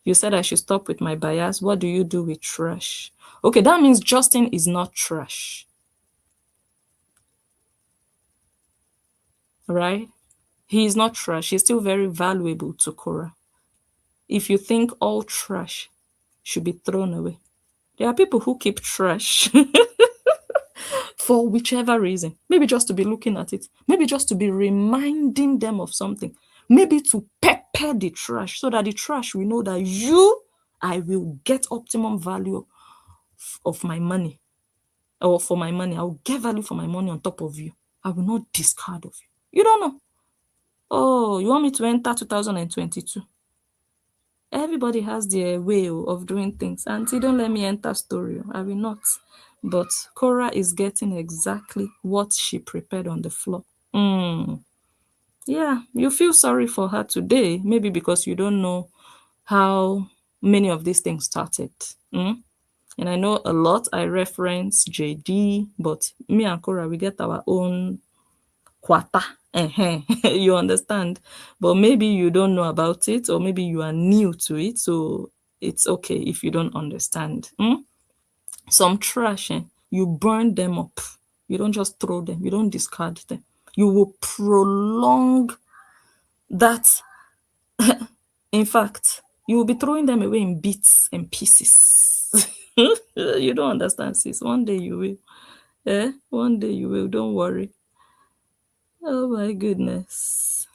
You said I should stop with my bias. What do you do with trash? Okay, that means Justin is not trash, right? He is not trash. He's still very valuable to Korah. If you think all trash should be thrown away, there are people who keep trash for whichever reason. Maybe just to be looking at it, maybe just to be reminding them of something, maybe to pepper the trash so that the trash will know that I will get optimum value of my money, or for my money. I will get value for my money on top of you. I will not discard of you. You don't know. Oh, you want me to enter 2022? Everybody has their way of doing things. Auntie, don't let me enter story. I will not. But Korah is getting exactly what she prepared on the floor. Yeah, you feel sorry for her today, maybe because you don't know how many of these things started. And I know a lot I reference JD, but me and Korah, we get our own quarter. You understand? But maybe you don't know about it, or maybe you are new to it, so it's okay if you don't understand. Some trash, you burn them up. You don't just throw them, you don't discard them. You will prolong that. In fact, you will be throwing them away in bits and pieces. You don't understand, sis. One day you will. One day you will. Don't worry. Oh my goodness.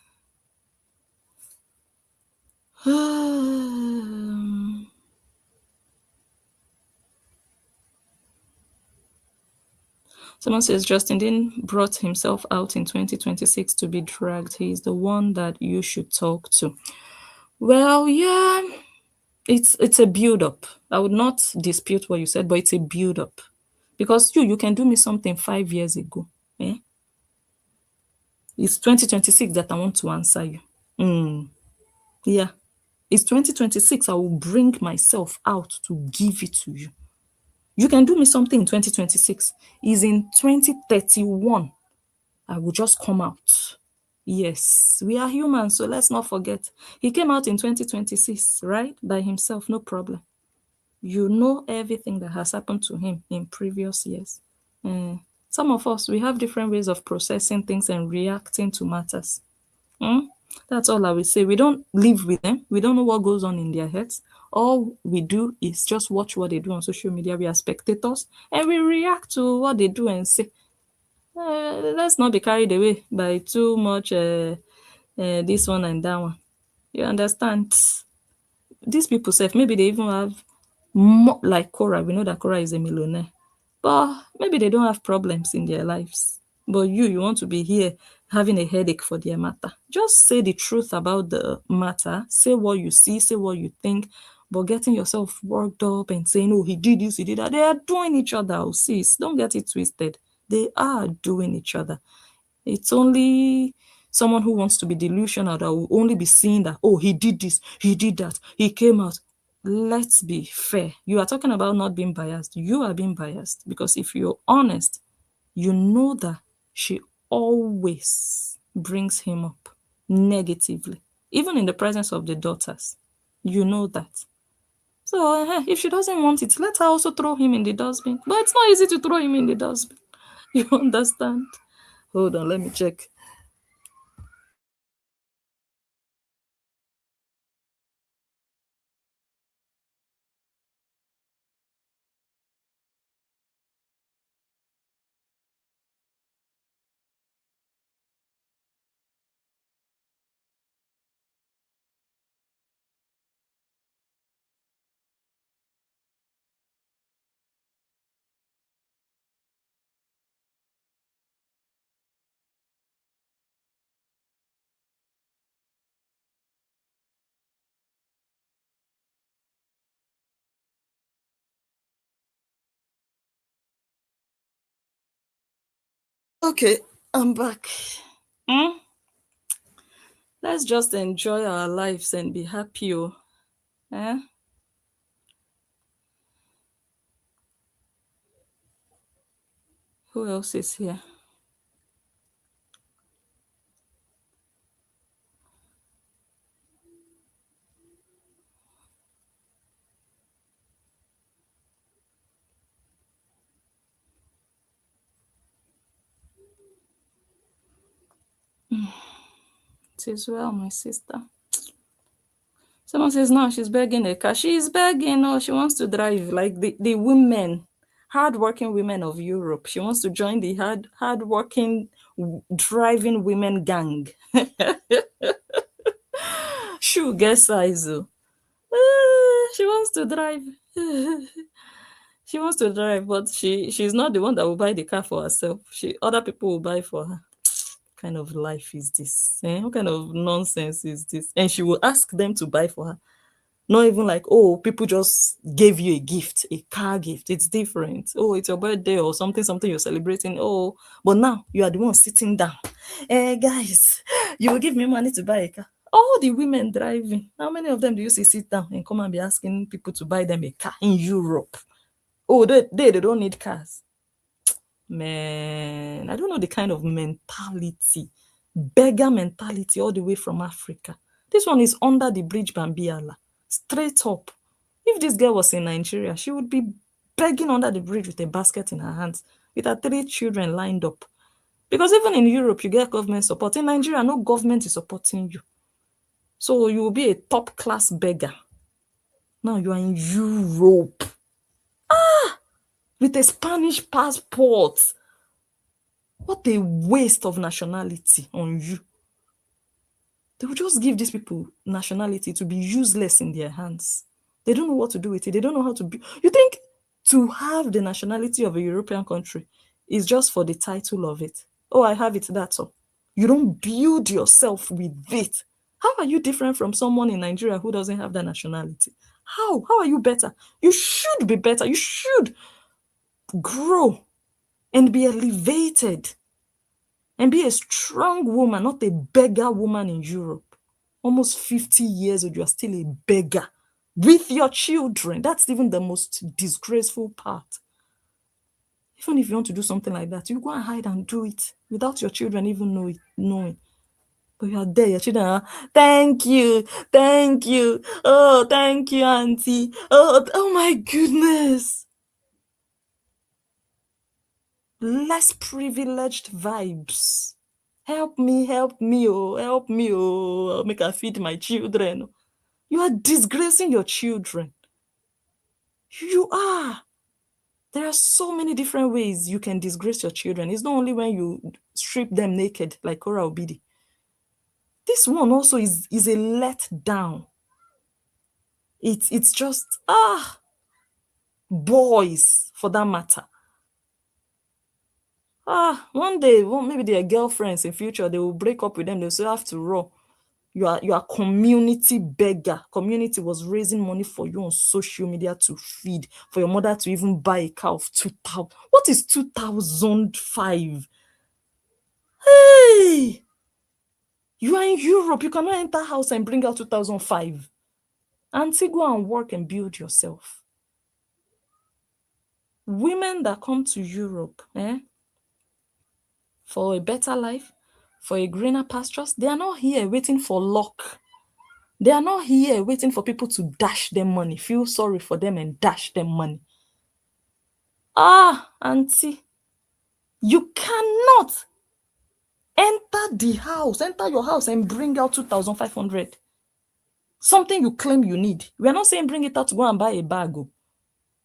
Someone says Justin didn't brought himself out in 2026 to be dragged. He is the one that you should talk to. Well, yeah, it's a build up. I would not dispute what you said, but it's a build up. Because you can do me something 5 years ago. It's 2026 that I want to answer you. Yeah. It's 2026. I will bring myself out to give it to you. You can do me something in 2026. Is in 2031. I will just come out. Yes, we are human, so let's not forget. He came out in 2026, right? By himself, no problem. You know everything that has happened to him in previous years. Some of us, we have different ways of processing things and reacting to matters. That's all I will say. We don't live with them. We don't know what goes on in their heads. All we do is just watch what they do on social media. We are spectators and we react to what they do and say, let's not be carried away by too much this one and that one. You understand? These people say maybe they even have more, like Korah. We know that Korah is a millionaire, but maybe they don't have problems in their lives. But you want to be here having a headache for their matter. Just say the truth about the matter. Say what you see, say what you think, but getting yourself worked up and saying, oh, he did this, he did that. They are doing each other, oh, sis. Don't get it twisted. They are doing each other. It's only someone who wants to be delusional that will only be seeing that, oh, he did this, he did that, he came out. Let's be fair. You are talking about not being biased. You are being biased because if you're honest, you know that she always brings him up negatively, even in the presence of the daughters. You know that. So if she doesn't want it, let her also throw him in the dustbin. But it's not easy to throw him in the dustbin. You understand? Hold on, let me check. Okay, I'm back. Hmm? Let's just enjoy our lives and be happy. Oh. Eh? Who else is here? It is well, my sister. Someone says now she's begging a car. She is begging, or she wants to drive like the women, hardworking women of Europe. She wants to join the hardworking driving women gang. Shoe guess size. Oh. She wants to drive. She wants to drive, but she's not the one that will buy the car for herself. Other people will buy for her. What kind of life is this? What kind of nonsense is this? And she will ask them to buy for her. Not even like, oh, people just gave you a gift, a car gift. It's different. Oh, it's your birthday or something you're celebrating. Oh, but now you are the one sitting down. Guys, you will give me money to buy a car. All the women driving, how many of them do you see sit down and come and be asking people to buy them a car in Europe? Oh, they don't need cars. Man, I don't know the kind of mentality, beggar mentality all the way from Africa. This one is under the bridge Bambiala, straight up. If this girl was in Nigeria, she would be begging under the bridge with a basket in her hands, with her 3 children lined up. Because even in Europe, you get government support. In Nigeria, no government is supporting you. So you will be a top-class beggar. Now you are in Europe. With a Spanish passport. What a waste of nationality on you. They will just give these people nationality to be useless in their hands. They don't know what to do with it. They don't know how to be. You think to have the nationality of a European country is just for the title of it? Oh, I have it, that's all. You don't build yourself with it. How are you different from someone in Nigeria who doesn't have that nationality? How? How are you better? You should be better. You should grow and be elevated and be a strong woman, not a beggar woman in Europe. Almost 50 years old, you are still a beggar with your children. That's even the most disgraceful part. Even if you want to do something like that, you go and hide and do it without your children even knowing. But you are there, your children are, thank you, oh, thank you, auntie. Oh my goodness. Less privileged vibes. Help me, oh, make I feed my children. You are disgracing your children. You are. There are so many different ways you can disgrace your children. It's not only when you strip them naked like Cora Obidi. This one also is a letdown. It's just, boys for that matter. One day, maybe their girlfriends in future, they will break up with them. They'll say, after all, you are community beggar. Community was raising money for you on social media to feed, for your mother to even buy a car of 2,000. What is 2005? Hey, you are in Europe. You cannot enter house and bring out 2005. Auntie, go and work and build yourself. Women that come to Europe, for a better life, for a greener pastures, they are not here waiting for luck. They are not here waiting for people to dash them money, feel sorry for them and dash them money. Auntie, you cannot enter your house and bring out 2,500. Something you claim you need. We are not saying bring it out to go and buy a bag,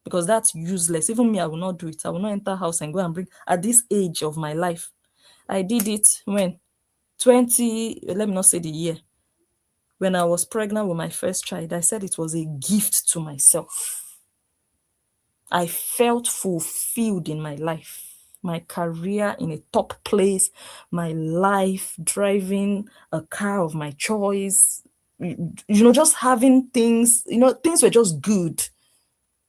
because that's useless. Even me, I will not do it. I will not enter house and go and bring, at this age of my life. I did it when 20, let me not say the year. When I was pregnant with my first child, I said it was a gift to myself. I felt fulfilled in my life, my career in a top place, my life driving a car of my choice, just having things, things were just good.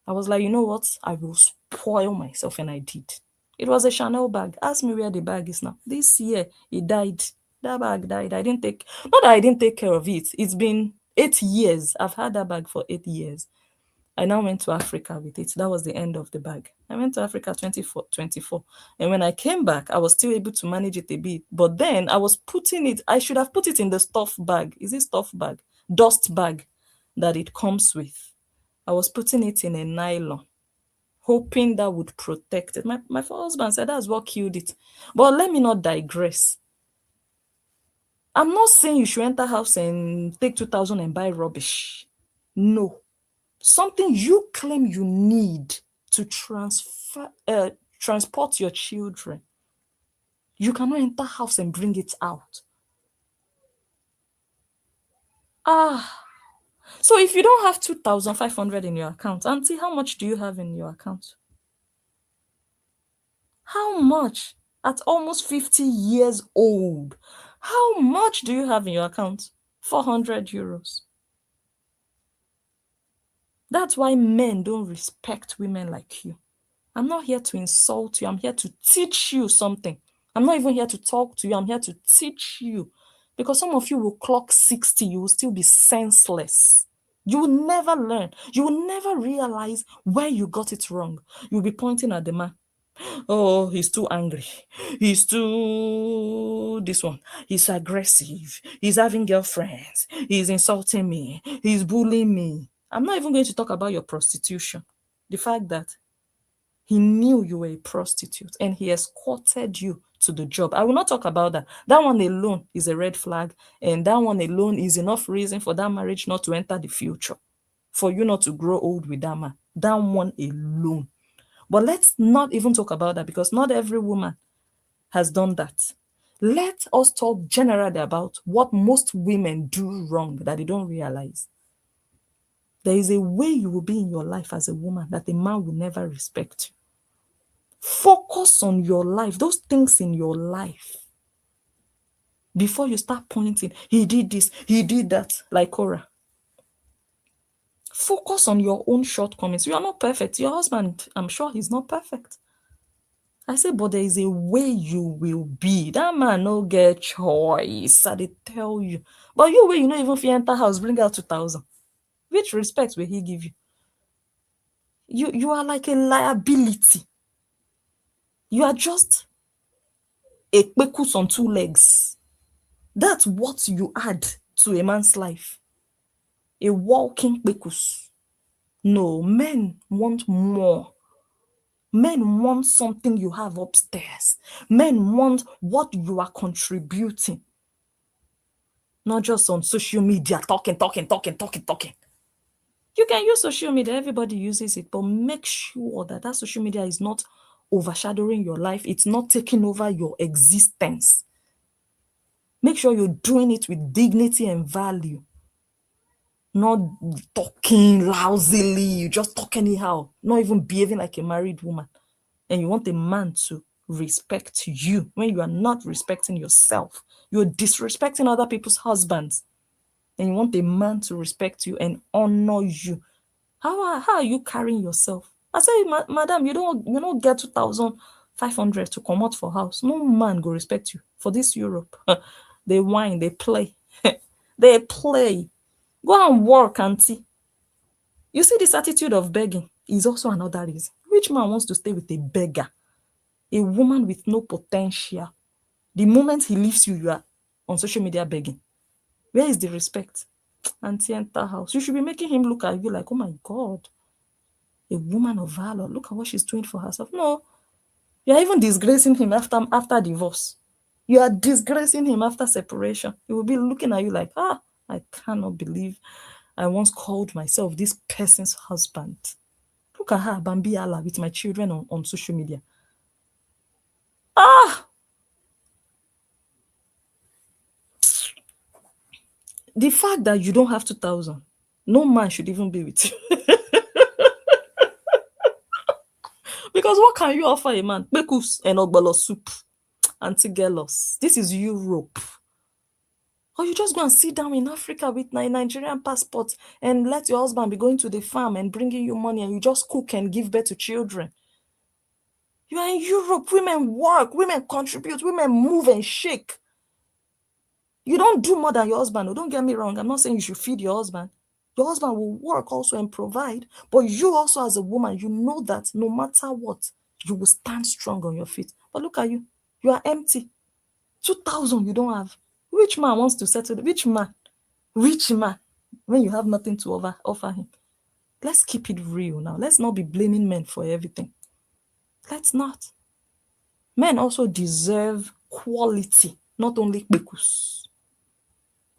I was like, you know what? I will spoil myself, and I did. It was a Chanel bag. Ask me where the bag is now. This year, it died. That bag died. I didn't take, not that I didn't take care of it. It's been 8 years. I've had that bag for 8 years. I now went to Africa with it. That was the end of the bag. I went to Africa 24. And when I came back, I was still able to manage it a bit. But then I was putting it, I should have put it in the stuff bag. Is it stuff bag? Dust bag that it comes with. I was putting it in a nylon, hoping that would protect it. My husband said that's what killed it. But let me not digress. I'm not saying you should enter house and take 2,000 and buy rubbish. No. Something you claim you need to transport your children. You cannot enter house and bring it out. So if you don't have 2,500 in your account, auntie, how much do you have in your account? How much? At almost 50 years old, how much do you have in your account? 400 euros. That's why men don't respect women like you. I'm not here to insult you. I'm here to teach you something. I'm not even here to talk to you. I'm here to teach you. Because some of you will clock 60, you will still be senseless. You will never learn. You will never realize where you got it wrong. You'll be pointing at the man. Oh, he's too angry. He's too this one. He's aggressive. He's having girlfriends. He's insulting me. He's bullying me. I'm not even going to talk about your prostitution. The fact that he knew you were a prostitute and he escorted you to the job. I will not talk about that. That one alone is a red flag. And that one alone is enough reason for that marriage not to enter the future. For you not to grow old with that man. That one alone. But let's not even talk about that because not every woman has done that. Let us talk generally about what most women do wrong that they don't realize. There is a way you will be in your life as a woman that a man will never respect you. Focus on your life, those things in your life. Before you start pointing, he did this, he did that, like Cora. Focus on your own shortcomings. You are not perfect. Your husband, I'm sure he's not perfect. I say, but there is a way you will be. That man no get choice. I dey tell you. But you way you know even if you enter house, bring out 2,000. Which respect will he give you? You are like a liability. You are just a kpekus on 2 legs. That's what you add to a man's life. A walking kpekus. No, men want more. Men want something you have upstairs. Men want what you are contributing. Not just on social media, talking. You can use social media, everybody uses it, but make sure that social media is not overshadowing your life. It's not taking over your existence. Make sure you're doing it with dignity and value. Not talking lousily, you just talk anyhow, not even behaving like a married woman. And you want a man to respect you when you are not respecting yourself. You're disrespecting other people's husbands. And you want a man to respect you and honor you. How are you carrying yourself? I say, madam, you don't get 2,500 to come out for house. No man go respect you. For this Europe, they whine, they play. They play. Go and work, auntie. You see, this attitude of begging is also another reason. Which man wants to stay with a beggar? A woman with no potential. The moment he leaves you, you are on social media begging. Where is the respect? Auntie, enter house. You should be making him look at you like, oh my God, a woman of valor. Look at what she's doing for herself. No, you're even disgracing him after divorce. You are disgracing him after separation. He will be looking at you like, I cannot believe I once called myself this person's husband. Look at her, Bambi Allah, with my children on social media. The fact that you don't have 2,000, no man should even be with you. Because what can you offer a man? Bekus and ogbolo soup. Antigelos. This is Europe. Or you just go and sit down in Africa with a Nigerian passport and let your husband be going to the farm and bringing you money and you just cook and give birth to children. You are in Europe, women work, women contribute, women move and shake. You don't do more than your husband. Oh, don't get me wrong. I'm not saying you should feed your husband. Your husband will work also and provide. But you also as a woman, you know that no matter what, you will stand strong on your feet. But look at you. You are empty. 2,000 you don't have. Which man wants to settle? Which man? Rich man. When you have nothing to offer him. Let's keep it real now. Let's not be blaming men for everything. Let's not. Men also deserve quality, not only bekus.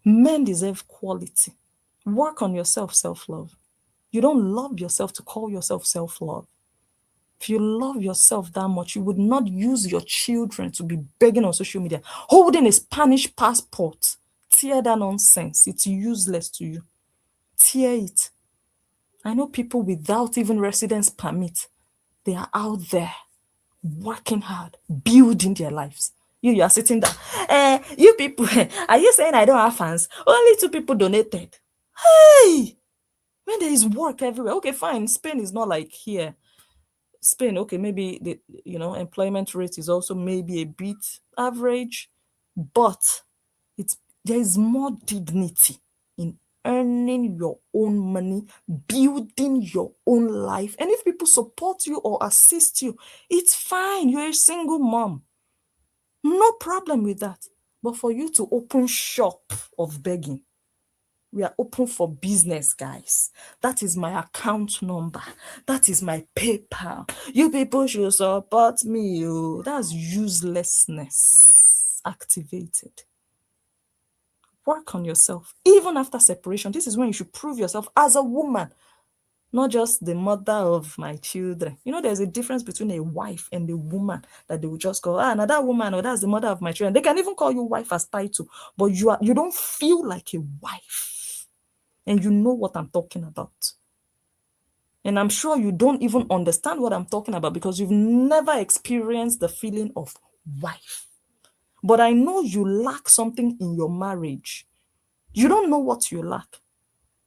Men deserve quality. Work on yourself, self-love. You don't love yourself to call yourself self-love. If you love yourself that much, you would not use your children to be begging on social media, holding a Spanish passport. Tear that nonsense. It's useless to you. Tear it. I know people without even residence permit. They are out there working hard, building their lives. You are sitting there. You people, are you saying I don't have fans? Only 2 people donated. Hey, when there is work everywhere. Okay, fine. Spain is not like here. Spain, okay, maybe the employment rate is also maybe a bit average, but there is more dignity in earning your own money, building your own life. And if people support you or assist you, it's fine. You're a single mom. No problem with that. But for you to open shop of begging, we are open for business, guys. That is my account number. That is my PayPal. You people should support me. Oh. That's uselessness activated. Work on yourself. Even after separation, this is when you should prove yourself as a woman, not just the mother of my children. There's a difference between a wife and a woman that they will just call, another woman, or that's the mother of my children. They can even call you wife as title, but you don't feel like a wife. And you know what I'm talking about. And I'm sure you don't even understand what I'm talking about because you've never experienced the feeling of wife. But I know you lack something in your marriage. You don't know what you lack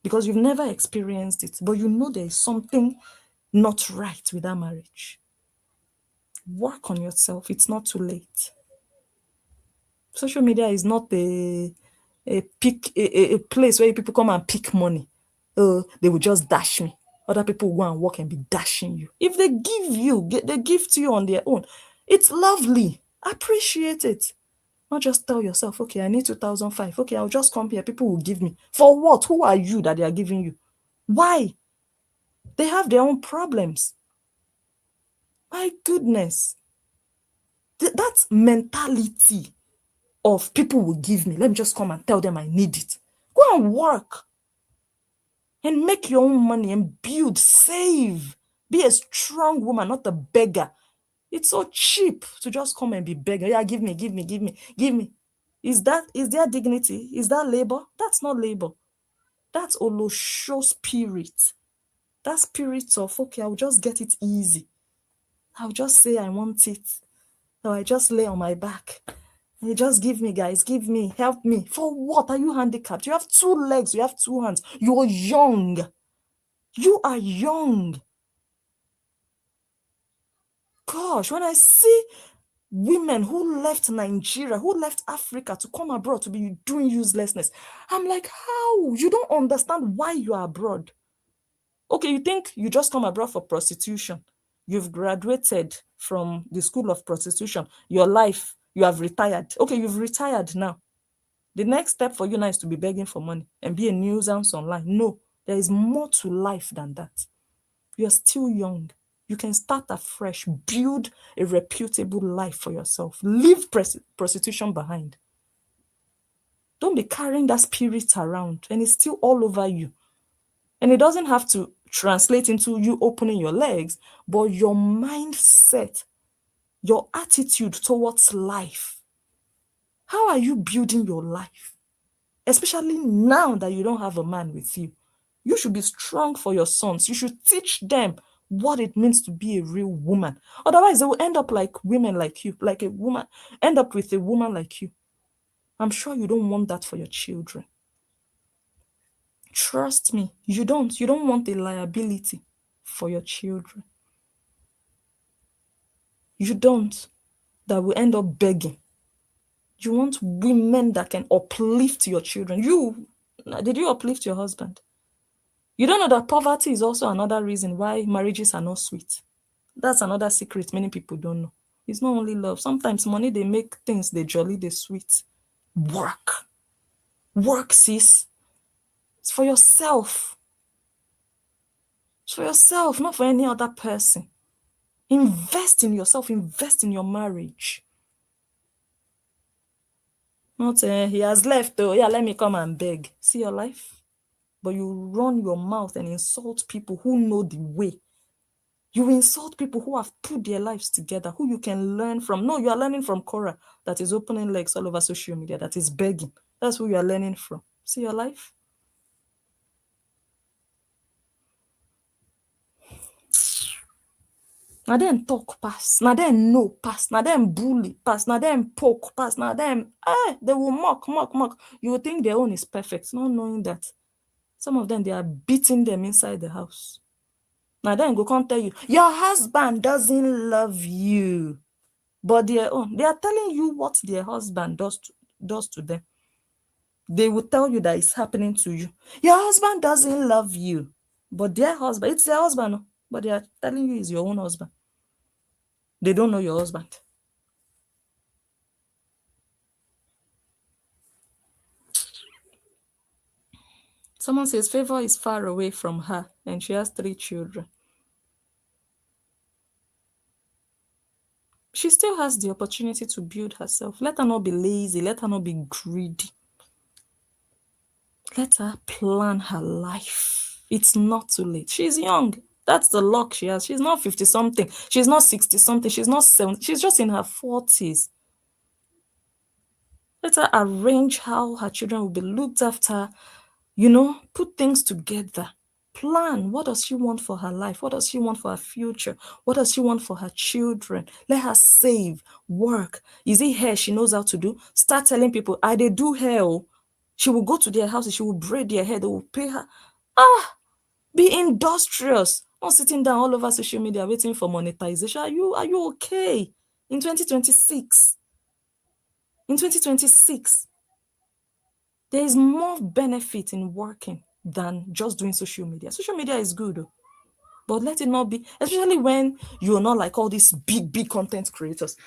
because you've never experienced it, but you know there is something not right with that marriage. Work on yourself. It's not too late. Social media is not a place where people come and pick money. They will just dash me. Other people will go and work and be dashing you. If they give to you on their own, it's lovely. Appreciate it. Not just tell yourself, okay, I need 2,005. Okay, I'll just come here. People will give me. For what? Who are you that they are giving you? Why? They have their own problems. My goodness. That mentality of people will give me. Let me just come and tell them I need it. Go and work. And make your own money and build, save. Be a strong woman, not a beggar. It's so cheap to just come and be beggar. Yeah, give me, give me, give me, give me. Is there dignity? Is that labor? That's not labor. That's Olosho spirit. That spirit of, okay, I'll just get it easy. I'll just say I want it. Or I just lay on my back. And you just give me, guys, give me, help me. For what? Are you handicapped? You have 2 legs, you have 2 hands. You're young. You are young. Gosh, when I see women who left Nigeria, who left Africa to come abroad to be doing uselessness, I'm like, how? You don't understand why you are abroad. Okay, you think you just come abroad for prostitution. You've graduated from the school of prostitution. Your life, you have retired. Okay, you've retired now. The next step for you now is to be begging for money and be a nuisance online. No, there is more to life than that. You're still young. You can start afresh, build a reputable life for yourself. Leave prostitution behind. Don't be carrying that spirit around and it's still all over you. And it doesn't have to translate into you opening your legs, but your mindset, your attitude towards life. How are you building your life? Especially now that you don't have a man with you. You should be strong for your sons. You should teach them what it means to be a real woman. Otherwise, they will end up like women like you, like a woman, end up with a woman like you. I'm sure you don't want that for your children. Trust me, you don't. You don't want a liability for your children. You don't. That will end up begging. You want women that can uplift your children. Did you uplift your husband? You don't know that poverty is also another reason why marriages are not sweet. That's another secret many people don't know. It's not only love. Sometimes money, they make things, they jolly, they sweet. Work. Work, sis. It's for yourself. It's for yourself, not for any other person. Invest in yourself. Invest in your marriage. Not he has left, oh yeah, let me come and beg. See your life? But you run your mouth and insult people who know the way. You insult people who have put their lives together, who you can learn from. No, you are learning from Cora, that is opening legs all over social media, that is begging. That's who you are learning from. See your life? Now then talk pass. Now then no pass. Now then bully pass. Now then poke pass. Now then, they will mock. You will think their own is perfect, not knowing that some of them, they are beating them inside the house. Now then go come tell you, your husband doesn't love you. But their own, they are telling you what their husband does to them. They will tell you that it's happening to you. Your husband doesn't love you. But their husband, it's their husband, but they are telling you it's your own husband. They don't know your husband. Someone says Favor is far away from her and she has 3 children. She still has the opportunity to build herself. Let her not be lazy. Let her not be greedy. Let her plan her life. It's not too late. She's young. That's the luck she has. She's not 50-something. She's not 60-something. She's not 70. She's just in her 40s. Let her arrange how her children will be looked after. Put things together. Plan. What does she want for her life? What does she want for her future? What does she want for her children? Let her save, work. Is it hair she knows how to do? Start telling people, they do hair. She will go to their houses. She will braid their hair. They will pay her. Be industrious. Not sitting down all over social media waiting for monetization. Are you okay? In 2026. In 2026. There is more benefit in working than just doing social media. Social media is good, but let it not be, especially when you're not like all these big content creators.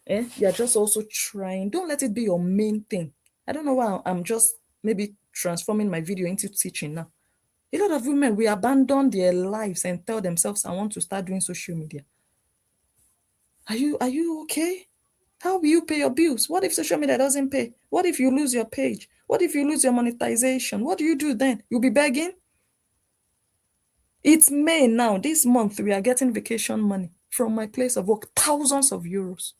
You're just also trying. Don't let it be your main thing. I don't know why I'm just maybe transforming my video into teaching now. A lot of women will abandon their lives and tell themselves, I want to start doing social media. Are you okay? How will you pay your bills? What if social media doesn't pay? What if you lose your page? What if you lose your monetization? What do you do then? You'll be begging? It's May now. This month, we are getting vacation money from my place of work. Thousands of euros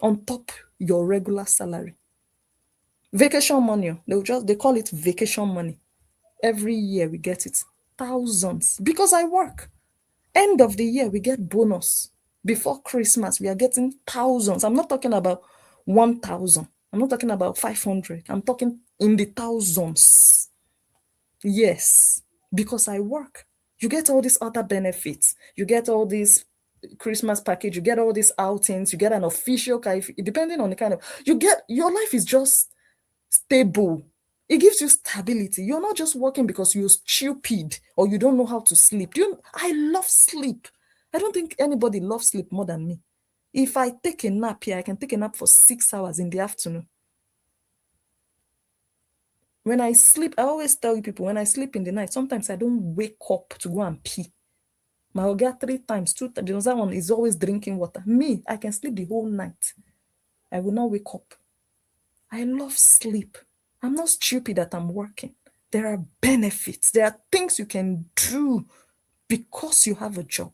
on top your regular salary. Vacation money. They call it vacation money. Every year we get it. Thousands. Because I work. End of the year, we get bonus. Before Christmas, we are getting thousands. I'm not talking about 1,000. I'm not talking about 500. I'm talking in the thousands. Yes, because I work. You get all these other benefits. You get all these Christmas package. You get all these outings. You get an official car. Depending on the kind of, your life is just stable. It gives you stability. You're not just working because you're stupid or you don't know how to sleep. I love sleep. I don't think anybody loves sleep more than me. If I take a nap here, I can take a nap for 6 hours in the afternoon. When I sleep, I always tell you people, when I sleep in the night, sometimes I don't wake up to go and pee. My Oga 3 times, 2 times, the other one is always drinking water. Me, I can sleep the whole night. I will not wake up. I love sleep. I'm not stupid that I'm working. There are benefits. There are things you can do because you have a job.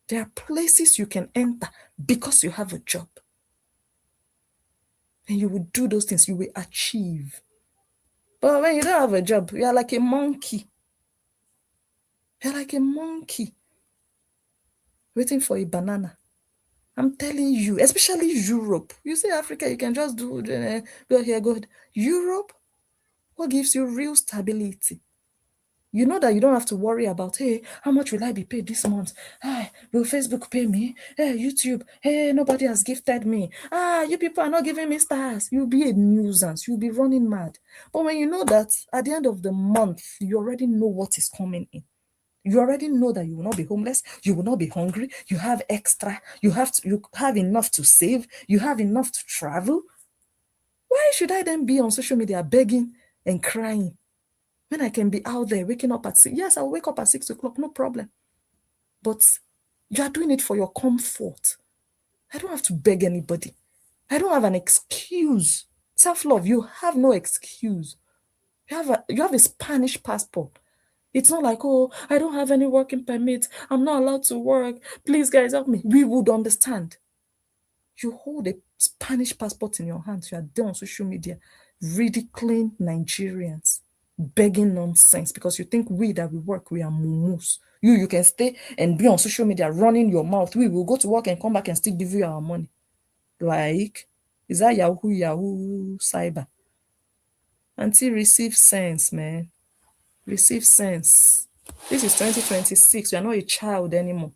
There are places you can enter because you have a job. And you will do those things. You will achieve. But when you don't have a job, you are like a monkey. You're like a monkey waiting for a banana. I'm telling you, especially Europe. You say Africa, you can just do, go here, go. Europe, what gives you real stability? You know that you don't have to worry about, hey, how much will I be paid this month? Ah, will Facebook pay me? Hey, YouTube, hey, nobody has gifted me. Ah, you people are not giving me stars. You'll be a nuisance. You'll be running mad. But when you know that at the end of the month, you already know what is coming in. You already know that you will not be homeless, you will not be hungry, you have extra, you have enough to save, you have enough to travel. Why should I then be on social media begging and crying when I can be out there waking up at 6? Yes, I'll wake up at 6 o'clock, no problem. But you are doing it for your comfort. I don't have to beg anybody. I don't have an excuse. Self-love, you have no excuse. You have a Spanish passport. It's not like, oh, I don't have any working permit. I'm not allowed to work. Please, guys, help me. We would understand. You hold a Spanish passport in your hands. You are there on social media ridiculing Nigerians, begging nonsense because you think we that we work, we are mumus. You can stay and be on social media running your mouth. We will go to work and come back and still give you our money. Like, is that Yahoo cyber? Until receive sense, man. Receive sense. This is 2026. You are not a child anymore.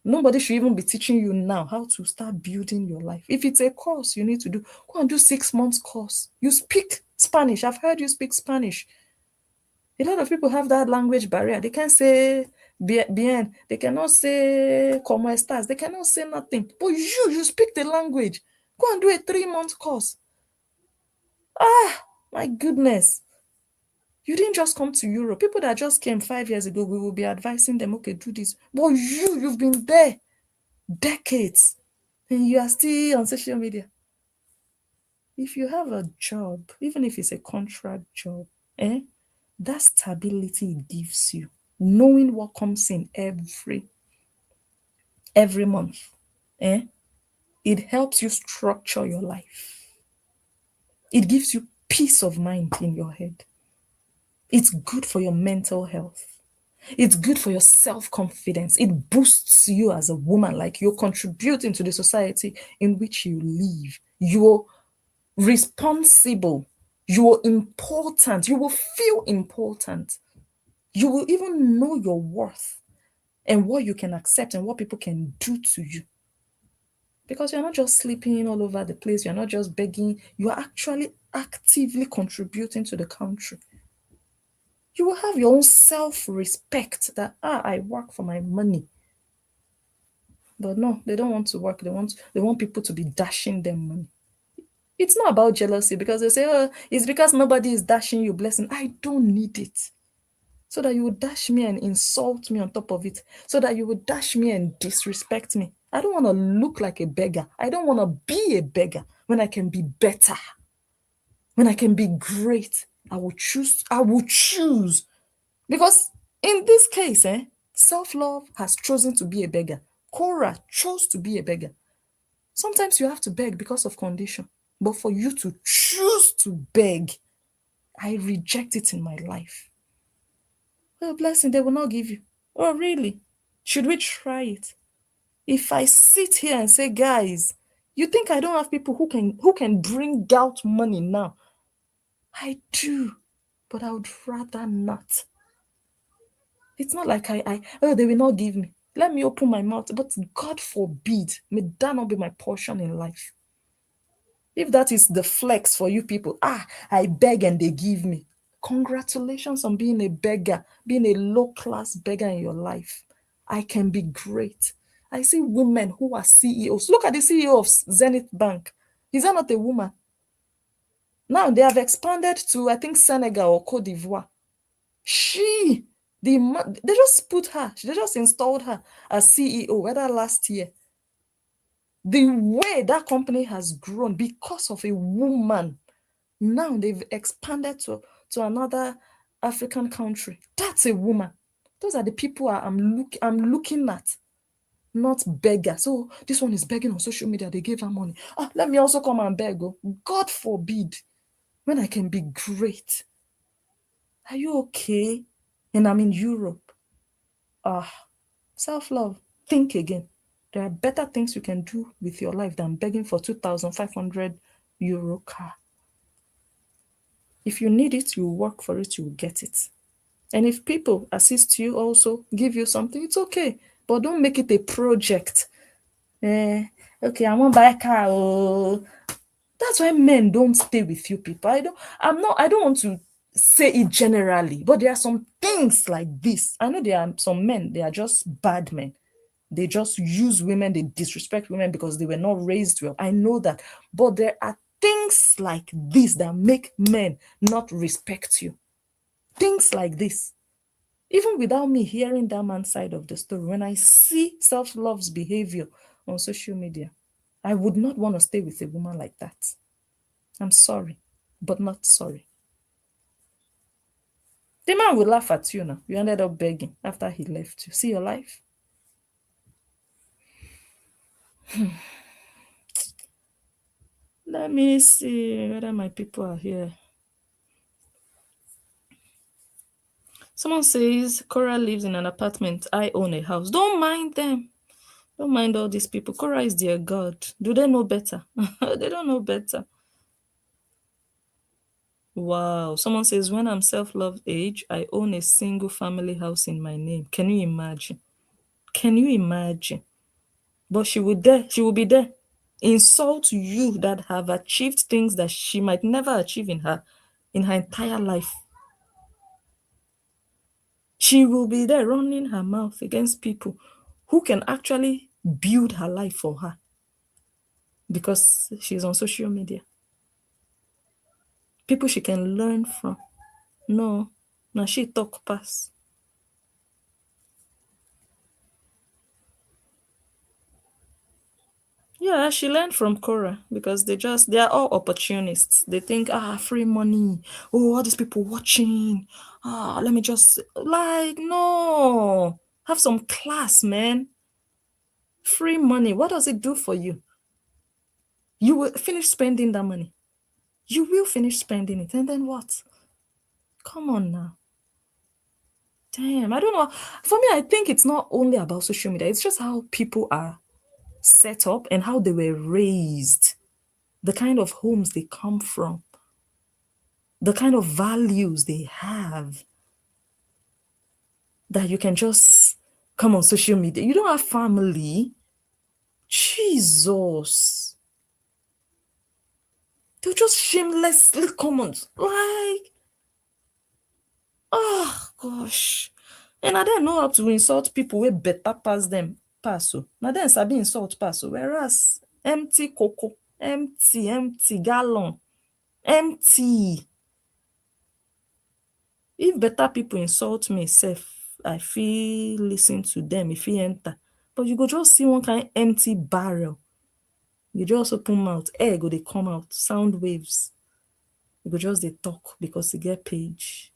Nobody should even be teaching you now how to start building your life. If it's a course you need to do, go and do 6 months course. You speak Spanish. I've heard you speak Spanish. A lot of people have that language barrier. They can't say bien. They cannot say como estás. They cannot say nothing. But you speak the language. Go and do a 3-month course. Ah, my goodness. You didn't just come to Europe. People that just came 5 years ago, we will be advising them, okay, do this. But you've been there decades and you are still on social media. If you have a job, even if it's a contract job, that stability it gives you, knowing what comes in every month, it helps you structure your life. It gives you peace of mind in your head. It's good for your mental health. It's good for your self-confidence. It boosts you as a woman, like you're contributing to the society in which you live. You're responsible. You're important. You will feel important. You will even know your worth and what you can accept and what people can do to you. Because you're not just sleeping all over the place. You're not just begging. You are actually actively contributing to the country. You will have your own self-respect that, I work for my money. But no, they don't want to work. They want people to be dashing them money. It's not about jealousy because they say, oh, it's because nobody is dashing you blessing. I don't need it. So that you would dash me and insult me on top of it. So that you would dash me and disrespect me. I don't want to look like a beggar. I don't want to be a beggar when I can be better. When I can be great. I will choose. Because in this case, self-love has chosen to be a beggar. Cora chose to be a beggar. Sometimes you have to beg because of condition. But for you to choose to beg, I reject it in my life. Oh, blessing, they will not give you. Oh, really? Should we try it? If I sit here and say, guys, you think I don't have people who can bring out money now? I do, but I would rather not. It's not like they will not give me. Let me open my mouth. But God forbid, may that not be my portion in life. If that is the flex for you people, I beg and they give me. Congratulations on being a beggar, being a low-class beggar in your life. I can be great. I see women who are CEOs. Look at the CEO of Zenith Bank. Is that not a woman? Now they have expanded to, I think, Senegal or Cote d'Ivoire. They just installed her as CEO, whether last year. The way that company has grown because of a woman, now they've expanded to another African country. That's a woman. Those are the people I'm looking at, not beggar. So this one is begging on social media. They gave her money. Let me also come and beg. God forbid, when I can be great. Are you okay? And I'm in Europe. Self-love. Think again. There are better things you can do with your life than begging for 2,500 euro car. If you need it, you work for it, you will get it. And if people assist you, also give you something, it's okay. But don't make it a project. Okay, I want to buy a car. Oh, that's why men don't stay with you people. I don't want to say it generally, but there are some things like this. I know there are some men, they are just bad men. They just use women, they disrespect women because they were not raised well. I know that. But there are things like this that make men not respect you. Things like this. Even without me hearing that man's side of the story, when I see self-love's behavior on social media, I would not want to stay with a woman like that. I'm sorry, but not sorry. The man will laugh at you now. You ended up begging after he left you. See your life? Let me see whether my people are here. Someone says Cora lives in an apartment. I own a house. Don't mind them. Don't mind all these people. Cora is their God. Do they know better? They don't know better. Wow. Someone says, when I'm self-love age, I own a single family house in my name. Can you imagine? Can you imagine? But she will be there. Insult you that have achieved things that she might never achieve in her entire life. She will be there running her mouth against people who can actually build her life for her because she's on social media. People she can learn from. No, now she talk pass. Yeah, she learned from Cora because they are all opportunists. They think, free money. Oh, all these people watching. Let me just like no. Have some class, man. Free money. What does it do for you? You will finish spending that money. You will finish spending it. And then what? Come on now. Damn, I don't know. For me, I think it's not only about social media, it's just how people are set up and how they were raised, the kind of homes they come from, the kind of values they have that you can just come on social media. You don't have family. Jesus. They'll just shamelessly comment. Like, oh gosh. And I don't know how to insult people way better pass them pass. So now then sabi insult pass. So whereas empty cocoa, empty gallon, empty. If better people insult me, self, I feel listen to them if he enter. But you go just see one kind empty barrel. You just open mouth, air go they come out, sound waves. You go just they talk because you get page.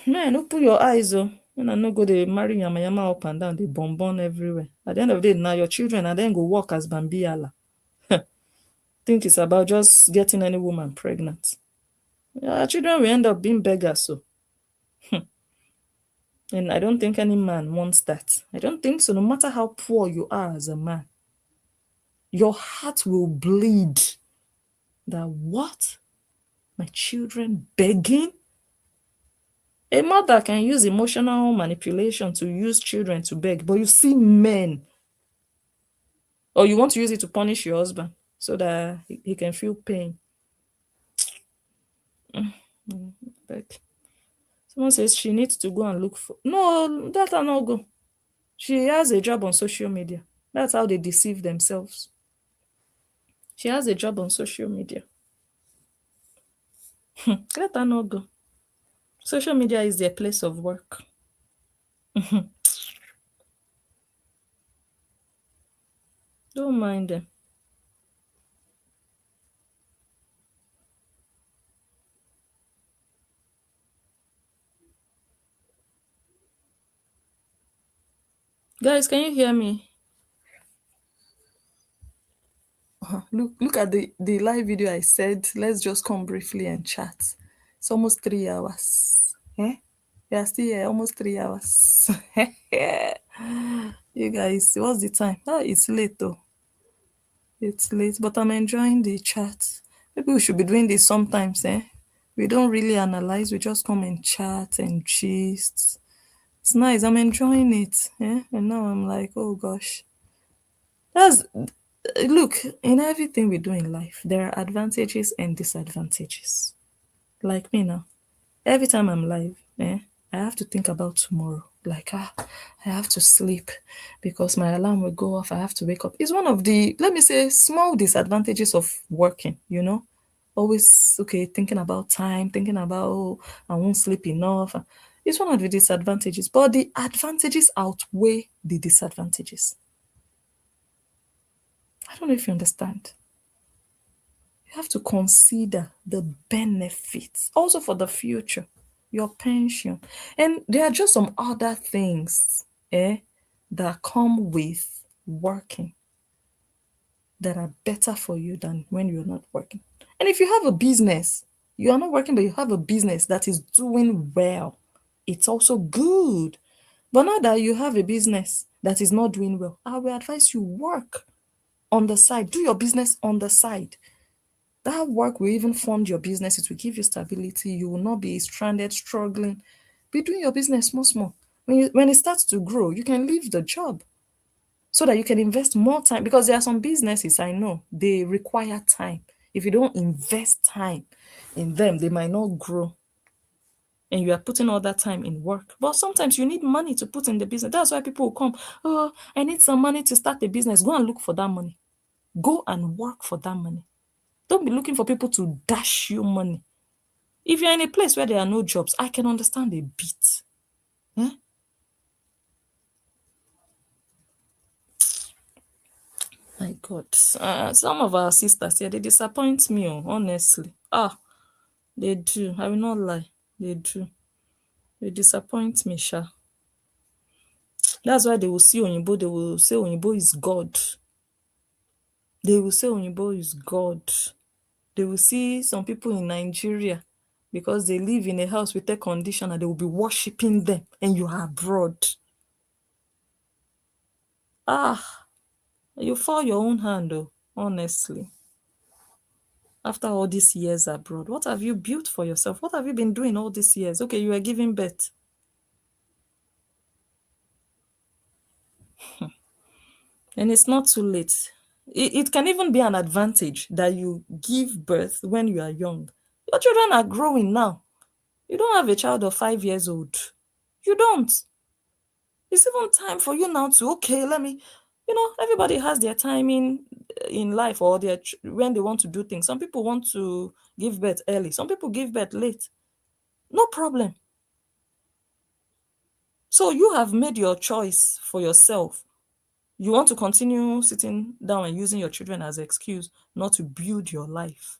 Man, open your eyes, oh. When I no go they marry yama up and down, they bonbon everywhere. At the end of the day, now your children and then go work as Bambiala. Think it's about just getting any woman pregnant. Your children will end up being beggars, so. And I don't think any man wants that. I don't think so. No matter how poor you are as a man, your heart will bleed that what? My children begging? A mother can use emotional manipulation to use children to beg, but you see men, or you want to use it to punish your husband so that he can feel pain. Beg. Someone says she needs to go and look for. No, that will not go. She has a job on social media. That's how they deceive themselves. She has a job on social media. Let her not go. Social media is their place of work. Don't mind them. Guys, can you hear me? Look at the live video I said. Let's just come briefly and chat. It's almost 3 hours. Yeah, still here, almost 3 hours. You guys, what's the time? It's late though. It's late, but I'm enjoying the chat. Maybe we should be doing this sometimes, eh? We don't really analyze, we just come and chat and gist. It's nice, I'm enjoying it. Eh? And now I'm like, oh gosh. That's look, in everything we do in life, there are advantages and disadvantages. Like me now. Every time I'm live, I have to think about tomorrow. Like, I have to sleep because my alarm will go off. I have to wake up. It's one of the, let me say, small disadvantages of working, Always, okay, thinking about time, thinking about, oh, I won't sleep enough. It's one of the disadvantages, but the advantages outweigh the disadvantages. I don't know if you understand. You have to consider the benefits also for the future, your pension. And there are just some other things that come with working that are better for you than when you're not working. And if you have a business, you are not working, but you have a business that is doing well, it's also good. But now that you have a business that is not doing well, I will advise you work on the side, do your business on the side. That work will even fund your business. It will give you stability. You will not be stranded, struggling. Be doing your business small, small. When it starts to grow, you can leave the job so that you can invest more time. Because there are some businesses I know, they require time. If you don't invest time in them, they might not grow. And you are putting all that time in work. But sometimes you need money to put in the business. That's why people will come, oh, I need some money to start the business. Go and look for that money. Go and work for that money. Don't be looking for people to dash you money. If you're in a place where there are no jobs, I can understand a bit. Eh? My God. Some of our sisters here, they disappoint me, honestly. They do. I will not lie. They do. They disappoint me, Sha. That's why they will see Oyinbo, they will say Oyinbo is God. They will say Oyinbo is God. They will see some people in Nigeria, because they live in a house with air conditioner, they will be worshipping them, and you are abroad. You fall your own hand, though, honestly. After all these years abroad, what have you built for yourself? What have you been doing all these years? Okay, you are giving birth. And it's not too late. It can even be an advantage that you give birth when you are young. Your children are growing now. You don't have a child of 5 years old. You don't. It's even time for you now to, okay, let me, everybody has their timing in life, or when they want to do things. Some people want to give birth early. Some people give birth late. No problem. So you have made your choice for yourself. You want to continue sitting down and using your children as an excuse not to build your life.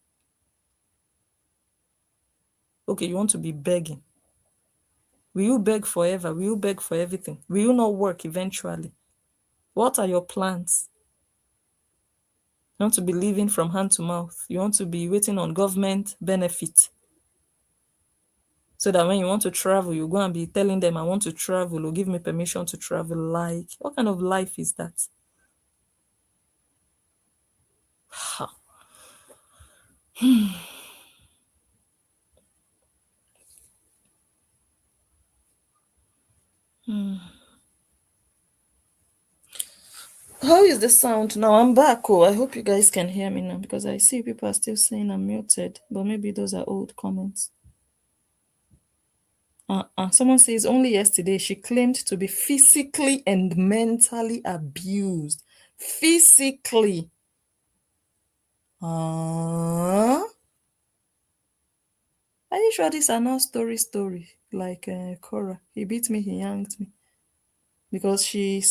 Okay, you want to be begging. Will you beg forever? Will you beg for everything? Will you not work eventually? What are your plans? You want to be living from hand to mouth. You want to be waiting on government benefit, so that when you want to travel, you go and be telling them, I want to travel, or give me permission to travel. Like, what kind of life is that? How is the sound now? I'm back. I hope you guys can hear me now, because I see people are still saying I'm muted, but maybe those are old comments. Someone says only yesterday she claimed to be physically and mentally abused. Physically. Are you sure these are not story? Like Cora. He beat me, he yanked me. Because she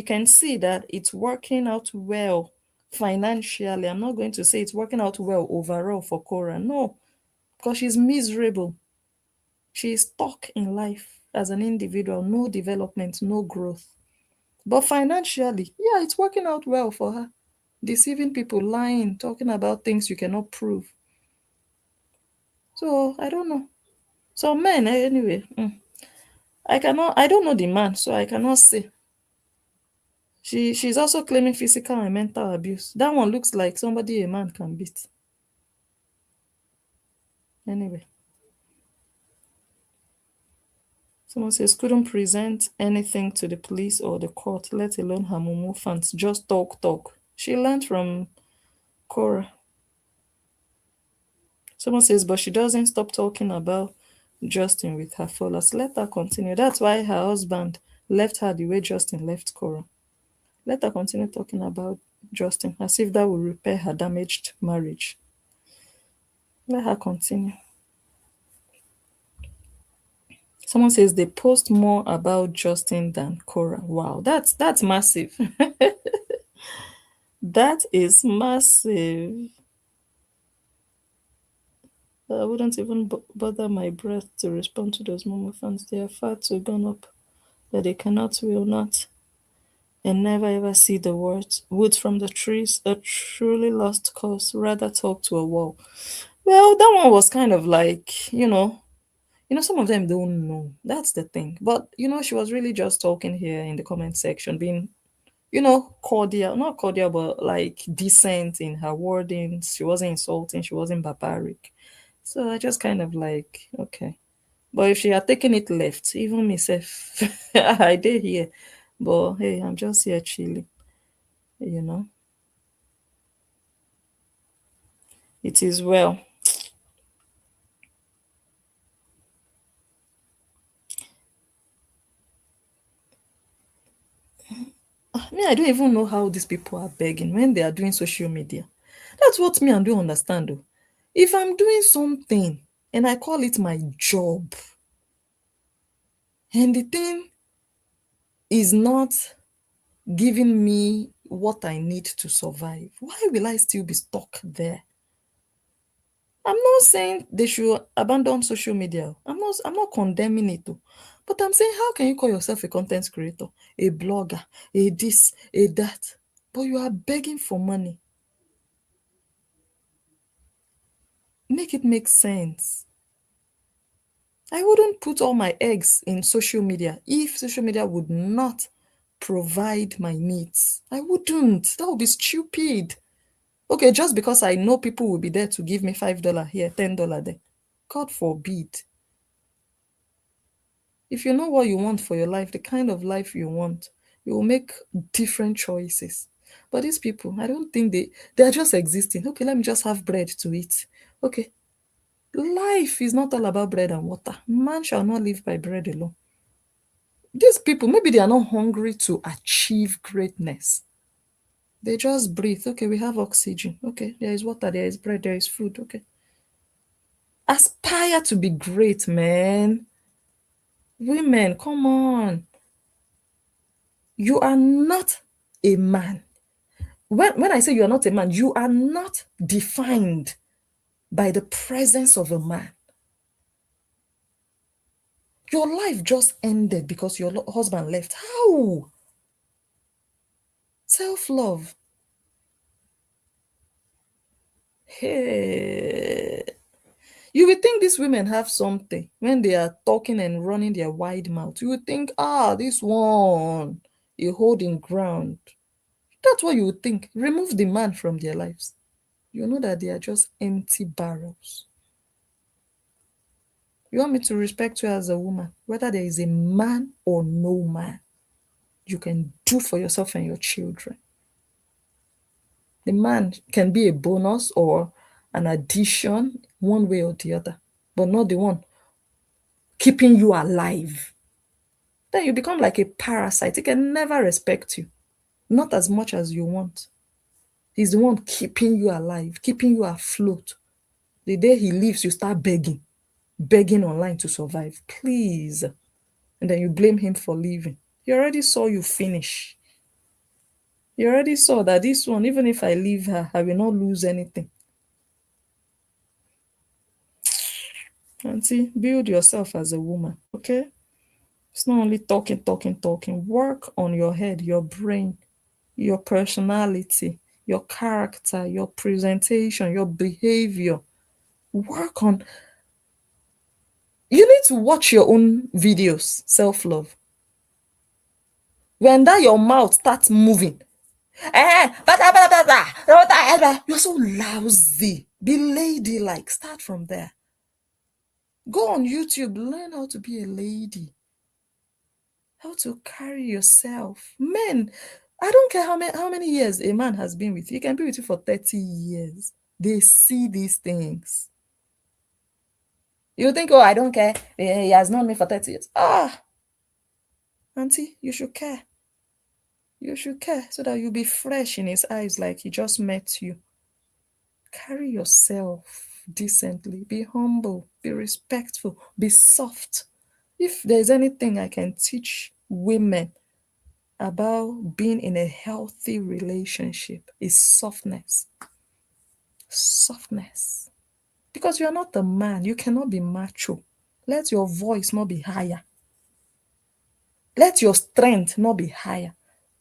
can see that it's working out well financially. I'm not going to say it's working out well overall for Cora. No, because she's miserable. She's stuck in life as an individual, no development, no growth. But financially, yeah, it's working out well for her. Deceiving people, lying, talking about things you cannot prove. So I don't know. So men, anyway, I don't know the man, so I cannot say. She's also claiming physical and mental abuse. That one looks like somebody a man can beat. Anyway, someone says couldn't present anything to the police or the court, let alone her Mumu fans. Just talk. She learned from Cora. Someone says, but she doesn't stop talking about Justin with her followers. Let her continue. That's why her husband left her the way Justin left Cora. Let her continue talking about Justin as if that will repair her damaged marriage. Let her continue. Someone says they post more about Justin than Cora. Wow, that's massive. That is massive. I wouldn't even bother my breath to respond to those Momo fans. They are far too gone up that they cannot, will not, and never ever see the words. Woods from the trees, a truly lost cause. Rather talk to a wall. Well, that one was kind of like, some of them don't know. That's the thing. But she was really just talking here in the comment section, being cordial, not cordial, but like decent in her wordings. She wasn't insulting, she wasn't barbaric. So I just kind of like, okay. But if she had taken it left, even myself, I did here. But hey, I'm just here chilling, you know. It is well. I don't even know how these people are begging when they are doing social media. That's what me and don't understand though. If I'm doing something and I call it my job, and the thing is not giving me what I need to survive, why will I still be stuck there? I'm not saying they should abandon social media. I'm not condemning it though. But I'm saying, how can you call yourself a content creator, a blogger, a this, a that, but you are begging for money? Make it make sense. I wouldn't put all my eggs in social media if social media would not provide my needs. I wouldn't. That would be stupid. Okay, just because I know people will be there to give me $5 here, $10 there. God forbid. If you know what you want for your life, the kind of life you want, you will make different choices. But these people, I don't think they are just existing. Okay, let me just have bread to eat. Okay. Life is not all about bread and water. Man shall not live by bread alone. These people, maybe they are not hungry to achieve greatness. They just breathe. Okay, we have oxygen. Okay, there is water, there is bread, there is food. Okay. Aspire to be great, man. Women, come on. You are not a man. When I say you are not a man, you are not defined by the presence of a man. Your life just ended because your husband left. How? Self-love. Hey. You would think these women have something when they are talking and running their wide mouth. You would think, this one, you holding ground. That's what you would think. Remove the man from their lives. You know that they are just empty barrels. You want me to respect you as a woman, whether there is a man or no man, you can do for yourself and your children. The man can be a bonus or an addition, one way or the other, but not the one keeping you alive. Then you become like a parasite. He can never respect you, not as much as you want. He's the one keeping you alive, keeping you afloat. The day he leaves, you start begging online to survive. Please. And then you blame him for leaving. He already saw you finish. He already saw that this one, even if I leave her, I will not lose anything. Auntie, build yourself as a woman, okay? It's not only talking. Work on your head, your brain, your personality, your character, your presentation, your behavior. Work on. You need to watch your own videos, self-love. When that your mouth starts moving, you're so lousy. Be ladylike. Start from there. Go on YouTube, learn how to be a lady, how to carry yourself. Men, I don't care how many years a man has been with you. He can be with you for 30 years. They see these things. You think, oh, I don't care. He has known me for 30 years. Ah, auntie, you should care. You should care so that you'll be fresh in his eyes like he just met you. Carry yourself decently. Be humble. Be respectful. Be soft. If there's anything I can teach women about being in a healthy relationship, is softness. Softness. Because you're not the man. You cannot be macho. Let your voice not be higher. Let your strength not be higher.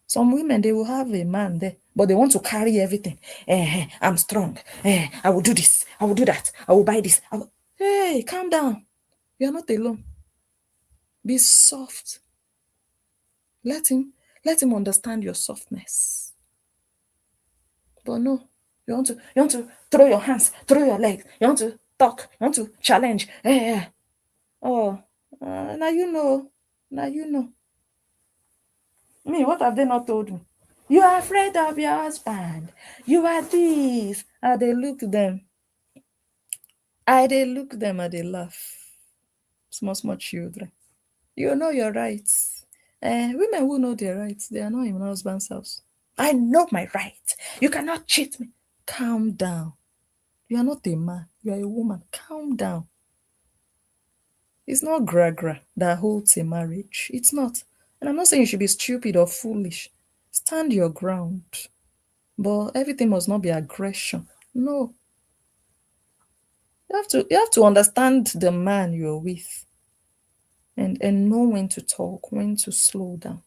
Some women, they will have a man there, but they want to carry everything. I'm strong. I will do this. I will do that. I will buy this. Hey, calm down. You're not alone. Be soft. Let him understand your softness. But no, you want to throw your hands, throw your legs. You want to talk. You want to challenge. Oh, now you know. Now you know. Me, what have they not told me? You are afraid of your husband. You are this. And they look them. They look them and they laugh. Small children. You know your rights. Women who know their rights, they are not in husband's house. I know my rights. You cannot cheat me. Calm down. You are not a man. You are a woman. Calm down. It's not gra that holds a marriage. It's not. And I'm not saying you should be stupid or foolish. Stand your ground. But everything must not be aggression. No. You have to understand the man you're with and know when to talk, when to slow down.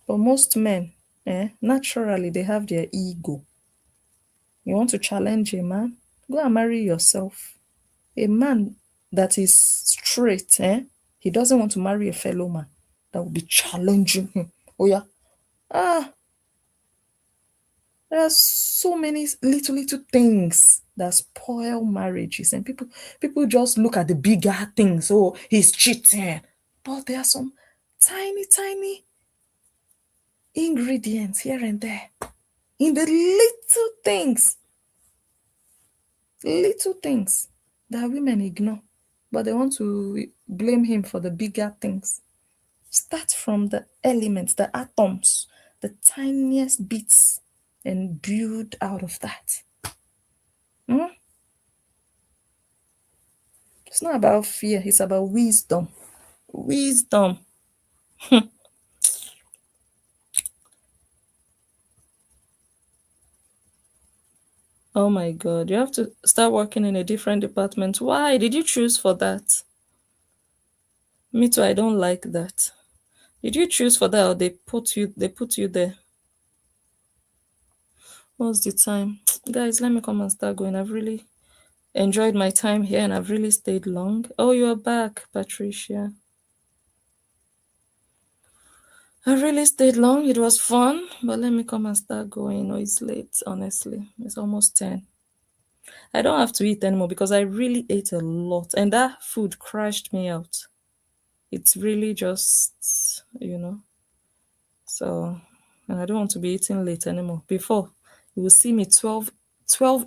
But most men, naturally they have their ego. You want to challenge a man? Go and marry yourself. A man that is straight, he doesn't want to marry a fellow man that will be challenging him. Oh yeah. There are so many little things that spoil marriages, and people just look at the bigger things. Oh, he's cheating, but there are some tiny ingredients here and there in the little things that women ignore, but they want to blame him for the bigger things. Start from the elements, the atoms, the tiniest bits, and build out of that. It's not about fear, it's about wisdom. Wisdom. Oh my God, you have to start working in a different department. Why did you choose for that? Me too, I don't like that. Did you choose for that or they put you there? What's the time? Guys, let me come and start going. I've really enjoyed my time here and I've really stayed long. Oh, you're back, Patricia. I really stayed long. It was fun, but let me come and start going. No, it's late, honestly. It's almost 10. I don't have to eat anymore because I really ate a lot and that food crashed me out. It's really just, so, and I don't want to be eating late anymore. Before, you will see me 12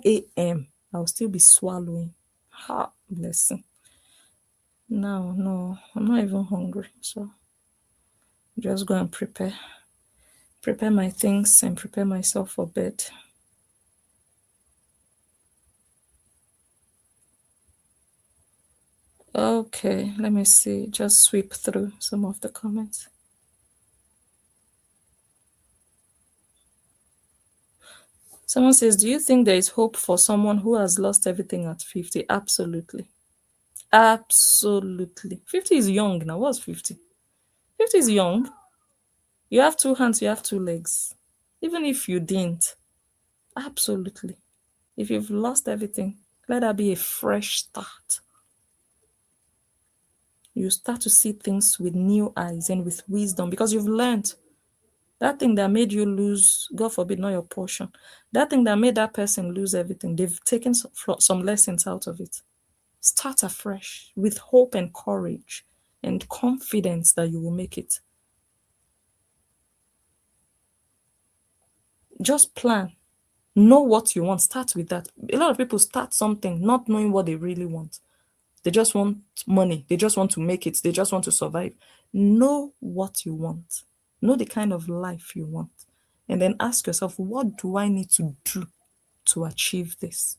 a.m. I'll still be swallowing. Ha, blessing. No, I'm not even hungry. So just go and prepare my things and prepare myself for bed. Okay, let me see. Just sweep through some of the comments. Someone says, do you think there is hope for someone who has lost everything at 50? Absolutely. Absolutely. 50 is young now. What's 50? 50 is young. You have 2 hands, you have 2 legs. Even if you didn't, absolutely. If you've lost everything, let that be a fresh start. You start to see things with new eyes and with wisdom because you've learned. That thing that made you lose, God forbid, not your portion. That thing that made that person lose everything, they've taken some lessons out of it. Start afresh with hope and courage and confidence that you will make it. Just plan. Know what you want. Start with that. A lot of people start something not knowing what they really want. They just want money. They just want to make it. They just want to survive. Know what you want. Know the kind of life you want. And then ask yourself, what do I need to do to achieve this?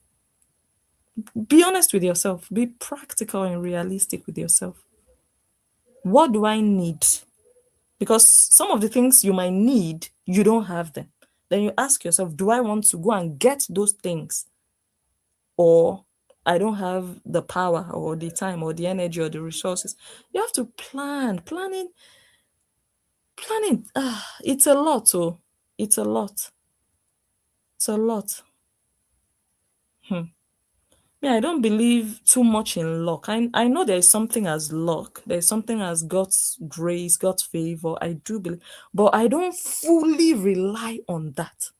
Be honest with yourself. Be practical and realistic with yourself. What do I need? Because some of the things you might need, you don't have them. Then you ask yourself, do I want to go and get those things? Or I don't have the power or the time or the energy or the resources. You have to plan. Planning. It's a lot. Oh, it's a lot. It's a lot. Yeah, I don't believe too much in luck. I know there is something as luck. There's something as God's grace, God's favor. I do believe, but I don't fully rely on that.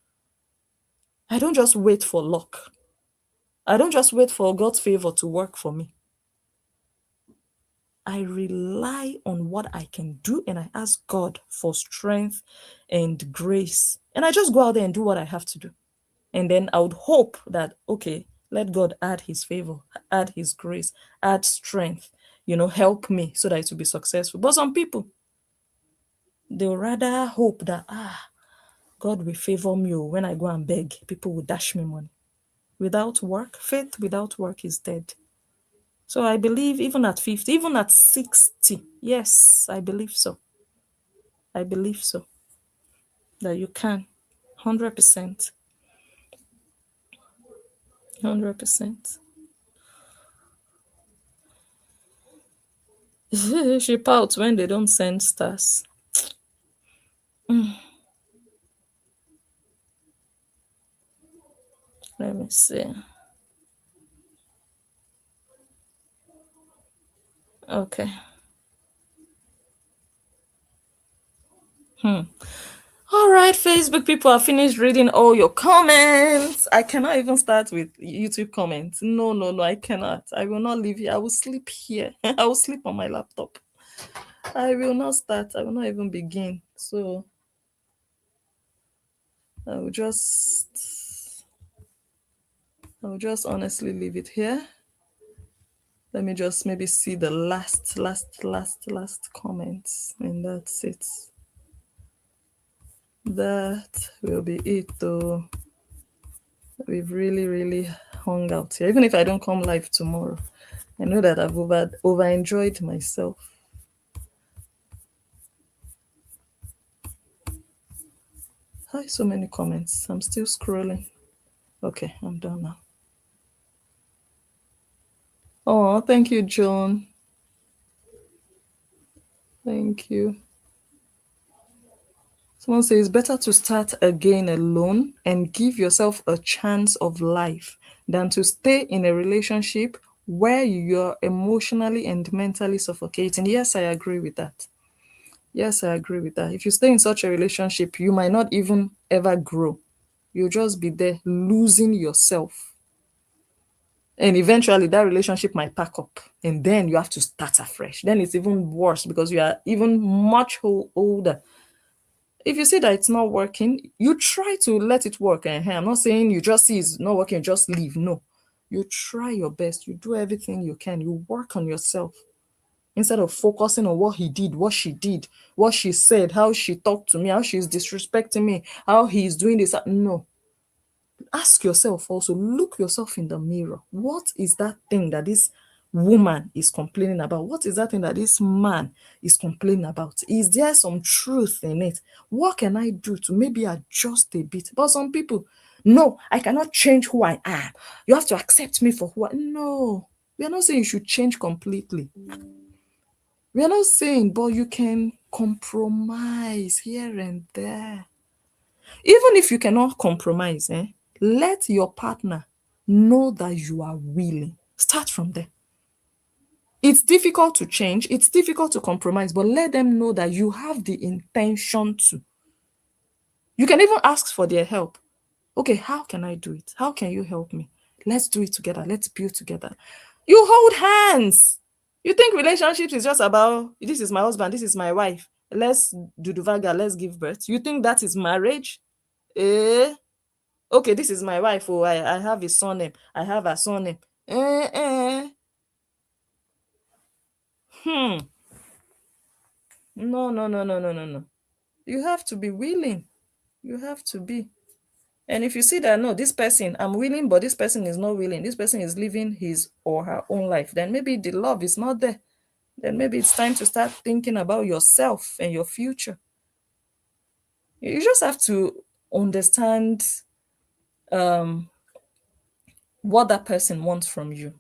I don't just wait for luck. I don't just wait for God's favor to work for me. I rely on what I can do and I ask God for strength and grace. And I just go out there and do what I have to do. And then I would hope that, okay, let God add his favor, add his grace, add strength, help me so that it will be successful. But some people, they'll rather hope that, God will favor me when I go and beg. People will dash me money. Without work, faith without work is dead. So I believe even at 50, even at 60, yes, I believe so. I believe so. That you can. 100%. 100%. She pouts when they don't send stars. Let me see. Okay. All right, Facebook people, I finished reading all your comments. I cannot even start with YouTube comments. No, no, no, I cannot. I will not leave here. I will sleep here. I will sleep on my laptop. I will not start. I will not even begin. So I will just honestly leave it here. Let me just maybe see the last comments, and that's it. That will be it, though. We've really hung out here. Even if I don't come live tomorrow, I know that I've over enjoyed myself. Hi, so many comments. I'm still scrolling. Okay, I'm done now. Oh, thank you, John. Thank you. Someone says, better to start again alone and give yourself a chance of life than to stay in a relationship where you're emotionally and mentally suffocating. Yes, I agree with that. Yes, I agree with that. If you stay in such a relationship, you might not even ever grow. You'll just be there losing yourself. And eventually that relationship might pack up. And then you have to start afresh. Then it's even worse because you are even much older. If you see that it's not working, you try to let it work. I'm not saying you just see it's not working, just leave. No. You try your best. You do everything you can. You work on yourself. Instead of focusing on what he did, what she did, what she said, how she talked to me, how she's disrespecting me, how he's doing this. No. Ask yourself also, look yourself in the mirror. What is that thing that this woman is complaining about? What is that thing that this man is complaining about? Is there some truth in it? What can I do to maybe adjust a bit? But some people, no, I cannot change who I am. You have to accept me for who I am. No, we are not saying you should change completely. We are not saying, but you can compromise here and there. Even if you cannot compromise, let your partner know that you are willing. Start from there. It's difficult to change. It's difficult to compromise, but let them know that you have the intention to. You can even ask for their help. Okay, how can I do it? How can you help me? Let's do it together. Let's build together. You hold hands. You think relationships is just about this is my husband, this is my wife. Let's do the vaga, let's give birth. You think that is marriage? Eh? Okay, this is my wife. Oh, I have a surname. I have a surname. Eh, eh. Hmm. No, no, no, no, no, no, no. You have to be willing. You have to be. And if you see that, no, this person, I'm willing, but this person is not willing, this person is living his or her own life, then maybe the love is not there. Then maybe it's time to start thinking about yourself and your future. You just have to understand um, what that person wants from you.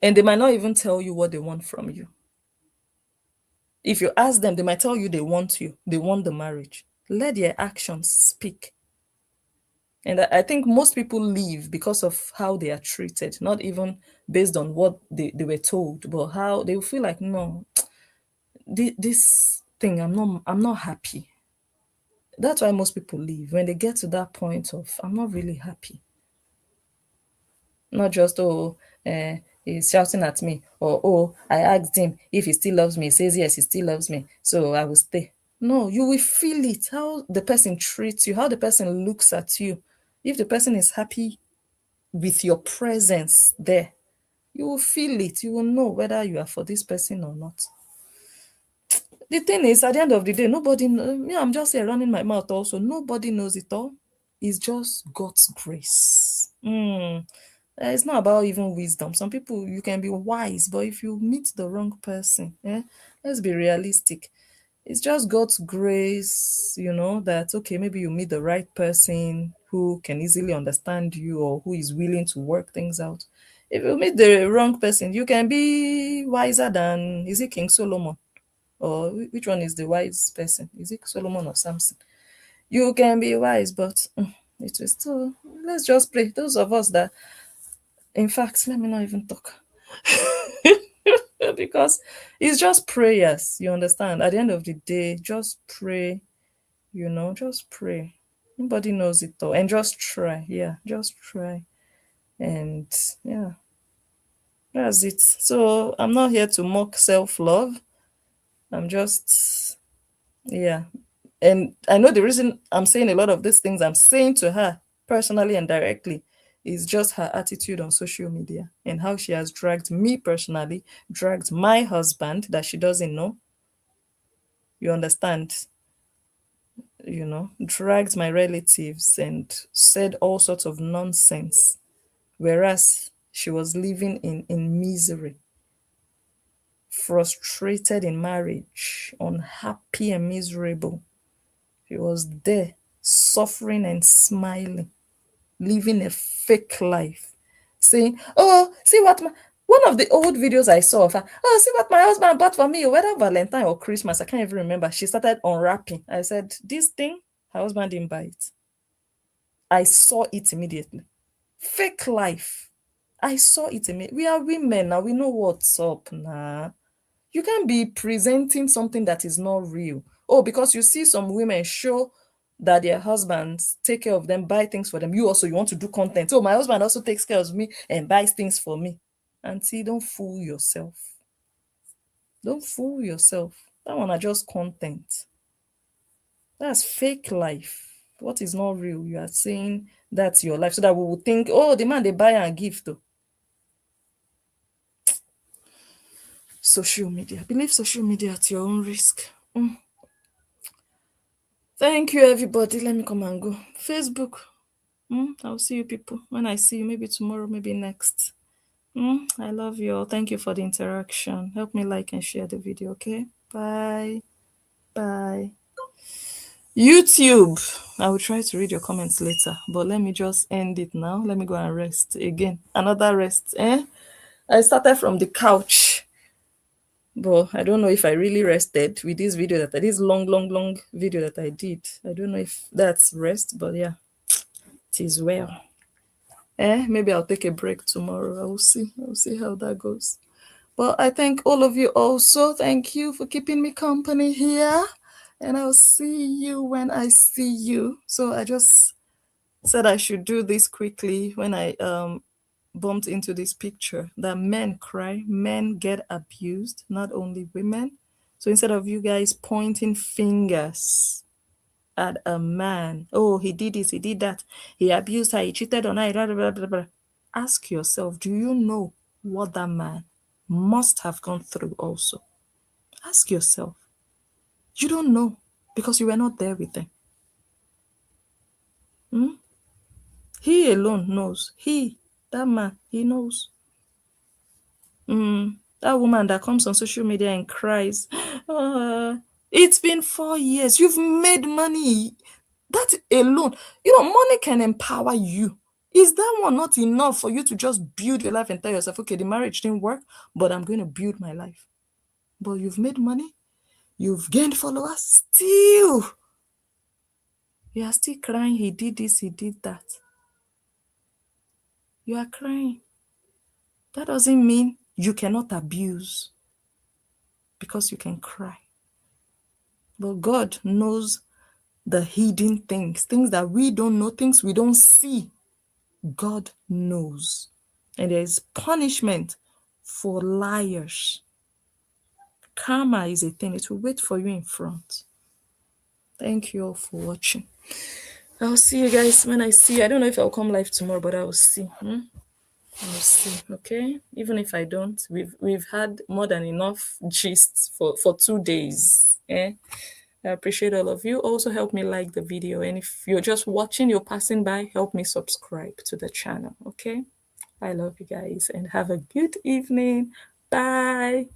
And they might not even tell you what they want from you. If you ask them, they might tell you they want you, they want the marriage. Let their actions speak. And I think most people leave because of how they are treated, not even based on what they were told, but how they feel like, no, this thing, I'm not happy. That's why most people leave when they get to that point of, I'm not really happy. Not just, oh, he's shouting at me, or, oh, I asked him if he still loves me. He says, yes, he still loves me. So I will stay. No, you will feel it, how the person treats you, how the person looks at you. If the person is happy with your presence there, you will feel it. You will know whether you are for this person or not. The thing is, at the end of the day, nobody me, I'm just here running my mouth also. Nobody knows it all. It's just God's grace. It's not about even wisdom. Some people, you can be wise, but if you meet the wrong person, let's be realistic. It's just God's grace, that okay, maybe you meet the right person who can easily understand you or who is willing to work things out. If you meet the wrong person, you can be wiser than, is it King Solomon? Or which one is the wise person? Is it Solomon or Samson? You can be wise, but it will still, let's just pray. Those of us that, in fact, let me not even talk. Because it's just prayers, you understand? At the end of the day, just pray, just pray. Nobody knows it all. And just try. Yeah, just try. And yeah, that's it. So I'm not here to mock self-love. I'm just, yeah. And I know the reason I'm saying a lot of these things I'm saying to her personally and directly is just her attitude on social media and how she has dragged me personally, dragged my husband that she doesn't know. You understand? Dragged my relatives and said all sorts of nonsense, whereas she was living in misery, frustrated in marriage, unhappy and miserable. She was there suffering and smiling, living a fake life, saying, oh, see what one of the old videos I saw of her, oh, see what my husband bought for me, whether Valentine or Christmas, I can't even remember. She started unwrapping. I said, this thing, her husband didn't buy it. I saw it immediately. Fake life. I saw it immediately. We are women now. We know what's up now. You can't be presenting something that is not real. Oh, because you see some women show that their husbands take care of them, buy things for them. You want to do content. Oh, my husband also takes care of me and buys things for me. Auntie, don't fool yourself. Don't fool yourself. That one are just content. That's fake life. What is not real? You are saying that's your life so that we will think, oh, the man they buy and give to. Social media. Believe social media at your own risk. Thank you, everybody. Let me come and go. Facebook. I'll see you people. When I see you, maybe tomorrow, maybe next. I love you all. Thank you for the interaction. Help me like and share the video, okay? Bye. Bye. YouTube. I will try to read your comments later, but let me just end it now. Let me go and rest again. Another rest. I started from the couch, but I don't know if I really rested with this video this long video that I did. I don't know if that's rest, but yeah, it is well. Maybe I'll take a break tomorrow. I'll see how that goes. But I thank all of you also. Thank you for keeping me company here. And I'll see you when I see you. So I just said I should do this quickly when I bumped into this picture that men cry, men get abused, not only women. So instead of you guys pointing fingers at a man, oh, he did this, he did that, he abused her, he cheated on her, blah, blah, blah, blah. Ask yourself, do you know what that man must have gone through also? Ask yourself. You don't know because you were not there with them. He alone knows. That man, he knows. That woman that comes on social media and cries, it's been 4 years. You've made money. That alone, money can empower you. Is that one not enough for you to just build your life and tell yourself, okay, the marriage didn't work, but I'm going to build my life? But you've made money, you've gained followers, still. You are still crying, he did this, he did that. You are crying. That doesn't mean you cannot abuse because you can cry. But God knows the hidden things that we don't know, things we don't see. God knows. And there is punishment for liars. Karma is a thing. It will wait for you in front. Thank you all for watching. I'll see you guys when I see you. I don't know if I'll come live tomorrow, but I'll see. I'll see, okay? Even if I don't, we've had more than enough gists for 2 days. I appreciate all of you. Also help me like the video, and if you're just watching, you're passing by, help me subscribe to the channel, okay? I love you guys and have a good evening. Bye.